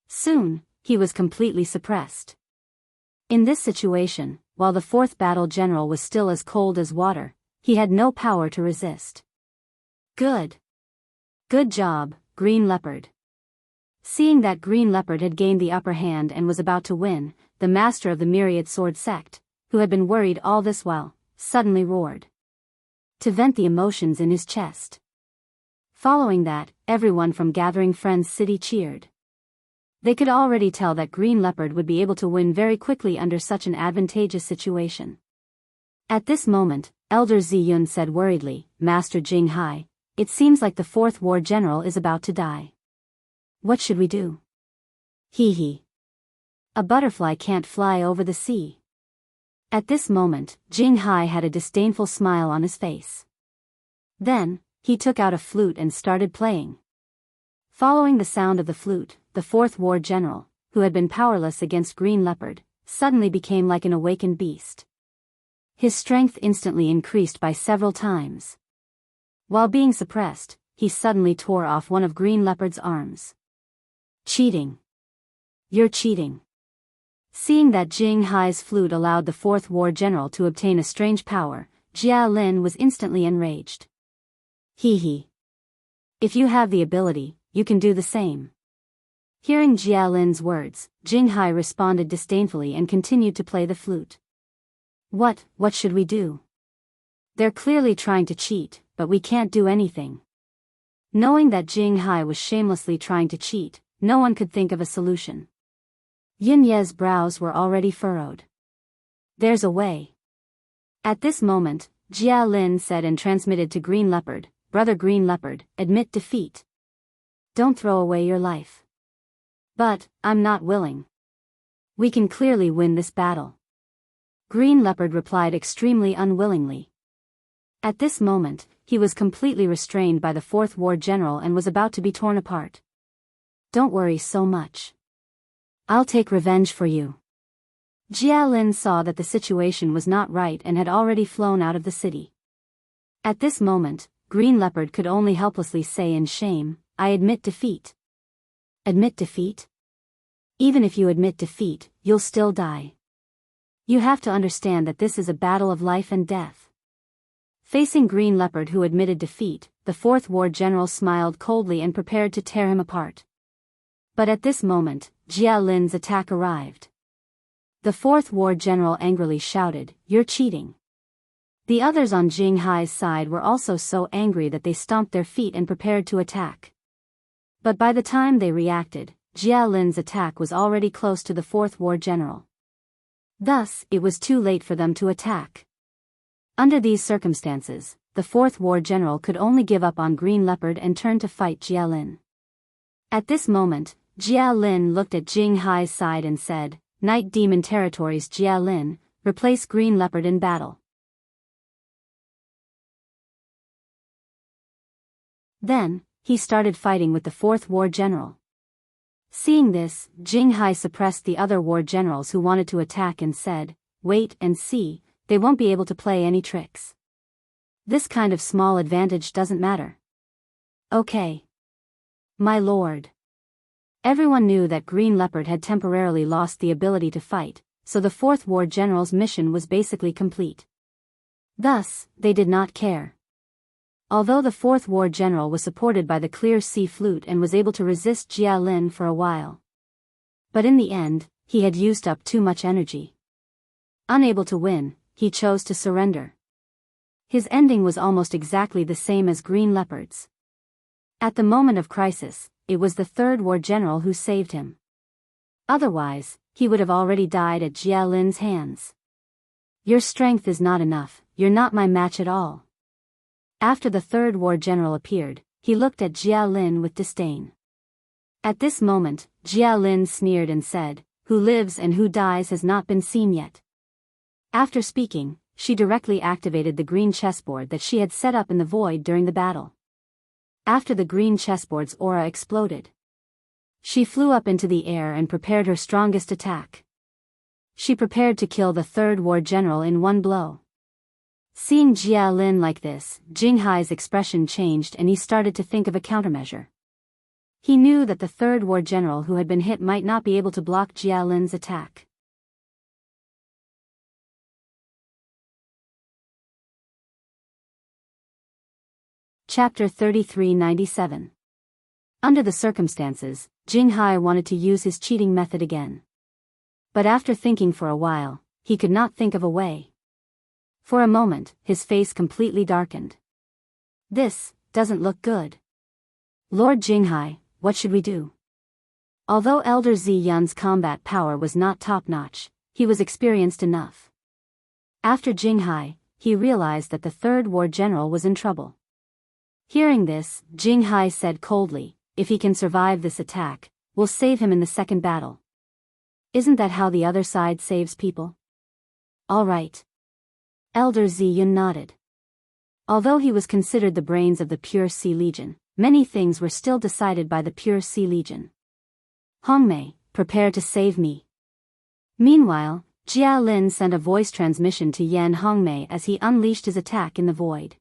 Speaker 1: Soon, he was completely suppressed. In this situation, while the fourth battle general was still as cold as water, he had no power to resist. Good job, Green Leopard. Seeing that Green Leopard had gained the upper hand and was about to win, the master of the Myriad Sword Sect, who had been worried all this while, suddenly roared. To vent the emotions in his chest. Following that, everyone from Gathering Friends City cheered. They could already tell that Green Leopard would be able to win very quickly under such an advantageous situation. At this moment, Elder Ziyun said worriedly, Master Jing Hai, it seems like the fourth war general is about to die. What should we do? Hee hee. A butterfly can't fly over the sea. At this moment, Jing Hai had a disdainful smile on his face. Then, he took out a flute and started playing. Following the sound of the flute, the fourth war general, who had been powerless against Green Leopard, suddenly became like an awakened beast. His strength instantly increased by several times. While being suppressed, he suddenly tore off one of Green Leopard's arms. Cheating. You're cheating. Seeing that Jing Hai's flute allowed the fourth war general to obtain a strange power, Jia Lin was instantly enraged. Hee hee. If you have the ability, you can do the same. Hearing Jia Lin's words, Jing Hai responded disdainfully and continued to play the flute. What should we do? They're clearly trying to cheat, but we can't do anything. Knowing that Jing Hai was shamelessly trying to cheat, no one could think of a solution. Yin Ye's brows were already furrowed. There's a way. At this moment, Jia Lin said and transmitted to Green Leopard, Brother Green Leopard, admit defeat. Don't throw away your life. But, I'm not willing. We can clearly win this battle. Green Leopard replied extremely unwillingly. At this moment, he was completely restrained by the fourth war general and was about to be torn apart. Don't worry so much. I'll take revenge for you. Jia Lin saw that the situation was not right and had already flown out of the city. At this moment, Green Leopard could only helplessly say in shame, I admit defeat. Admit defeat? Even if you admit defeat, you'll still die. You have to understand that this is a battle of life and death. Facing Green Leopard, who admitted defeat, the fourth war general smiled coldly and prepared to tear him apart. But at this moment, Jia Lin's attack arrived. The fourth war general angrily shouted, "You're cheating." The others on Jing Hai's side were also so angry that they stomped their feet and prepared to attack. But by the time they reacted, Jia Lin's attack was already close to the fourth war general. Thus, it was too late for them to attack. Under these circumstances, the fourth war general could only give up on Green Leopard and turn to fight Jia Lin. At this moment, Jia Lin looked at Jing Hai's side and said, "Night Demon Territories Jia Lin, replace Green Leopard in battle." Then, he started fighting with the fourth war general. Seeing this, Jing Hai suppressed the other war generals who wanted to attack and said, "Wait and see, they won't be able to play any tricks. This kind of small advantage doesn't matter." "Okay. My lord." Everyone knew that Green Leopard had temporarily lost the ability to fight, so the fourth war general's mission was basically complete. Thus, they did not care. Although the fourth war general was supported by the clear sea flute and was able to resist Jia Lin for a while. But in the end, he had used up too much energy. Unable to win, he chose to surrender. His ending was almost exactly the same as Green Leopard's. At the moment of crisis, it was the third war general who saved him. Otherwise, he would have already died at Jia Lin's hands. "Your strength is not enough, you're not my match at all." After the third war general appeared, he looked at Jia Lin with disdain. At this moment, Jia Lin sneered and said, "Who lives and who dies has not been seen yet." After speaking, she directly activated the green chessboard that she had set up in the void during the battle. After the green chessboard's aura exploded, she flew up into the air and prepared her strongest attack. She prepared to kill the third war general in one blow. Seeing Jia Lin like this, Jing Hai's expression changed and he started to think of a countermeasure. He knew that the third war general who had been hit might not be able to block Jia Lin's attack. Chapter 3397. Under the circumstances, Jing Hai wanted to use his cheating method again. But after thinking for a while, he could not think of a way. For a moment, his face completely darkened. "This doesn't look good. Lord Jing Hai, what should we do?" Although Elder Zi Yun's combat power was not top-notch, he was experienced enough. After Jing Hai, he realized that the third war general was in trouble. Hearing this, Jing Hai said coldly, "If he can survive this attack, we'll save him in the second battle." "Isn't that how the other side saves people?" "All right." Elder Zi Yun nodded. Although he was considered the brains of the Pure Sea Legion, many things were still decided by the Pure Sea Legion. "Hongmei, prepare to save me." Meanwhile, Jia Lin sent a voice transmission to Yan Hongmei as he unleashed his attack in the void.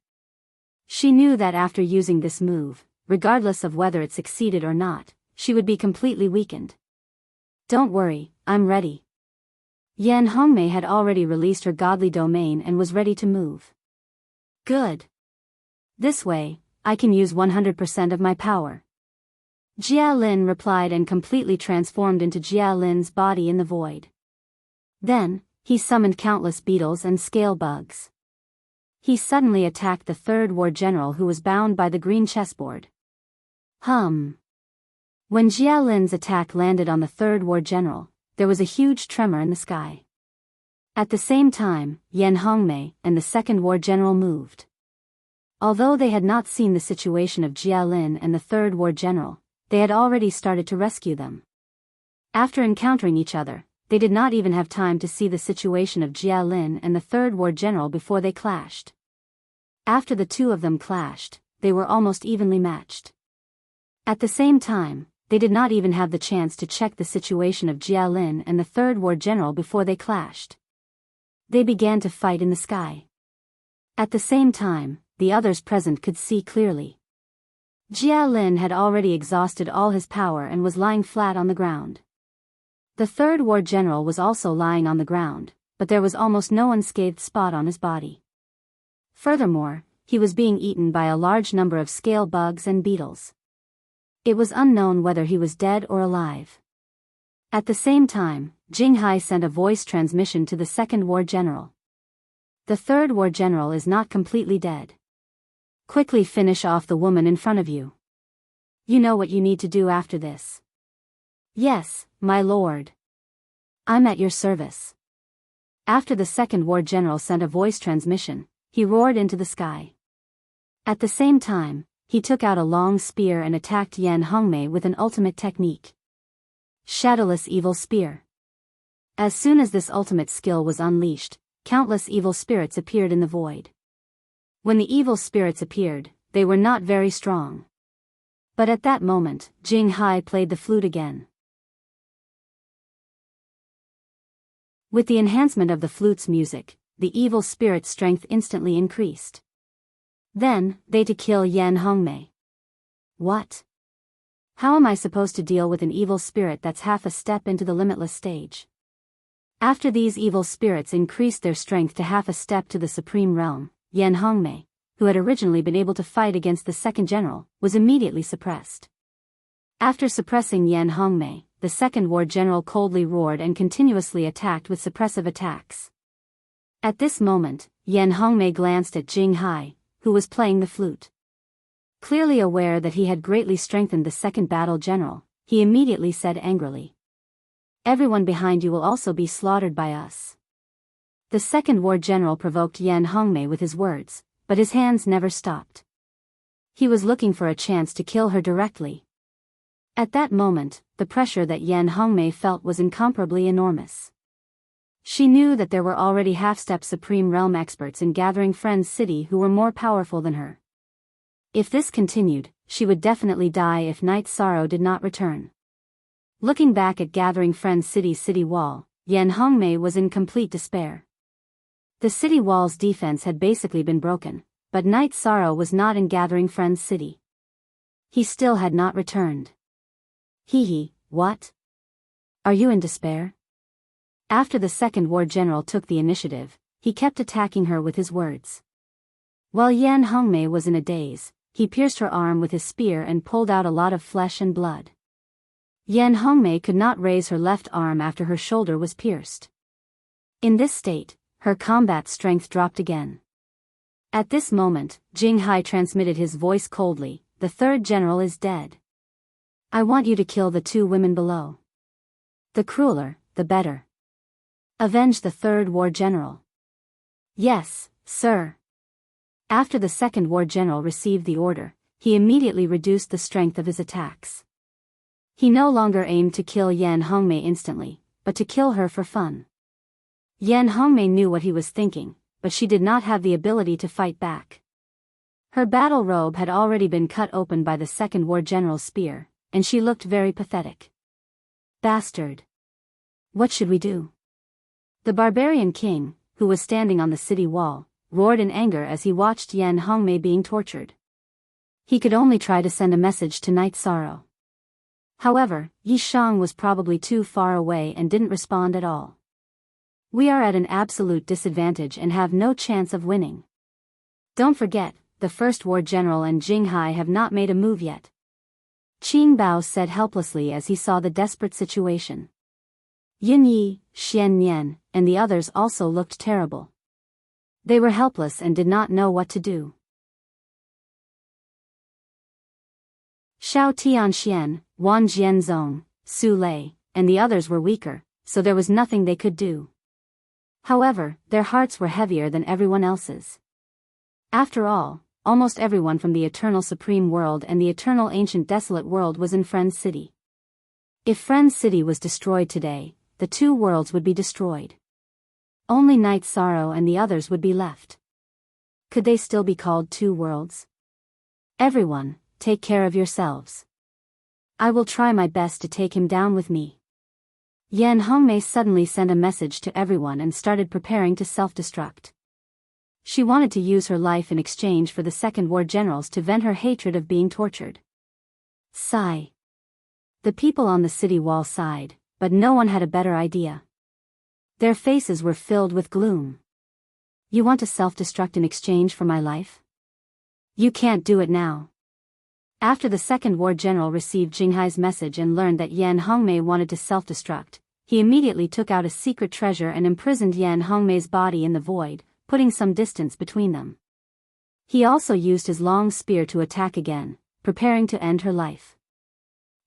Speaker 1: She knew that after using this move, regardless of whether it succeeded or not, she would be completely weakened. "Don't worry, I'm ready." Yan Hongmei had already released her godly domain and was ready to move. "Good. This way, I can use 100% of my power." Jia Lin replied and completely transformed into Jia Lin's body in the void. Then, he summoned countless beetles and scale bugs. He suddenly attacked the third war general who was bound by the green chessboard. When Jia Lin's attack landed on the third war general, there was a huge tremor in the sky. At the same time, Yan Hongmei and the second war general moved. Although they had not seen the situation of Jia Lin and the third war general, they had already started to rescue them. After encountering each other, they did not even have time to see the situation of Jia Lin and the third war general before they clashed. After the two of them clashed, they were almost evenly matched. At the same time, they did not even have the chance to check the situation of Jia Lin and the third war general before they clashed. They began to fight in the sky. At the same time, the others present could see clearly. Jia Lin had already exhausted all his power and was lying flat on the ground. The third war general was also lying on the ground, but there was almost no unscathed spot on his body. Furthermore, he was being eaten by a large number of scale bugs and beetles. It was unknown whether he was dead or alive. At the same time, Jinghai sent a voice transmission to the second war general. The third war general is not completely dead. Quickly finish off the woman in front of you. You know what you need to do after this. Yes, my lord. I'm at your service. After the second war general sent a voice transmission, he roared into the sky. At the same time, he took out a long spear and attacked Yan Hongmei with an ultimate technique. Shadowless Evil Spear. As soon as this ultimate skill was unleashed, countless evil spirits appeared in the void. When the evil spirits appeared, they were not very strong. But at that moment, Jinghai played the flute again. With the enhancement of the flute's music, the evil spirit's strength instantly increased. Then, they to kill Yan Hongmei. What? How am I supposed to deal with an evil spirit that's half a step into the limitless stage? After these evil spirits increased their strength to half a step to the supreme realm, Yan Hongmei, who had originally been able to fight against the second general, was immediately suppressed. After suppressing Yan Hongmei, the second war general coldly roared and continuously attacked with suppressive attacks. At this moment, Yan Hongmei glanced at Jinghai, who was playing the flute. Clearly aware that he had greatly strengthened the second battle general, he immediately said angrily, "Everyone behind you will also be slaughtered by us." The second war general provoked Yan Hongmei with his words, but his hands never stopped. He was looking for a chance to kill her directly. At that moment, the pressure that Yan Hongmei felt was incomparably enormous. She knew that there were already half-step Supreme Realm experts in Gathering Friends City who were more powerful than her. If this continued, she would definitely die if Night Sorrow did not return. Looking back at Gathering Friends City's city wall, Yan Hongmei was in complete despair. The city wall's defense had basically been broken, but Night Sorrow was not in Gathering Friends City. He still had not returned. What? Are you in despair? After the second war general took the initiative, he kept attacking her with his words. While Yan Hongmei was in a daze, he pierced her arm with his spear and pulled out a lot of flesh and blood. Yan Hongmei could not raise her left arm after her shoulder was pierced. In this state, her combat strength dropped again. At this moment, Jinghai transmitted his voice coldly, "The third general is dead. I want you to kill the two women below. The crueler, the better. Avenge the third war general." "Yes, sir." After the second war general received the order, he immediately reduced the strength of his attacks. He no longer aimed to kill Yan Hongmei instantly, but to kill her for fun. Yan Hongmei knew what he was thinking, but she did not have the ability to fight back. Her battle robe had already been cut open by the second war general's spear, and she looked very pathetic. "Bastard! What should we do?" The barbarian king, who was standing on the city wall, roared in anger as he watched Yan Hongmei being tortured. He could only try to send a message to Night Sorrow. However, Yi Shang was probably too far away and didn't respond at all. "We are at an absolute disadvantage and have no chance of winning. Don't forget, the first war general and Jinghai have not made a move yet." Qing Bao said helplessly as he saw the desperate situation. Yin Yi, Xian Nian, and the others also looked terrible. They were helpless and did not know what to do. Xiao Tianxian, Wan Jianzong, Su Lei, and the others were weaker, so there was nothing they could do. However, their hearts were heavier than everyone else's. After all, almost everyone from the Eternal Supreme World and the Eternal Ancient Desolate World was in Friends City. If Friends City was destroyed today, the two worlds would be destroyed. Only Night Sorrow and the others would be left. Could they still be called two worlds? "Everyone, take care of yourselves. I will try my best to take him down with me." Yan Hongmei suddenly sent a message to everyone and started preparing to self-destruct. She wanted to use her life in exchange for the second war generals to vent her hatred of being tortured. Sigh. The people on the city wall sighed, but no one had a better idea. Their faces were filled with gloom. You want to self-destruct in exchange for my life? You can't do it now. After the Second War General received Jinghai's message and learned that Yan Hongmei wanted to self-destruct, he immediately took out a secret treasure and imprisoned Yan Hongmei's body in the void, putting some distance between them. He also used his long spear to attack again, preparing to end her life.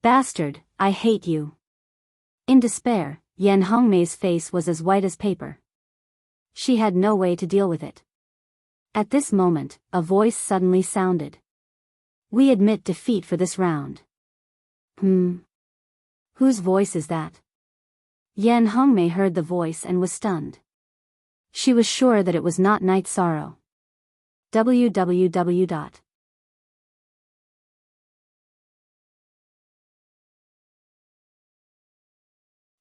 Speaker 1: Bastard, I hate you. In despair, Yan Hongmei's face was as white as paper. She had no way to deal with it. At this moment, a voice suddenly sounded. We admit defeat for this round. Whose voice is that? Yan Hongmei heard the voice and was stunned. She was sure that it was not Night Sorrow. www.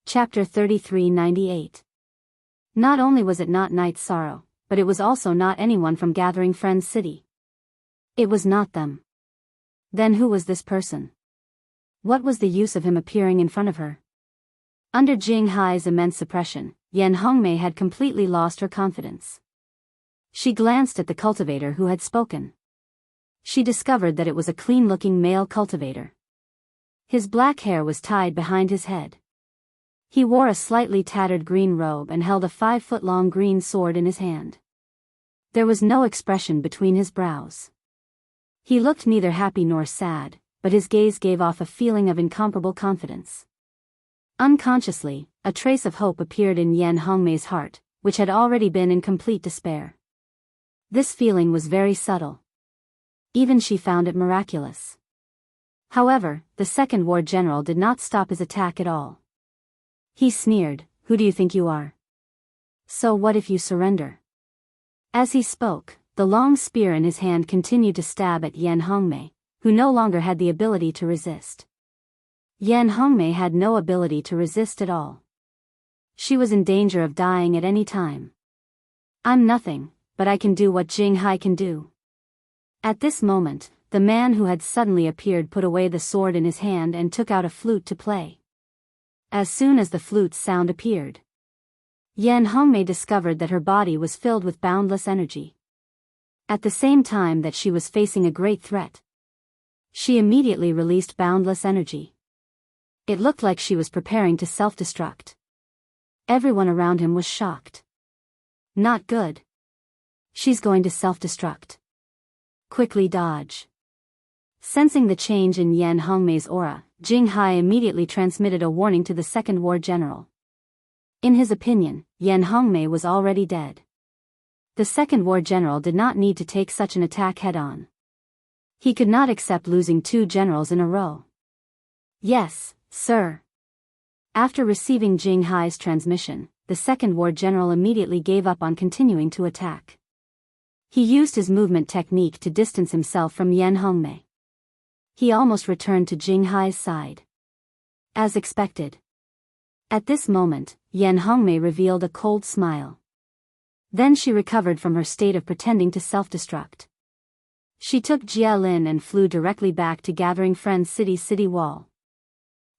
Speaker 1: Chapter 3398. Not only was it not Night Sorrow, but it was also not anyone from Gathering Friends City. It was not them. Then who was this person? What was the use of him appearing in front of her? Under Jinghai's immense suppression, Yan Hongmei had completely lost her confidence. She glanced at the cultivator who had spoken. She discovered that it was a clean-looking male cultivator. His black hair was tied behind his head. He wore a slightly tattered green robe and held a 5-foot-long green sword in his hand. There was no expression between his brows. He looked neither happy nor sad, but his gaze gave off a feeling of incomparable confidence. Unconsciously, a trace of hope appeared in Yan Hongmei's heart, which had already been in complete despair. This feeling was very subtle. Even she found it miraculous. However, the Second War General did not stop his attack at all. He sneered, "Who do you think you are? So what if you surrender?" As he spoke, the long spear in his hand continued to stab at Yan Hongmei, who no longer had the ability to resist. Yan Hongmei had no ability to resist at all. She was in danger of dying at any time. I'm nothing, but I can do what Jinghai can do. At this moment, the man who had suddenly appeared put away the sword in his hand and took out a flute to play. As soon as the flute's sound appeared, Yan Hongmei discovered that her body was filled with boundless energy. At the same time that she was facing a great threat, she immediately released boundless energy. It looked like she was preparing to self-destruct. Everyone around him was shocked. Not good. She's going to self-destruct. Quickly dodge. Sensing the change in Yan Hongmei's aura, Jinghai immediately transmitted a warning to the Second War General. In his opinion, Yan Hongmei was already dead. The Second War General did not need to take such an attack head-on. He could not accept losing 2 generals in a row. Yes, sir. After receiving Jinghai's transmission, the Second War General immediately gave up on continuing to attack. He used his movement technique to distance himself from Yan Hongmei. He almost returned to Jinghai's side. As expected. At this moment, Yan Hongmei revealed a cold smile. Then she recovered from her state of pretending to self-destruct. She took Jia Lin and flew directly back to Gathering Friends City's city wall.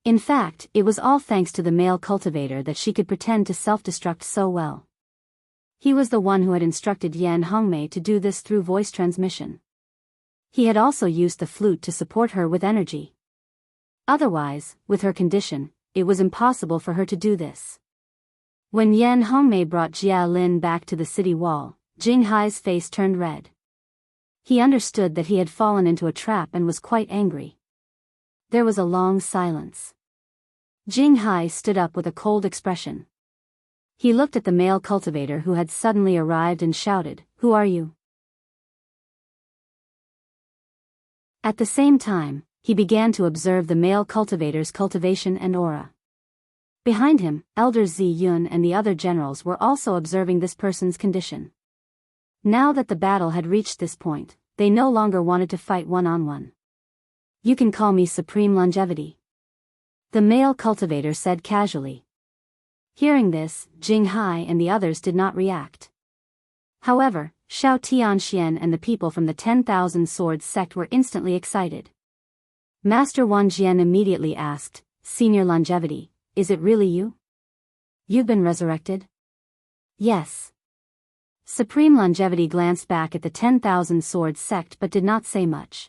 Speaker 1: In fact, it was all thanks to the male cultivator that she could pretend to self-destruct so well. He was the one who had instructed Yan Hongmei to do this through voice transmission. He had also used the flute to support her with energy. Otherwise, with her condition, it was impossible for her to do this. When Yan Hongmei brought Jia Lin back to the city wall, Jinghai's face turned red. He understood that he had fallen into a trap and was quite angry. There was a long silence. Jinghai stood up with a cold expression. He looked at the male cultivator who had suddenly arrived and shouted, "Who are you?" At the same time, he began to observe the male cultivator's cultivation and aura. Behind him, Elder Zi Yun and the other generals were also observing this person's condition. Now that the battle had reached this point, they no longer wanted to fight one-on-one. "You can call me Supreme Longevity," the male cultivator said casually. Hearing this, Jinghai and the others did not react. However, Shao Tianxian and the people from the 10,000 Swords sect were instantly excited. Master Wan Jian immediately asked, "Senior Longevity, is it really you? You've been resurrected?" "Yes." Supreme Longevity glanced back at the 10,000 Swords sect but did not say much.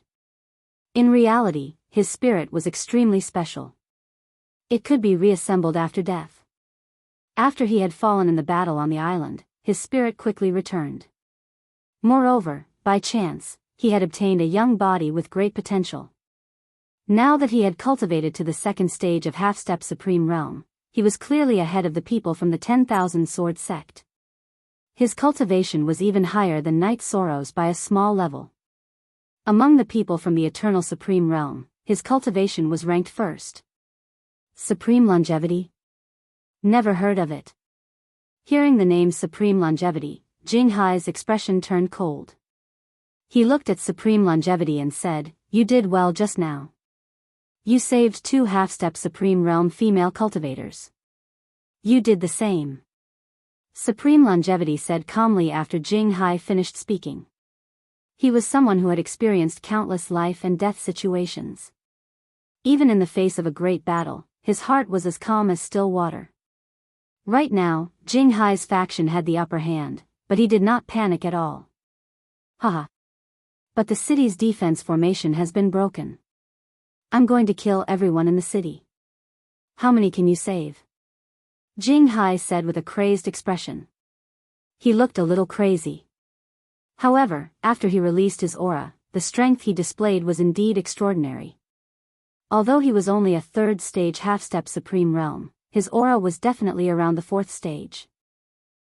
Speaker 1: In reality, his spirit was extremely special. It could be reassembled after death. After he had fallen in the battle on the island, his spirit quickly returned. Moreover, by chance, he had obtained a young body with great potential. Now that he had cultivated to the second stage of half-step Supreme Realm, he was clearly ahead of the people from the 10,000 Sword sect. His cultivation was even higher than Knight Sorrow's by a small level. Among the people from the Eternal Supreme Realm, his cultivation was ranked first. Supreme Longevity? Never heard of it. Hearing the name Supreme Longevity, Jinghai's expression turned cold. He looked at Supreme Longevity and said, "You did well just now. You saved 2 half-step Supreme Realm female cultivators. You did the same." Supreme Longevity said calmly after Jinghai finished speaking. He was someone who had experienced countless life and death situations. Even in the face of a great battle, his heart was as calm as still water. Right now, Jinghai's faction had the upper hand, but he did not panic at all. Haha. But the city's defense formation has been broken. I'm going to kill everyone in the city. How many can you save? Jinghai said with a crazed expression. He looked a little crazy. However, after he released his aura, the strength he displayed was indeed extraordinary. Although he was only a 3rd stage half-step Supreme Realm, his aura was definitely around the 4th stage.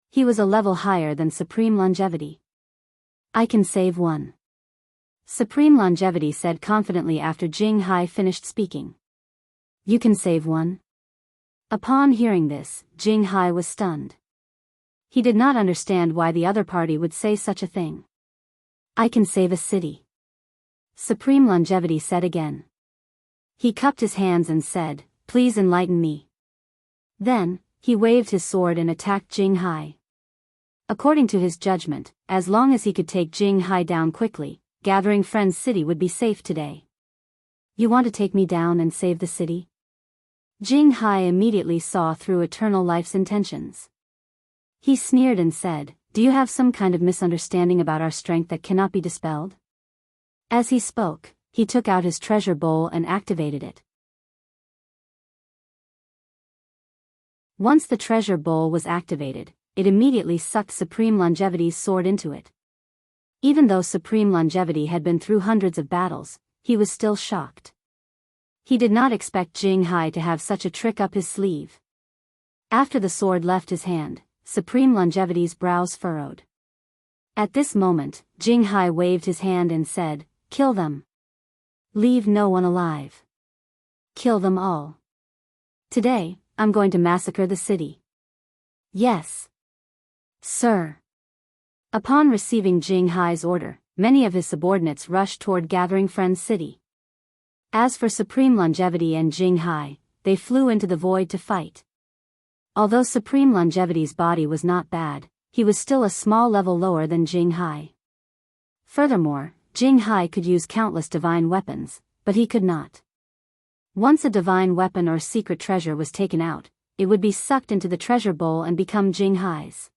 Speaker 1: He was a level higher than Supreme Longevity. I can save one. Supreme Longevity said confidently after Jinghai finished speaking. You can save one? Upon hearing this, Jinghai was stunned. He did not understand why the other party would say such a thing. I can save a city. Supreme Longevity said again. He cupped his hands and said, "Please enlighten me." Then, he waved his sword and attacked Jinghai. According to his judgment, as long as he could take Jinghai down quickly, Gathering Friends City would be safe today. You want to take me down and save the city? Jinghai immediately saw through Eternal Life's intentions. He sneered and said, "Do you have some kind of misunderstanding about our strength that cannot be dispelled?" As he spoke, he took out his treasure bowl and activated it. Once the treasure bowl was activated, it immediately sucked Supreme Longevity's sword into it. Even though Supreme Longevity had been through hundreds of battles, he was still shocked. He did not expect Jinghai to have such a trick up his sleeve. After the sword left his hand, Supreme Longevity's brows furrowed. At this moment, Jinghai waved his hand and said, "Kill them. Leave no one alive. Kill them all. Today, I'm going to massacre the city." "Yes, sir." Upon receiving Jinghai's order, many of his subordinates rushed toward Gathering Friends City. As for Supreme Longevity and Jinghai, they flew into the void to fight. Although Supreme Longevity's body was not bad, he was still a small level lower than Jinghai. Furthermore, Jinghai could use countless divine weapons, but he could not. Once a divine weapon or secret treasure was taken out, it would be sucked into the treasure bowl and become Jinghai's.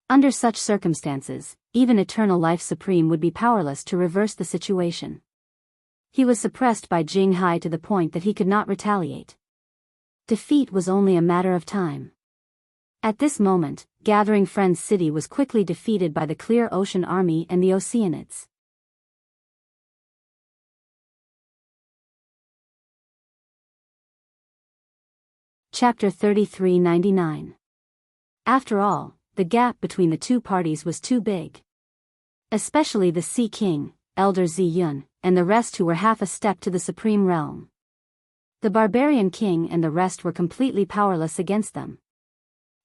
Speaker 1: Under such circumstances, even Eternal Life Supreme would be powerless to reverse the situation. He was suppressed by Jinghai to the point that he could not retaliate. Defeat was only a matter of time. At this moment, Gathering Friends City was quickly defeated by the Clear Ocean Army and the Oceanids. Chapter 3399. After all, the gap between the two parties was too big. Especially the Sea King, Elder Ziyun, and the rest who were half a step to the Supreme Realm. The Barbarian King and the rest were completely powerless against them.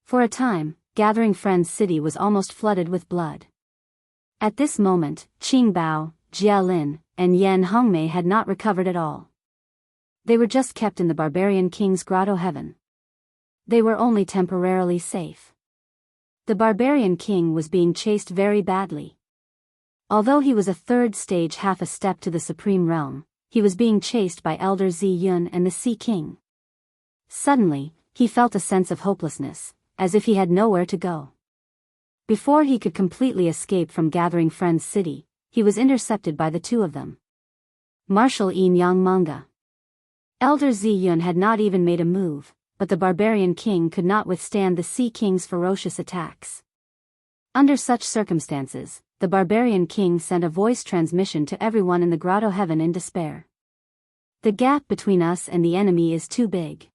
Speaker 1: For a time, Gathering Friends City was almost flooded with blood. At this moment, Qing Bao, Jia Lin, and Yan Hongmei had not recovered at all. They were just kept in the Barbarian King's grotto heaven. They were only temporarily safe. The Barbarian King was being chased very badly. Although he was a 3rd stage half a step to the Supreme Realm, he was being chased by Elder Ziyun and the Sea King. Suddenly, he felt a sense of hopelessness, as if he had nowhere to go. Before he could completely escape from Gathering Friends City, he was intercepted by the two of them. Marshal Yin Yang Manga. Elder Zi Yun had not even made a move, but the barbarian king could not withstand the Sea King's ferocious attacks. Under such circumstances, the barbarian king sent a voice transmission to everyone in the Grotto Heaven in despair. The gap between us and the enemy is too big.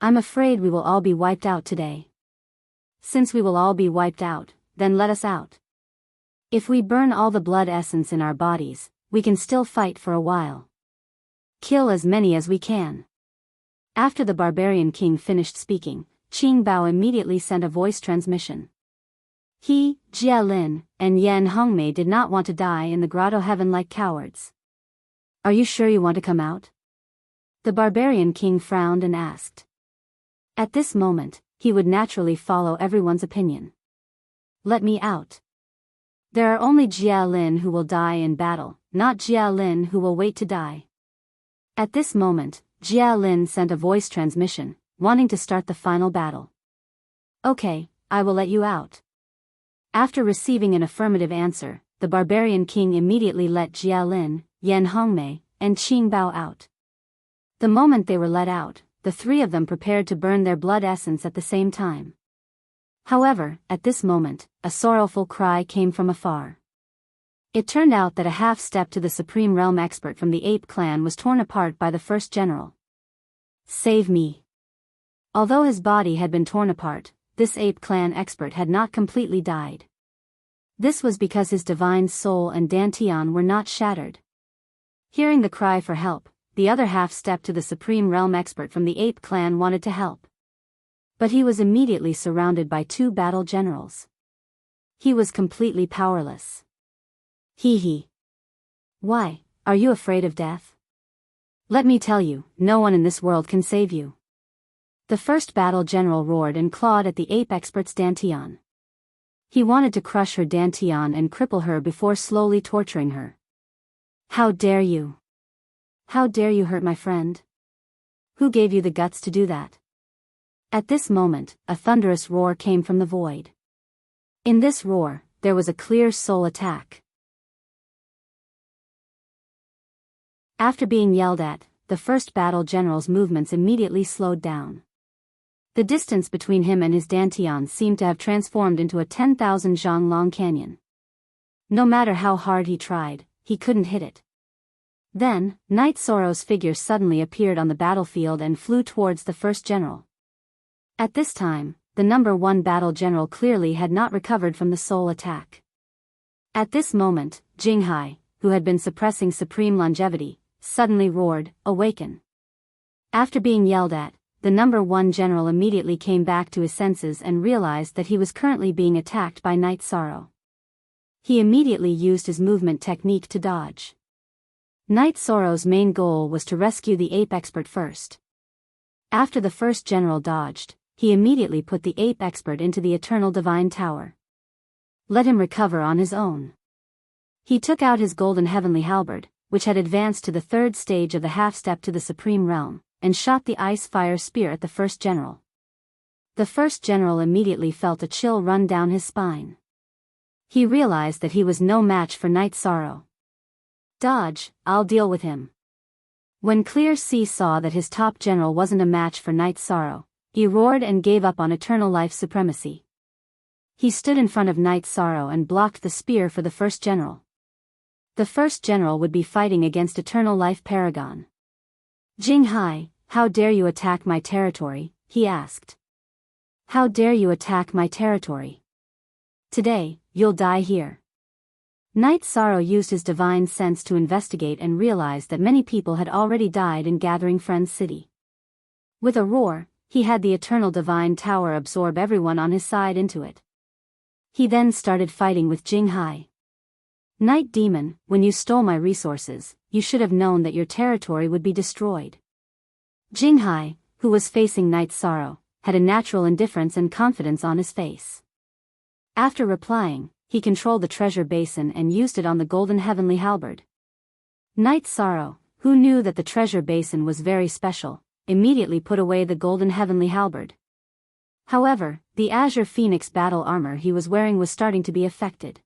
Speaker 1: I'm afraid we will all be wiped out today. Since we will all be wiped out, then let us out. If we burn all the blood essence in our bodies, we can still fight for a while. Kill as many as we can. After the barbarian king finished speaking, Qing Bao immediately sent a voice transmission. He, Jia Lin, and Yan Hongmei did not want to die in the Grotto Heaven like cowards. Are you sure you want to come out? The barbarian king frowned and asked. At this moment, he would naturally follow everyone's opinion. Let me out. There are only Jia Lin who will die in battle, not Jia Lin who will wait to die. At this moment, Jia Lin sent a voice transmission, wanting to start the final battle. Okay, I will let you out. After receiving an affirmative answer, the barbarian king immediately let Jia Lin, Yan Hongmei, and Qing Bao out. The moment they were let out, the three of them prepared to burn their blood essence at the same time. However, at this moment, a sorrowful cry came from afar. It turned out that a half-step to the Supreme Realm expert from the Ape clan was torn apart by the first general. Save me. Although his body had been torn apart, this Ape clan expert had not completely died. This was because his divine soul and dantian were not shattered. Hearing the cry for help, the other half stepped to the Supreme Realm expert from the Ape clan wanted to help. But he was immediately surrounded by two battle generals. He was completely powerless. Hee. Why, are you afraid of death? Let me tell you, no one in this world can save you. The first battle general roared and clawed at the ape expert's dantian. He wanted to crush her dantian and cripple her before slowly torturing her. How dare you? How dare you hurt my friend? Who gave you the guts to do that? At this moment, a thunderous roar came from the void. In this roar, there was a clear soul attack. After being yelled at, the first battle general's movements immediately slowed down. The distance between him and his dantian seemed to have transformed into a 10,000 zhang long canyon. No matter how hard he tried, he couldn't hit it. Then, Night Sorrow's figure suddenly appeared on the battlefield and flew towards the first general. At this time, the number 1 battle general clearly had not recovered from the soul attack. At this moment, Jinghai, who had been suppressing supreme longevity, suddenly roared, "Awaken!" After being yelled at, the number 1 general immediately came back to his senses and realized that he was currently being attacked by Night Sorrow. He immediately used his movement technique to dodge. Night Sorrow's main goal was to rescue the ape expert first. After the first general dodged, he immediately put the ape expert into the Eternal Divine Tower. Let him recover on his own. He took out his golden heavenly halberd, which had advanced to the 3rd stage of the half-step to the Supreme Realm, and shot the ice-fire spear at the first general. The first general immediately felt a chill run down his spine. He realized that he was no match for Night Sorrow. Dodge, I'll deal with him. When Clear Sea saw that his top general wasn't a match for Night Sorrow, he roared and gave up on eternal life supremacy. He stood in front of Night Sorrow and blocked the spear for the first general. The first general would be fighting against Eternal Life Paragon. Jinghai, how dare you attack my territory, he asked. How dare you attack my territory? Today, you'll die here. Night Sorrow used his divine sense to investigate and realized that many people had already died in Gathering Friends City. With a roar, he had the Eternal Divine Tower absorb everyone on his side into it. He then started fighting with Jinghai. Night Demon, when you stole my resources, you should have known that your territory would be destroyed. Jinghai, who was facing Night Sorrow, had a natural indifference and confidence on his face. After replying, he controlled the treasure basin and used it on the golden heavenly halberd. Night Sorrow, who knew that the treasure basin was very special, immediately put away the golden heavenly halberd. However, the Azure Phoenix battle armor he was wearing was starting to be affected.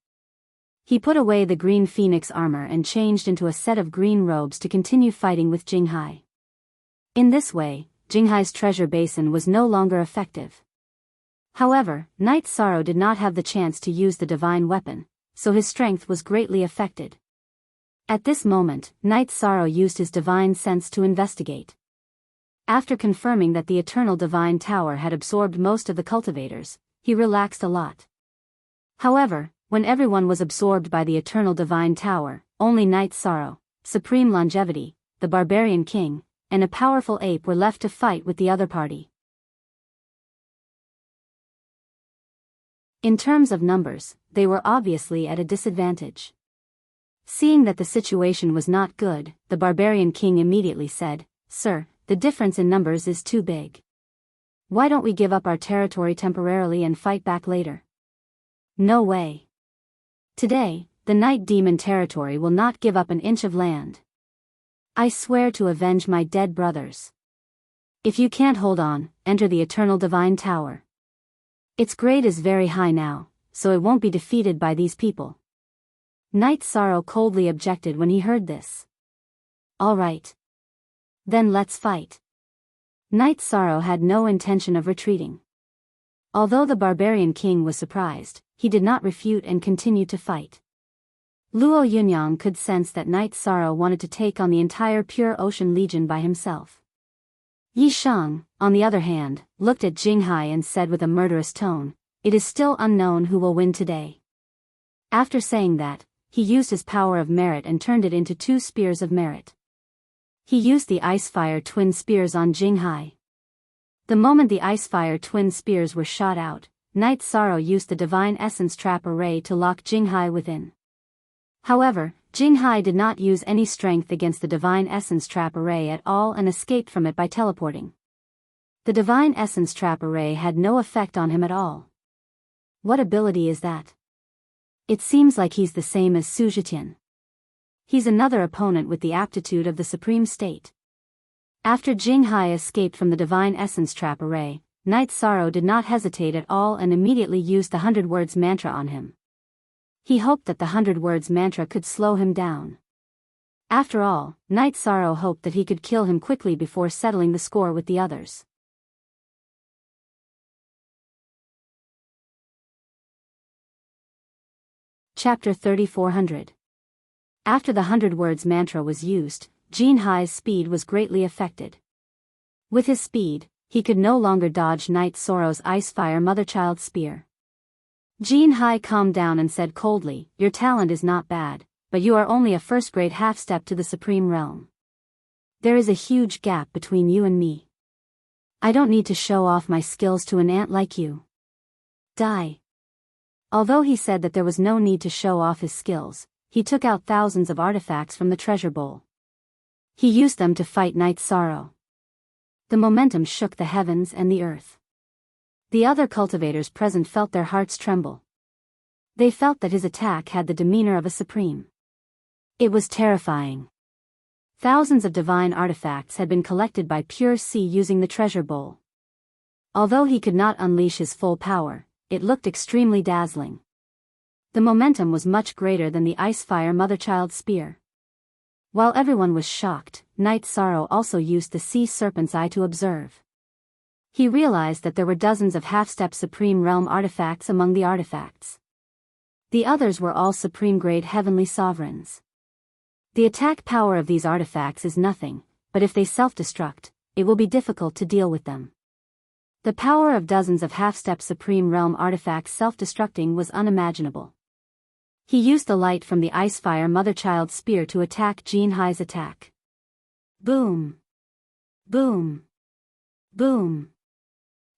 Speaker 1: He put away the green Phoenix armor and changed into a set of green robes to continue fighting with Jinghai. In this way, Jinghai's treasure basin was no longer effective. However, Night Sorrow did not have the chance to use the divine weapon, so his strength was greatly affected. At this moment, Night Sorrow used his divine sense to investigate. After confirming that the Eternal Divine Tower had absorbed most of the cultivators, he relaxed a lot. However, when everyone was absorbed by the Eternal Divine Tower, only Night Sorrow, Supreme Longevity, the Barbarian King, and a powerful ape were left to fight with the other party. In terms of numbers, they were obviously at a disadvantage. Seeing that the situation was not good, the Barbarian King immediately said, "Sir, the difference in numbers is too big. Why don't we give up our territory temporarily and fight back later?" "No way. Today, the Night Demon territory will not give up an inch of land. I swear to avenge my dead brothers. If you can't hold on, enter the Eternal Divine Tower. Its grade is very high now, so it won't be defeated by these people." Night Sorrow coldly objected when he heard this. "All right. Then let's fight." Night Sorrow had no intention of retreating. Although the Barbarian King was surprised, he did not refute and continued to fight. Luo Yunyang could sense that Night Sorrow wanted to take on the entire Pure Ocean Legion by himself. Yi Shang, on the other hand, looked at Jinghai and said with a murderous tone, "It is still unknown who will win today." After saying that, he used his power of merit and turned it into 2 spears of merit. He used the Ice-Fire Twin Spears on Jinghai. The moment the Ice-Fire Twin Spears were shot out, Night Sorrow used the Divine Essence Trap Array to lock Jinghai within. However, Jinghai did not use any strength against the Divine Essence Trap Array at all and escaped from it by teleporting. The Divine Essence Trap Array had no effect on him at all. What ability is that? It seems like he's the same as Su Zhitian. He's another opponent with the aptitude of the Supreme State. After Jinghai escaped from the Divine Essence Trap Array, Night Sorrow did not hesitate at all and immediately used the 100 Words Mantra on him. He hoped that the 100 Words Mantra could slow him down. After all, Night Sorrow hoped that he could kill him quickly before settling the score with the others. Chapter 3400. After the 100 Words Mantra was used, Jinghai's speed was greatly affected. With his speed, he could no longer dodge Night Sorrow's Ice-Fire Motherchild Spear. Jinghai calmed down and said coldly, "Your talent is not bad, but you are only a first-grade half-step to the Supreme Realm. There is a huge gap between you and me. I don't need to show off my skills to an ant like you. Die." Although he said that there was no need to show off his skills, he took out thousands of artifacts from the treasure bowl. He used them to fight Night Sorrow. The momentum shook the heavens and the earth. The other cultivators present felt their hearts tremble. They felt that his attack had the demeanor of a supreme. It was terrifying. Thousands of divine artifacts had been collected by Pure Sea using the treasure bowl. Although he could not unleash his full power, it looked extremely dazzling. The momentum was much greater than the Ice-Fire Motherchild Spear. While everyone was shocked, Night Sorrow also used the Sea Serpent's Eye to observe. He realized that there were dozens of half-step Supreme Realm artifacts among the artifacts. The others were all Supreme-grade Heavenly Sovereigns. The attack power of these artifacts is nothing, but if they self-destruct, it will be difficult to deal with them. The power of dozens of half-step Supreme Realm artifacts self-destructing was unimaginable. He used the light from the Ice-Fire Motherchild Spear to attack Jinghai's attack. Boom! Boom! Boom!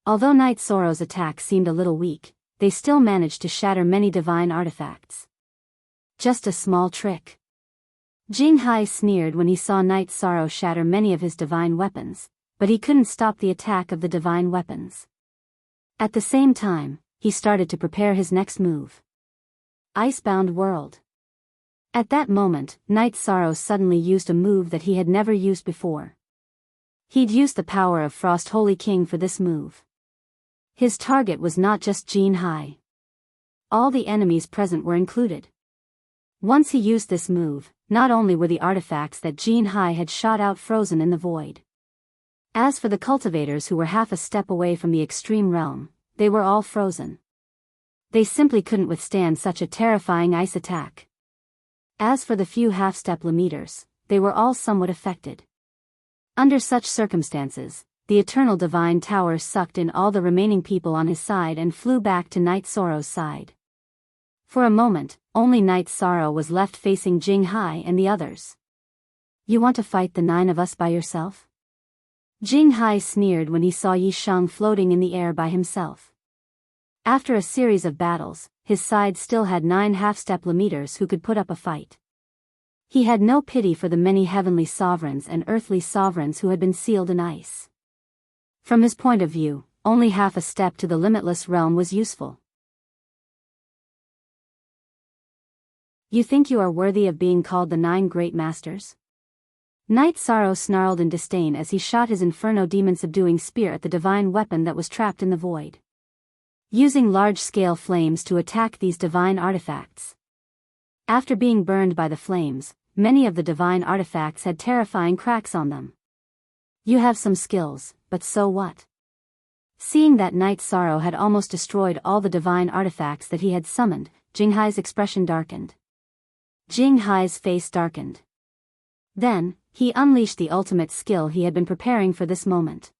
Speaker 1: Although Night Sorrow's attack seemed a little weak, they still managed to shatter many divine artifacts. Just a small trick. Jinghai sneered when he saw Night Sorrow shatter many of his divine weapons, but he couldn't stop the attack of the divine weapons. At the same time, he started to prepare his next move. Icebound World. At that moment, Night Sorrow suddenly used a move that he had never used before. He'd used the power of Frost Holy King for this move. His target was not just Jin Hai. All the enemies present were included. Once he used this move, not only were the artifacts that Jin Hai had shot out frozen in the void. As for the cultivators who were half a step away from the extreme realm, they were all frozen. They simply couldn't withstand such a terrifying ice attack. As for the few half-step limiters, they were all somewhat affected. Under such circumstances, the Eternal Divine Tower sucked in all the remaining people on his side and flew back to Night Sorrow's side. For a moment, only Night Sorrow was left facing Jing Hai and the others. "You want to fight the 9 of us by yourself?" Jing Hai sneered when he saw Yi Shang floating in the air by himself. After a series of battles, his side still had 9 half-step limiters who could put up a fight. He had no pity for the many heavenly sovereigns and earthly sovereigns who had been sealed in ice. From his point of view, only half a step to the limitless realm was useful. "You think you are worthy of being called the 9 great masters?" Night Sorrow snarled in disdain as he shot his Inferno Demon Subduing Spear at the divine weapon that was trapped in the void, using large-scale flames to attack these divine artifacts. After being burned by the flames, many of the divine artifacts had terrifying cracks on them. "You have some skills, but so what?" Seeing that Night Sorrow had almost destroyed all the divine artifacts that he had summoned, Jing Hai's expression darkened. Jing Hai's face darkened. Then, he unleashed the ultimate skill he had been preparing for this moment.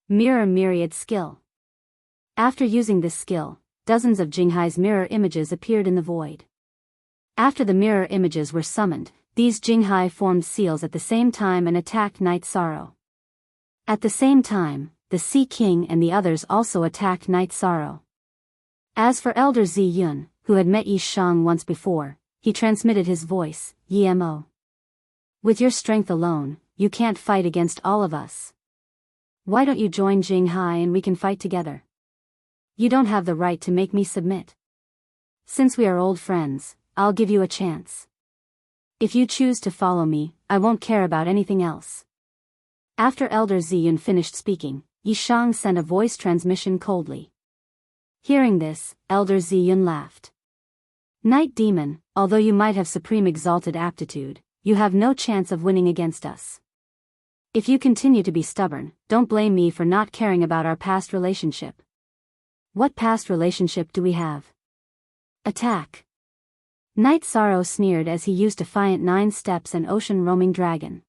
Speaker 1: Mirror Myriad Skill. After using this skill, dozens of Jing Hai's mirror images appeared in the void. After the mirror images were summoned, these Jing Hai formed seals at the same time and attacked Night Sorrow. At the same time, the Sea King and the others also attacked Night Sorrow. As for Elder Zi Yun, who had met Yi Shang once before, he transmitted his voice, "Yimo. With your strength alone, you can't fight against all of us. Why don't you join Jing Hai and we can fight together? You don't have the right to make me submit. Since we are old friends, I'll give you a chance. If you choose to follow me, I won't care about anything else." After Elder Ziyun finished speaking, Yi Shang sent a voice transmission coldly. Hearing this, Elder Ziyun laughed. "Night Demon, although you might have supreme exalted aptitude, you have no chance of winning against us. If you continue to be stubborn, don't blame me for not caring about our past relationship." "What past relationship do we have?" "Attack." Night Sorrow sneered as he used Defiant 9 Steps and Ocean Roaming Dragon.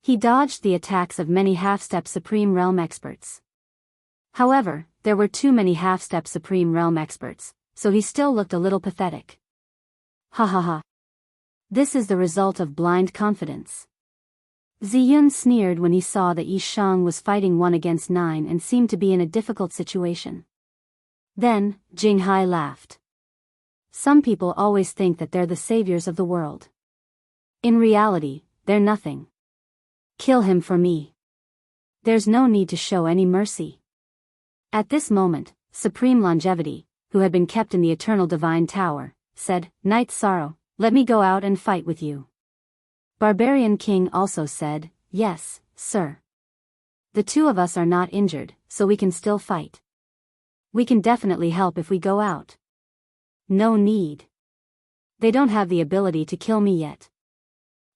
Speaker 1: He dodged the attacks of many half-step Supreme Realm experts. However, there were too many half-step Supreme Realm experts, so he still looked a little pathetic. "Ha ha ha. This is the result of blind confidence." Ziyun sneered when he saw that Yi Shang was fighting 1 against 9 and seemed to be in a difficult situation. Then, Jing Hai laughed. "Some people always think that they're the saviors of the world. In reality, they're nothing. Kill him for me. There's no need to show any mercy." At this moment, Supreme Longevity, who had been kept in the Eternal Divine Tower, said, "Night Sorrow, let me go out and fight with you." Barbarian King also said, "Yes, sir. The 2 of us are not injured, so we can still fight. We can definitely help if we go out." "No need. They don't have the ability to kill me yet.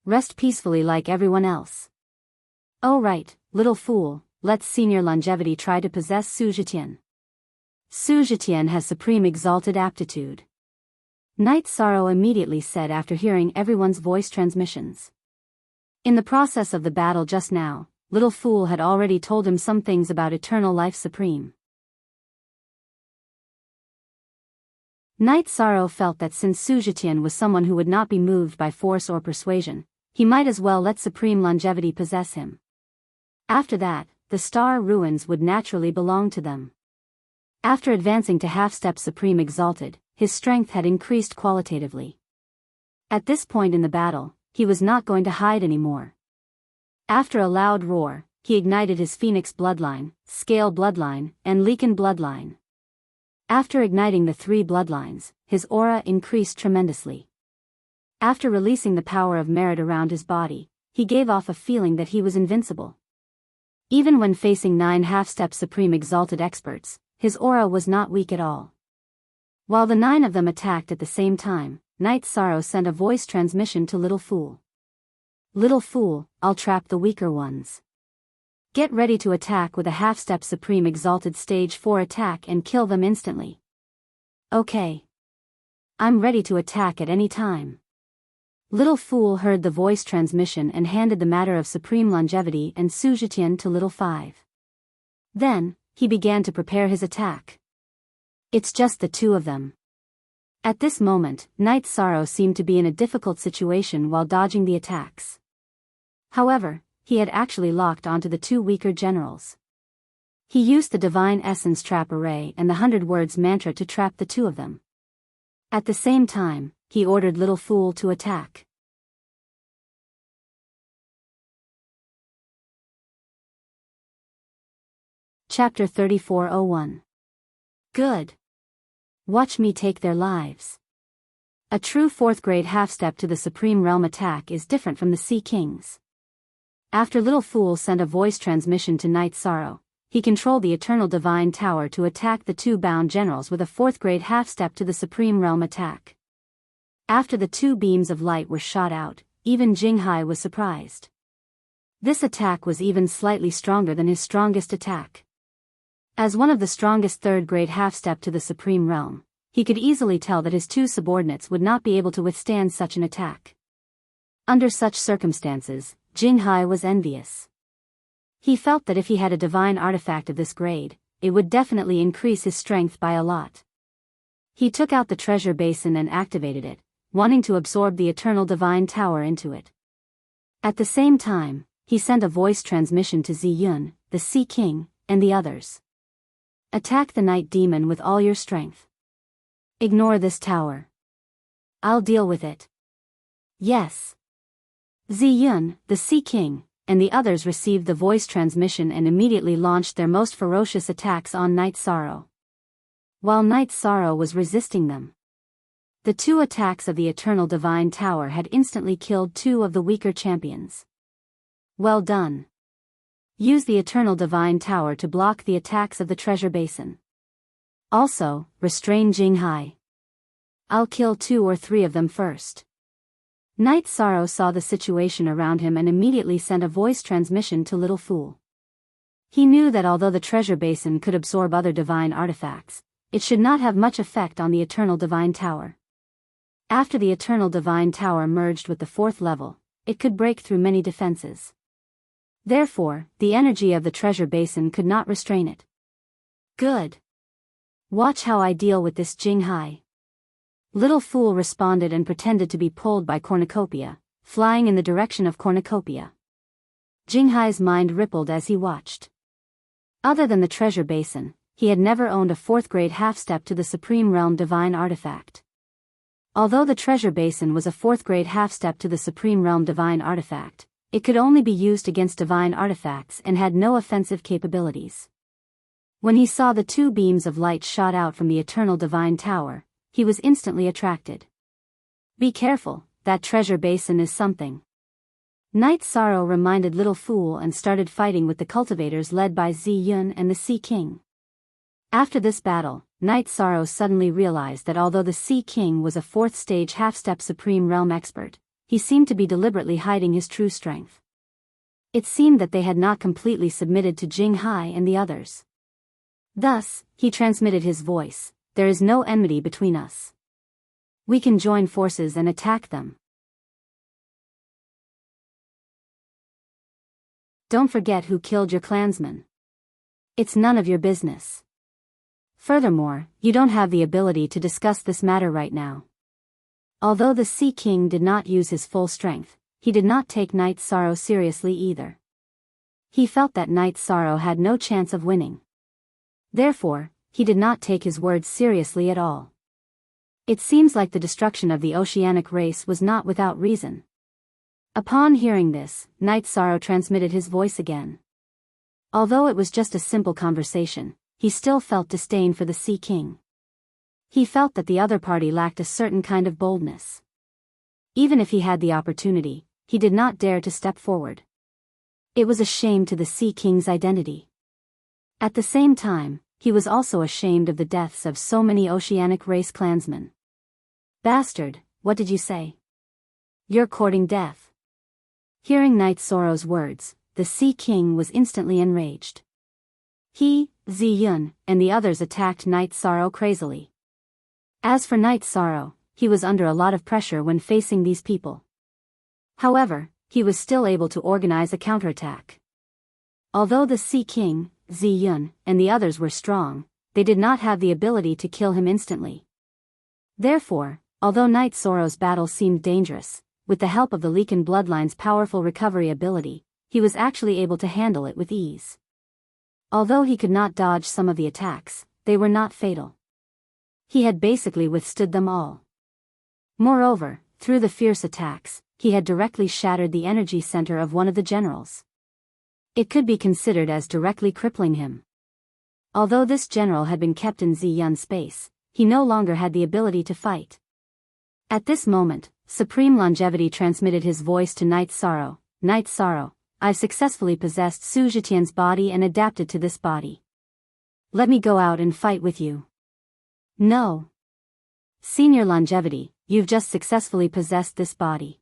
Speaker 1: Rest peacefully like everyone else." "Oh right, little fool, let's Senior Longevity try to possess Su Zhitian. Su Zhitian has supreme exalted aptitude." Night Sorrow immediately said after hearing everyone's voice transmissions. In the process of the battle just now, Little Fool had already told him some things about Eternal Life Supreme. Night Sorrow felt that since Su Zhitian was someone who would not be moved by force or persuasion, he might as well let Supreme Longevity possess him. After that, the Star Ruins would naturally belong to them. After advancing to half-step Supreme Exalted, his strength had increased qualitatively. At this point in the battle, he was not going to hide anymore. After a loud roar, he ignited his Phoenix Bloodline, Scale Bloodline, and Leaken Bloodline. After igniting the 3 bloodlines, his aura increased tremendously. After releasing the power of merit around his body, he gave off a feeling that he was invincible. Even when facing 9 half-step Supreme Exalted experts, his aura was not weak at all. While the 9 of them attacked at the same time, Night Sorrow sent a voice transmission to Little Fool. Little Fool, I'll trap the weaker ones. Get ready to attack with a half-step Supreme Exalted Stage 4 attack and kill them instantly. Okay. I'm ready to attack at any time. Little Fool heard the voice transmission and handed the matter of Supreme Longevity and Suzhitian to Little 5. Then, he began to prepare his attack. It's just the 2 of them. At this moment, Night Sorrow seemed to be in a difficult situation while dodging the attacks. However, he had actually locked onto the 2 weaker generals. He used the Divine Essence Trap Array and the 100 Words Mantra to trap the 2 of them. At the same time, he ordered Little Fool to attack. Chapter 3401. Good. Watch me take their lives. A true 4th grade half-step to the Supreme Realm attack is different from the Sea King's. After Little Fool sent a voice transmission to Night Sorrow, he controlled the Eternal Divine Tower to attack the 2 bound generals with a 4th grade half-step to the Supreme Realm attack. After the 2 beams of light were shot out, even Jinghai was surprised. This attack was even slightly stronger than his strongest attack. As one of the strongest 3rd grade half-step to the Supreme Realm, he could easily tell that his 2 subordinates would not be able to withstand such an attack. Under such circumstances, Jinghai was envious. He felt that if he had a divine artifact of this grade, it would definitely increase his strength by a lot. He took out the treasure basin and activated it, wanting to absorb the Eternal Divine Tower into it. At the same time, he sent a voice transmission to Ziyun, the Sea King, and the others. Attack the Night Demon with all your strength. Ignore this tower. I'll deal with it. Yes. Ziyun, the Sea King, and the others received the voice transmission and immediately launched their most ferocious attacks on Night Sorrow. While Night Sorrow was resisting them, the 2 attacks of the Eternal Divine Tower had instantly killed 2 of the weaker champions. Well done. Use the Eternal Divine Tower to block the attacks of the treasure basin. Also, restrain Jinghai. I'll kill 2 or 3 of them first. Night Sorrow saw the situation around him and immediately sent a voice transmission to Little Fool. He knew that although the treasure basin could absorb other divine artifacts, it should not have much effect on the Eternal Divine Tower. After the Eternal Divine Tower merged with the 4th level, it could break through many defenses. Therefore, the energy of the treasure basin could not restrain it. Good. Watch how I deal with this Jinghai. Little Fool responded and pretended to be pulled by cornucopia, flying in the direction of cornucopia. Jinghai's mind rippled as he watched. Other than the treasure basin, he had never owned a 4th grade half-step to the Supreme Realm divine artifact. Although the treasure basin was a 4th grade half-step to the Supreme Realm divine artifact, it could only be used against divine artifacts and had no offensive capabilities. When he saw the 2 beams of light shot out from the Eternal Divine Tower, he was instantly attracted. Be careful, that treasure basin is something. Night Sorrow reminded Little Fool and started fighting with the cultivators led by Ziyun and the Sea King. After this battle, Night Sorrow suddenly realized that although the Sea King was a 4th stage half-step Supreme Realm expert, he seemed to be deliberately hiding his true strength. It seemed that they had not completely submitted to Jinghai and the others. Thus, he transmitted his voice, there is no enmity between us. We can join forces and attack them. Don't forget who killed your clansmen. It's none of your business. Furthermore, you don't have the ability to discuss this matter right now. Although the Sea King did not use his full strength, he did not take Night Sorrow seriously either. He felt that Night Sorrow had no chance of winning. Therefore, he did not take his words seriously at all. It seems like the destruction of the oceanic race was not without reason. Upon hearing this, Night Sorrow transmitted his voice again. Although it was just a simple conversation, he still felt disdain for the Sea King. He felt that the other party lacked a certain kind of boldness. Even if he had the opportunity, he did not dare to step forward. It was a shame to the Sea King's identity. At the same time, he was also ashamed of the deaths of so many oceanic race clansmen. Bastard, what did you say? You're courting death. Hearing Night Sorrow's words, the Sea King was instantly enraged. He, Ziyun, and the others attacked Night Sorrow crazily. As for Night Sorrow, he was under a lot of pressure when facing these people. However, he was still able to organize a counterattack. Although the Sea King, Ziyun, and the others were strong, they did not have the ability to kill him instantly. Therefore, although Night Sorrow's battle seemed dangerous, with the help of the Leaken bloodline's powerful recovery ability, he was actually able to handle it with ease. Although he could not dodge some of the attacks, they were not fatal. He had basically withstood them all. Moreover, through the fierce attacks, he had directly shattered the energy center of one of the generals. It could be considered as directly crippling him. Although this general had been kept in Ziyun's space, he no longer had the ability to fight. At this moment, Supreme Longevity transmitted his voice to Night Sorrow. Night Sorrow, I've successfully possessed Su Zhitian's body and adapted to this body. Let me go out and fight with you. No. Senior Longevity, you've just successfully possessed this body.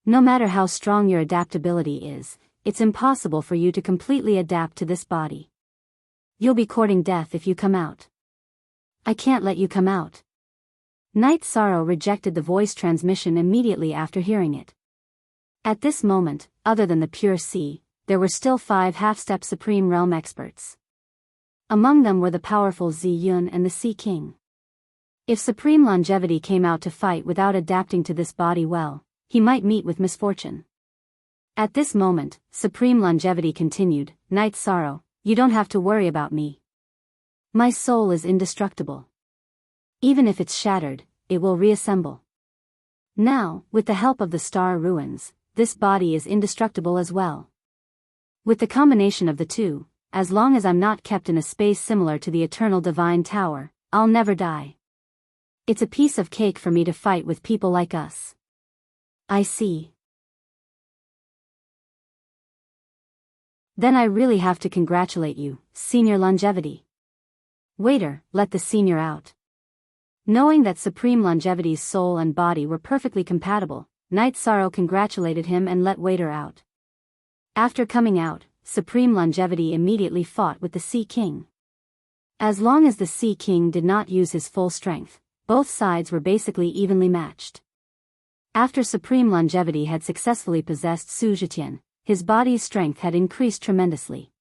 Speaker 1: No matter how strong your adaptability is, it's impossible for you to completely adapt to this body. You'll be courting death if you come out. I can't let you come out. Night Sorrow rejected the voice transmission immediately after hearing it. At this moment, other than the Pure Sea, there were still 5 half-step Supreme Realm experts. Among them were the powerful Ziyun and the Sea King. If Supreme Longevity came out to fight without adapting to this body well, he might meet with misfortune. At this moment, Supreme Longevity continued, Night Sorrow, you don't have to worry about me. My soul is indestructible. Even if it's shattered, it will reassemble. Now, with the help of the star ruins, this body is indestructible as well. With the combination of the two, as long as I'm not kept in a space similar to the Eternal Divine Tower, I'll never die. It's a piece of cake for me to fight with people like us. I see. Then I really have to congratulate you, Senior Longevity. Waiter, let the senior out. Knowing that Supreme Longevity's soul and body were perfectly compatible, Night Sorrow congratulated him and let Waiter out. After coming out, Supreme Longevity immediately fought with the Sea King. As long as the Sea King did not use his full strength, both sides were basically evenly matched. After Supreme Longevity had successfully possessed Su Zhitian, his body's strength had increased tremendously.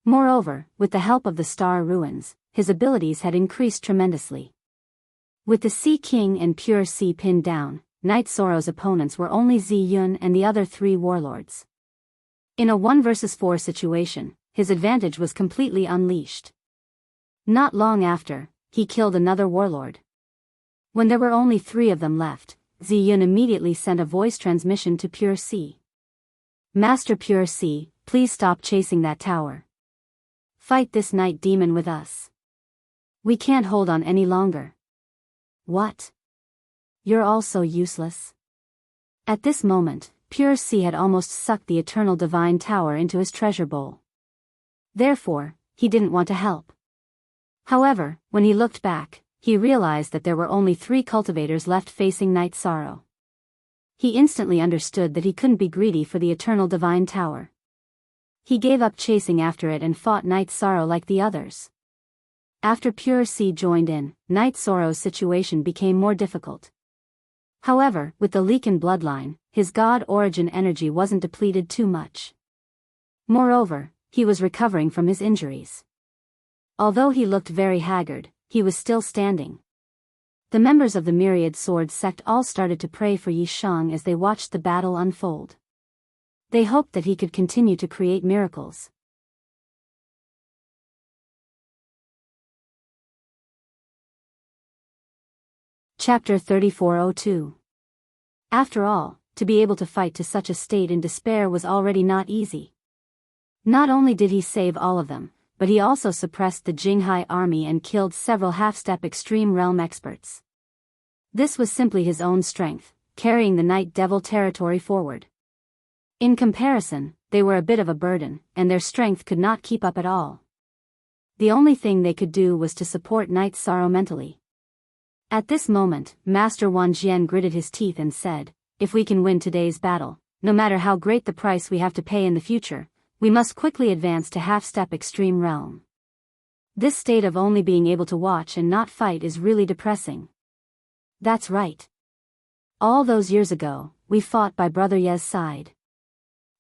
Speaker 1: Moreover, with the help of the Star Ruins, his abilities had increased tremendously. With the Sea King and Pure Sea pinned down, Night Sorrow's opponents were only Ziyun and the other 3 warlords. In a 1 versus 4 situation, his advantage was completely unleashed. Not long after, he killed another warlord. When there were only 3 of them left, Ziyun immediately sent a voice transmission to Pure Sea. Master Pure Sea, please stop chasing that tower. Fight this night demon with us. We can't hold on any longer. What? You're all so useless. At this moment, Pure Sea had almost sucked the Eternal Divine Tower into his treasure bowl. Therefore, he didn't want to help. However, when he looked back, he realized that there were only 3 cultivators left facing Night Sorrow. He instantly understood that he couldn't be greedy for the Eternal Divine Tower. He gave up chasing after it and fought Night Sorrow like the others. After Pure Sea joined in, Night Sorrow's situation became more difficult. However, with the Leaken bloodline, his god origin energy wasn't depleted too much. Moreover, he was recovering from his injuries. Although he looked very haggard, he was still standing. The members of the Myriad Sword sect all started to pray for Yi Shang as they watched the battle unfold. They hoped that he could continue to create miracles. Chapter 3402. After all, to be able to fight to such a state in despair was already not easy. Not only did he save all of them, but he also suppressed the Jinghai army and killed several half-step extreme realm experts. This was simply his own strength, carrying the Night Devil territory forward. In comparison, they were a bit of a burden, and their strength could not keep up at all. The only thing they could do was to support Night Sorrow mentally. At this moment, Master Wan Jian gritted his teeth and said, "If we can win today's battle, no matter how great the price we have to pay in the future, we must quickly advance to half-step extreme realm. This state of only being able to watch and not fight is really depressing." "That's right. All those years ago, we fought by Brother Ye's side,"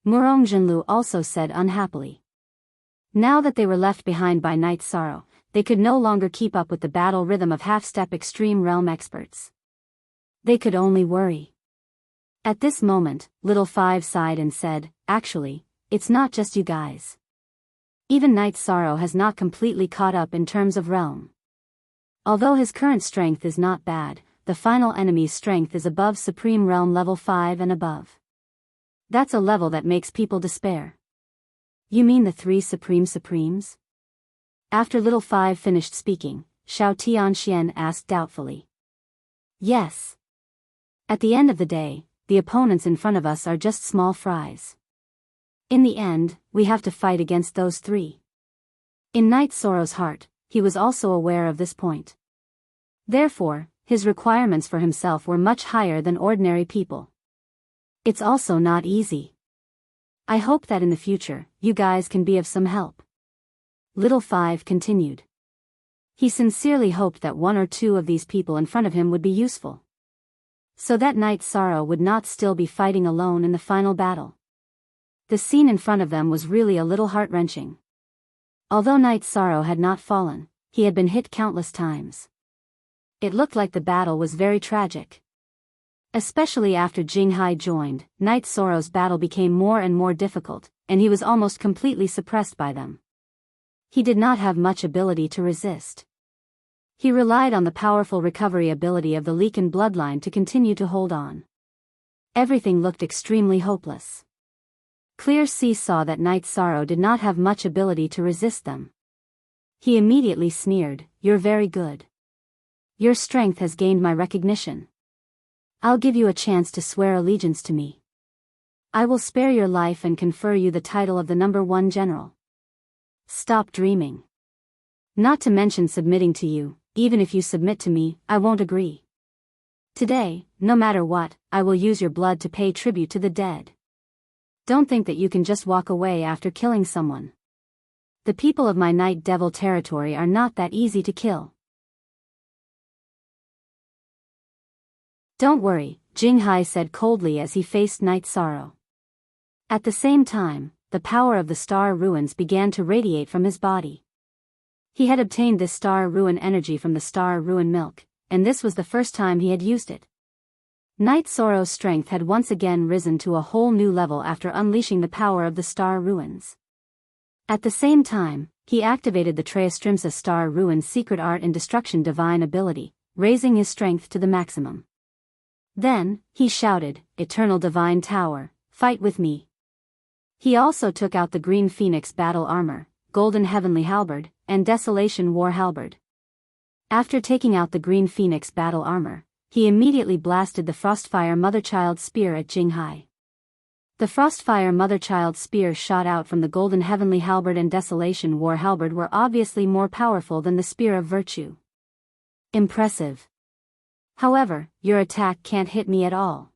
Speaker 1: Murong Jinlu also said unhappily. Now that they were left behind by Night Sorrow, they could no longer keep up with the battle rhythm of half-step extreme realm experts. They could only worry. At this moment, Little Five sighed and said, "Actually, it's not just you guys. Even Night Sorrow has not completely caught up in terms of realm. Although his current strength is not bad, the final enemy's strength is above Supreme Realm level 5 and above. That's a level that makes people despair." "You mean the 3 Supremes?" After Little Five finished speaking, Xiao Tianxian asked doubtfully. "Yes. At the end of the day, the opponents in front of us are just small fries. In the end, we have to fight against those 3. In Night Sorrow's heart, he was also aware of this point. Therefore, his requirements for himself were much higher than ordinary people. It's also not easy. I hope that in the future, you guys can be of some help." Little Five continued. He sincerely hoped that 1 or 2 of these people in front of him would be useful, so that Night Sorrow would not still be fighting alone in the final battle. The scene in front of them was really a little heart-wrenching. Although Night Sorrow had not fallen, he had been hit countless times. It looked like the battle was very tragic. Especially after Jinghai joined, Night Sorrow's battle became more and more difficult, and he was almost completely suppressed by them. He did not have much ability to resist. He relied on the powerful recovery ability of the Leaken bloodline to continue to hold on. Everything looked extremely hopeless. Clear Sea saw that Night Sorrow did not have much ability to resist them. He immediately sneered, "You're very good. Your strength has gained my recognition. I'll give you a chance to swear allegiance to me. I will spare your life and confer you the title of the number 1 general. Stop dreaming. Not to mention submitting to you, even if you submit to me, I won't agree. Today, no matter what, I will use your blood to pay tribute to the dead. Don't think that you can just walk away after killing someone. The people of my Night Devil territory are not that easy to kill." "Don't worry," Jinghai said coldly as he faced Night Sorrow. At the same time, the power of the Star Ruins began to radiate from his body. He had obtained this Star Ruin energy from the Star Ruin milk, and this was the first time he had used it. Night Sorrow's strength had once again risen to a whole new level after unleashing the power of the Star Ruins. At the same time, he activated the Treastrimsa Star Ruin's secret art and destruction divine ability, raising his strength to the maximum. Then, he shouted, "Eternal Divine Tower, fight with me." He also took out the Green Phoenix battle armor, Golden Heavenly Halberd, and Desolation War Halberd. After taking out the Green Phoenix battle armor, he immediately blasted the Frostfire Motherchild Spear at Jinghai. The Frostfire Motherchild Spear shot out from the Golden Heavenly Halberd and Desolation War Halberd were obviously more powerful than the Spear of Virtue. Impressive. However, your attack can't hit me at all.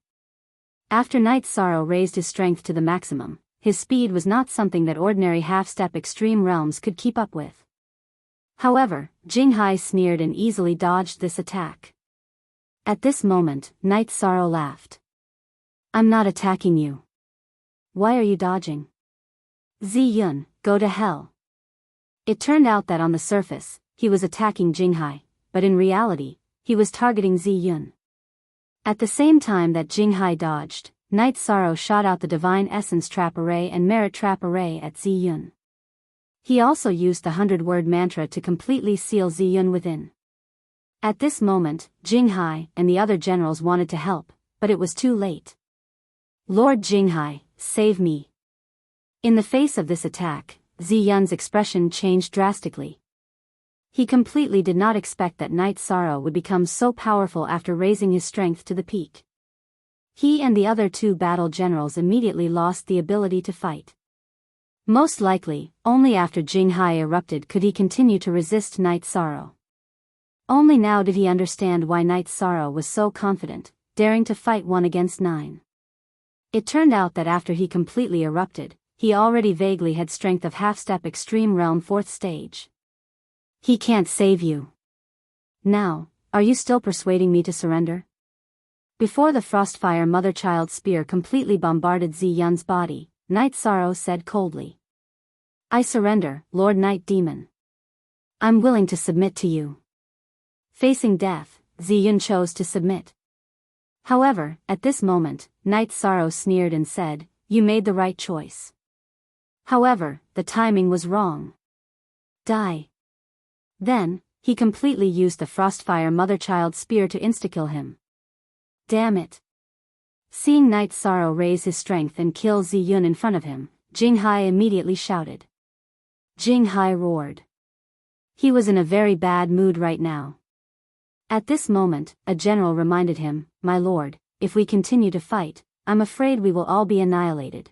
Speaker 1: After Night Sorrow raised his strength to the maximum, his speed was not something that ordinary half-step extreme realms could keep up with. However, Jinghai sneered and easily dodged this attack. At this moment, Night Sorrow laughed. "I'm not attacking you. Why are you dodging? Ziyun, go to hell." It turned out that on the surface, he was attacking Jinghai, but in reality, he was targeting Ziyun. At the same time that Jinghai dodged, Night Sorrow shot out the Divine Essence Trap Array and Merit Trap Array at Ziyun. He also used the 100-word mantra to completely seal Ziyun within. At this moment, Jinghai and the other generals wanted to help, but it was too late. "Lord Jinghai, save me." In the face of this attack, Ziyun's expression changed drastically. He completely did not expect that Night Sorrow would become so powerful after raising his strength to the peak. He and the other 2 battle generals immediately lost the ability to fight. Most likely, only after Jinghai erupted could he continue to resist Night Sorrow. Only now did he understand why Night Sorrow was so confident, daring to fight 1 against 9. It turned out that after he completely erupted, he already vaguely had strength of half-step Extreme Realm 4th stage. He can't save you. Now, are you still persuading me to surrender? Before the Frostfire Mother-Child Spear completely bombarded Zi Yun's body, Night Sorrow said coldly. I surrender, Lord Night Demon. I'm willing to submit to you. Facing death, Zi Yun chose to submit. However, at this moment, Night Sorrow sneered and said, you made the right choice. However, the timing was wrong. Die. Then, he completely used the Frostfire Mother-Child Spear to insta-kill him. Damn it. Seeing Night Sorrow raise his strength and kill Zi Yun in front of him, Jinghai immediately shouted. Jinghai roared. He was in a very bad mood right now. At this moment, a general reminded him, my lord, if we continue to fight, I'm afraid we will all be annihilated.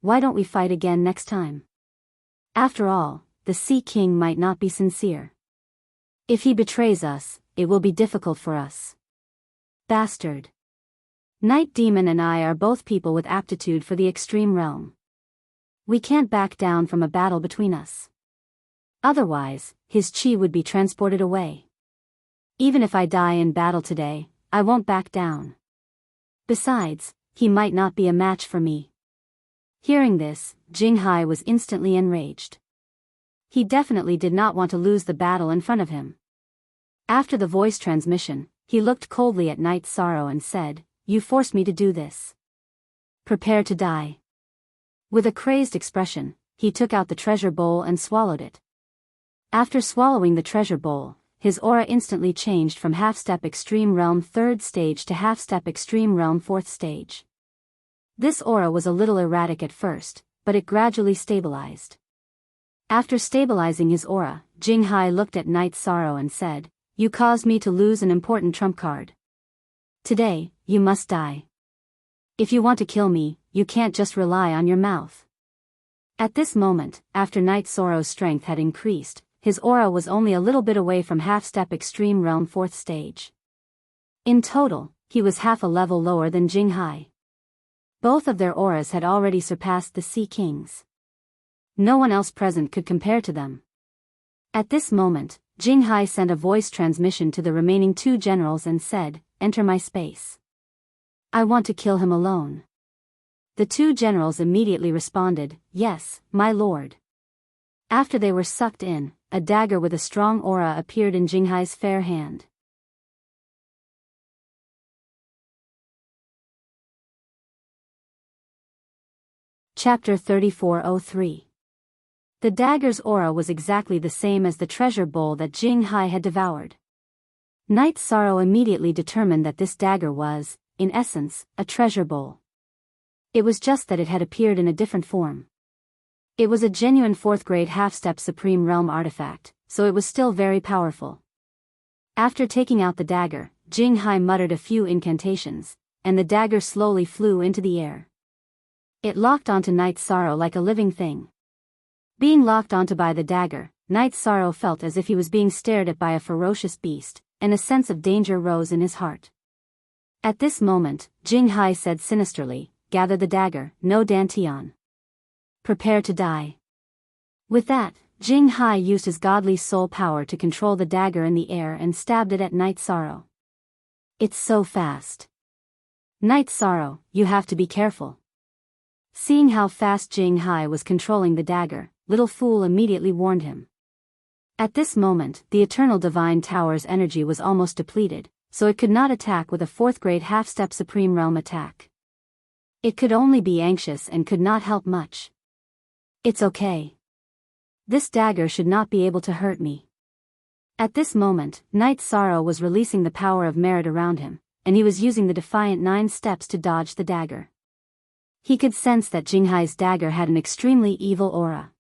Speaker 1: Why don't we fight again next time? After all, the Sea King might not be sincere. If he betrays us, it will be difficult for us. Bastard. Night Demon and I are both people with aptitude for the extreme realm. We can't back down from a battle between us. Otherwise, his chi would be transported away. Even if I die in battle today, I won't back down. Besides, he might not be a match for me. Hearing this, Jinghai was instantly enraged. He definitely did not want to lose the battle in front of him. After the voice transmission, he looked coldly at Night Sorrow and said, you forced me to do this. Prepare to die. With a crazed expression, he took out the treasure bowl and swallowed it. After swallowing the treasure bowl, his aura instantly changed from half-step Extreme Realm 3rd stage to half-step Extreme Realm 4th stage. This aura was a little erratic at first, but it gradually stabilized. After stabilizing his aura, Jinghai looked at Night Sorrow and said, you caused me to lose an important trump card. Today, you must die. If you want to kill me, you can't just rely on your mouth. At this moment, after Night Sorrow's strength had increased, his aura was only a little bit away from half-step Extreme Realm 4th stage. In total, he was half a level lower than Jinghai. Both of their auras had already surpassed the Sea King's. No one else present could compare to them. At this moment, Jinghai sent a voice transmission to the remaining 2 generals and said, enter my space. I want to kill him alone. The 2 generals immediately responded, yes, my lord. After they were sucked in, a dagger with a strong aura appeared in Jinghai's fair hand. Chapter 3403. The dagger's aura was exactly the same as the treasure bowl that Jinghai had devoured. Night Sorrow immediately determined that this dagger was, in essence, a treasure bowl. It was just that it had appeared in a different form. It was a genuine 4th grade half-step Supreme Realm artifact, so it was still very powerful. After taking out the dagger, Jinghai muttered a few incantations, and the dagger slowly flew into the air. It locked onto Night Sorrow like a living thing. Being locked onto by the dagger, Night Sorrow felt as if he was being stared at by a ferocious beast, and a sense of danger rose in his heart. At this moment, Jinghai said sinisterly, gather the dagger, no Dantian. Prepare to die. With that, Jinghai used his godly soul power to control the dagger in the air and stabbed it at Night Sorrow. It's so fast. Night Sorrow, you have to be careful. Seeing how fast Jinghai was controlling the dagger, Little Fool immediately warned him. At this moment, the Eternal Divine Tower's energy was almost depleted, so it could not attack with a 4th grade half-step Supreme Realm attack. It could only be anxious and could not help much. It's okay. This dagger should not be able to hurt me. At this moment, Night Sorrow was releasing the power of merit around him, and he was using the defiant 9 steps to dodge the dagger. He could sense that Jinghai's dagger had an extremely evil aura.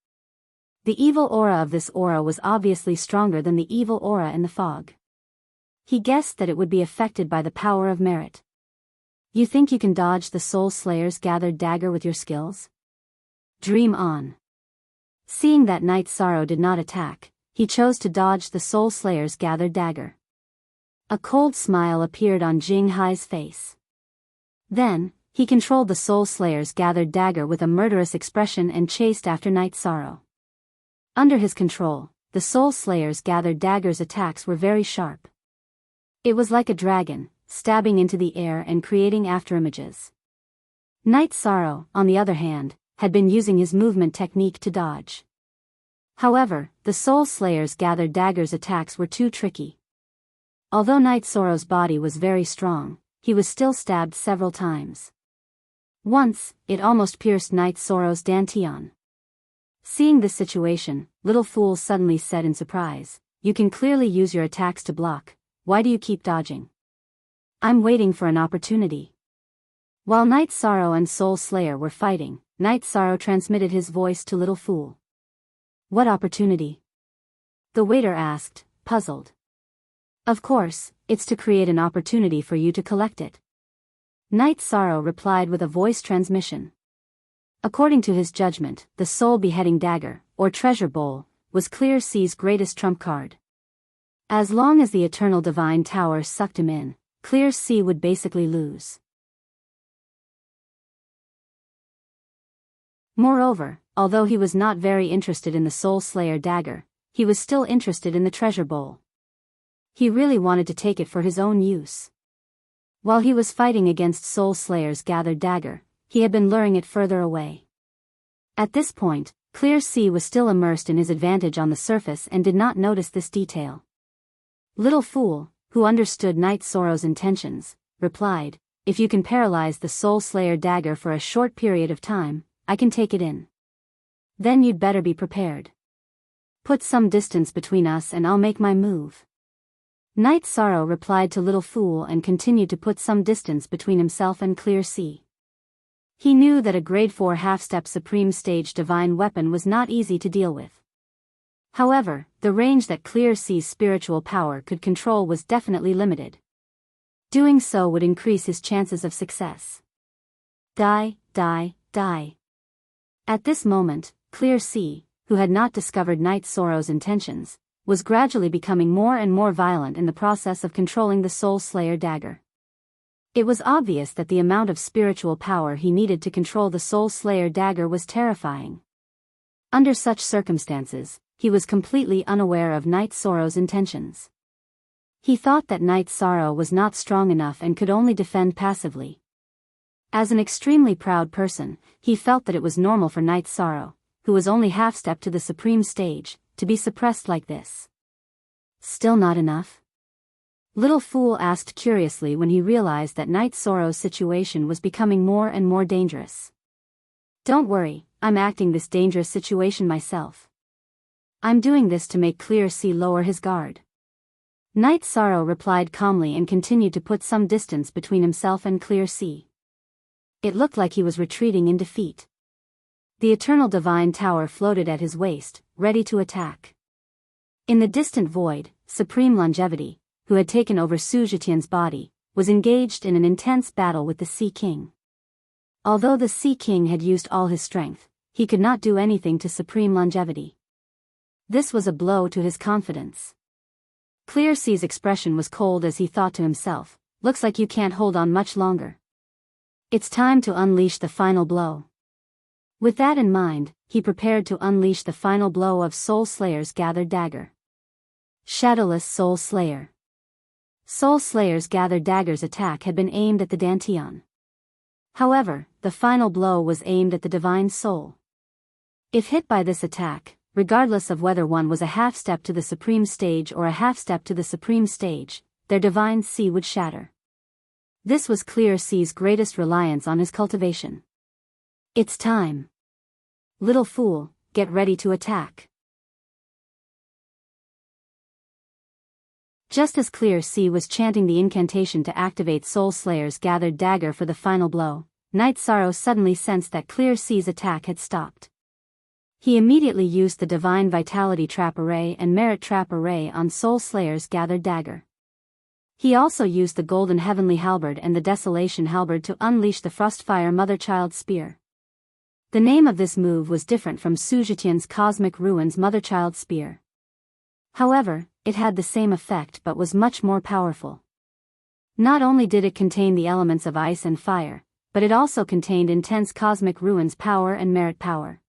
Speaker 1: The evil aura of this aura was obviously stronger than the evil aura in the fog. He guessed that it would be affected by the power of merit. You think you can dodge the Soul Slayer's gathered dagger with your skills? Dream on. Seeing that Night Sorrow did not attack, he chose to dodge the Soul Slayer's gathered dagger. A cold smile appeared on Jing Hai's face. Then, he controlled the Soul Slayer's gathered dagger with a murderous expression and chased after Night Sorrow. Under his control, the Soul Slayer's gathered dagger's attacks were very sharp. It was like a dragon, stabbing into the air and creating afterimages. Night Sorrow, on the other hand, had been using his movement technique to dodge. However, the Soul Slayer's gathered dagger's attacks were too tricky. Although Night Sorrow's body was very strong, he was still stabbed several times. Once, it almost pierced Night Sorrow's dantian. Seeing this situation, Little Fool suddenly said in surprise, "You can clearly use your attacks to block, why do you keep dodging?" "I'm waiting for an opportunity." While Night Sorrow and Soul Slayer were fighting, Night Sorrow transmitted his voice to Little Fool. "What opportunity?" the waiter asked, puzzled. "Of course, it's to create an opportunity for you to collect it." Night Sorrow replied with a voice transmission. According to his judgment, the Soul Beheading Dagger, or Treasure Bowl, was Clear Sea's greatest trump card. As long as the Eternal Divine Tower sucked him in, Clear Sea would basically lose. Moreover, although he was not very interested in the Soul Slayer dagger, he was still interested in the Treasure Bowl. He really wanted to take it for his own use. While he was fighting against Soul Slayer's gathered dagger, he had been luring it further away. At this point, Clear Sea was still immersed in his advantage on the surface and did not notice this detail. Little Fool, who understood Night Sorrow's intentions, replied, "If you can paralyze the Soul Slayer dagger for a short period of time, I can take it in. Then you'd better be prepared. Put some distance between us and I'll make my move." Night Sorrow replied to Little Fool and continued to put some distance between himself and Clear Sea. He knew that a Grade 4 half-step Supreme Stage divine weapon was not easy to deal with. However, the range that Clear Sea's spiritual power could control was definitely limited. Doing so would increase his chances of success. Die, die, die. At this moment, Clear Sea, who had not discovered Night Sorrow's intentions, was gradually becoming more and more violent in the process of controlling the Soul Slayer dagger. It was obvious that the amount of spiritual power he needed to control the Soul Slayer dagger was terrifying. Under such circumstances, he was completely unaware of Night Sorrow's intentions. He thought that Night Sorrow was not strong enough and could only defend passively. As an extremely proud person, he felt that it was normal for Night Sorrow, who was only half-step to the Supreme Stage, to be suppressed like this. Still not enough? Little Fool asked curiously when he realized that Night Sorrow's situation was becoming more and more dangerous. "Don't worry, I'm acting this dangerous situation myself. I'm doing this to make Clear Sea lower his guard." Night Sorrow replied calmly and continued to put some distance between himself and Clear Sea. It looked like he was retreating in defeat. The Eternal Divine Tower floated at his waist, ready to attack. In the distant void, Supreme Longevity, who had taken over Su Zhetian's body, was engaged in an intense battle with the Sea King. Although the Sea King had used all his strength, he could not do anything to Supreme Longevity. This was a blow to his confidence. Clear Sea's expression was cold as he thought to himself, "Looks like you can't hold on much longer. It's time to unleash the final blow." With that in mind, he prepared to unleash the final blow of Soul Slayer's gathered dagger. Shadowless Soul Slayer. Soul Slayer's gathered dagger's attack had been aimed at the Dantian. However, the final blow was aimed at the Divine Soul. If hit by this attack, regardless of whether one was a half-step to the Supreme Stage or a half-step to the Supreme Stage, their Divine Sea would shatter. This was Clear Sea's greatest reliance on his cultivation. It's time. Little Fool, get ready to attack. Just as Clear Sea was chanting the incantation to activate Soul Slayer's gathered dagger for the final blow, Night Sorrow suddenly sensed that Clear Sea's attack had stopped. He immediately used the Divine Vitality Trap Array and Merit Trap Array on Soul Slayer's gathered dagger. He also used the Golden Heavenly Halberd and the Desolation Halberd to unleash the Frostfire Mother-Child Spear. The name of this move was different from Su Zetian's Cosmic Ruins Mother-Child Spear. However, it had the same effect but was much more powerful. Not only did it contain the elements of ice and fire, but it also contained intense Cosmic Ruins power and merit power.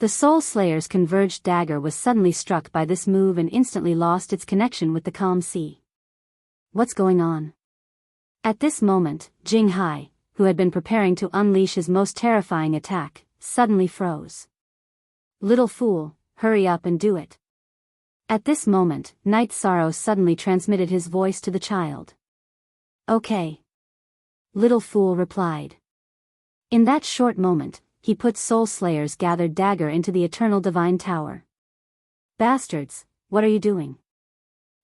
Speaker 1: The Soul Slayer's converged dagger was suddenly struck by this move and instantly lost its connection with the calm sea. What's going on? At this moment, Jing Hai, who had been preparing to unleash his most terrifying attack, suddenly froze. Little fool, hurry up and do it. At this moment, Night Sorrow suddenly transmitted his voice to the child. Okay. Little fool replied. In that short moment, he put Soul Slayer's gathered dagger into the Eternal Divine Tower. Bastards, what are you doing?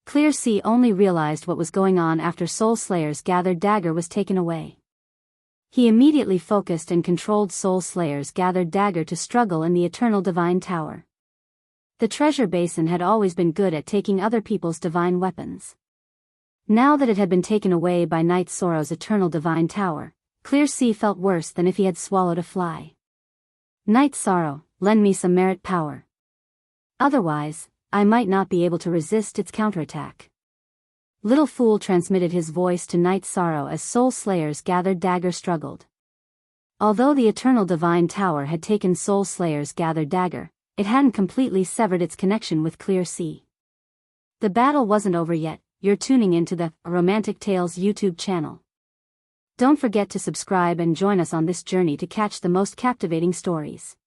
Speaker 1: Clear Sea only realized what was going on after Soul Slayer's gathered dagger was taken away. He immediately focused and controlled Soul Slayer's gathered dagger to struggle in the Eternal Divine Tower. The treasure basin had always been good at taking other people's divine weapons. Now that it had been taken away by Night Sorrow's Eternal Divine Tower, Clear Sea felt worse than if he had swallowed a fly. Night Sorrow, lend me some merit power. Otherwise, I might not be able to resist its counterattack. Little Fool transmitted his voice to Night Sorrow as Soul Slayer's gathered dagger struggled. Although the Eternal Divine Tower had taken Soul Slayer's gathered dagger, it hadn't completely severed its connection with Clear Sea. The battle wasn't over yet. You're tuning into the Romantic Tales YouTube channel. Don't forget to subscribe and join us on this journey to catch the most captivating stories.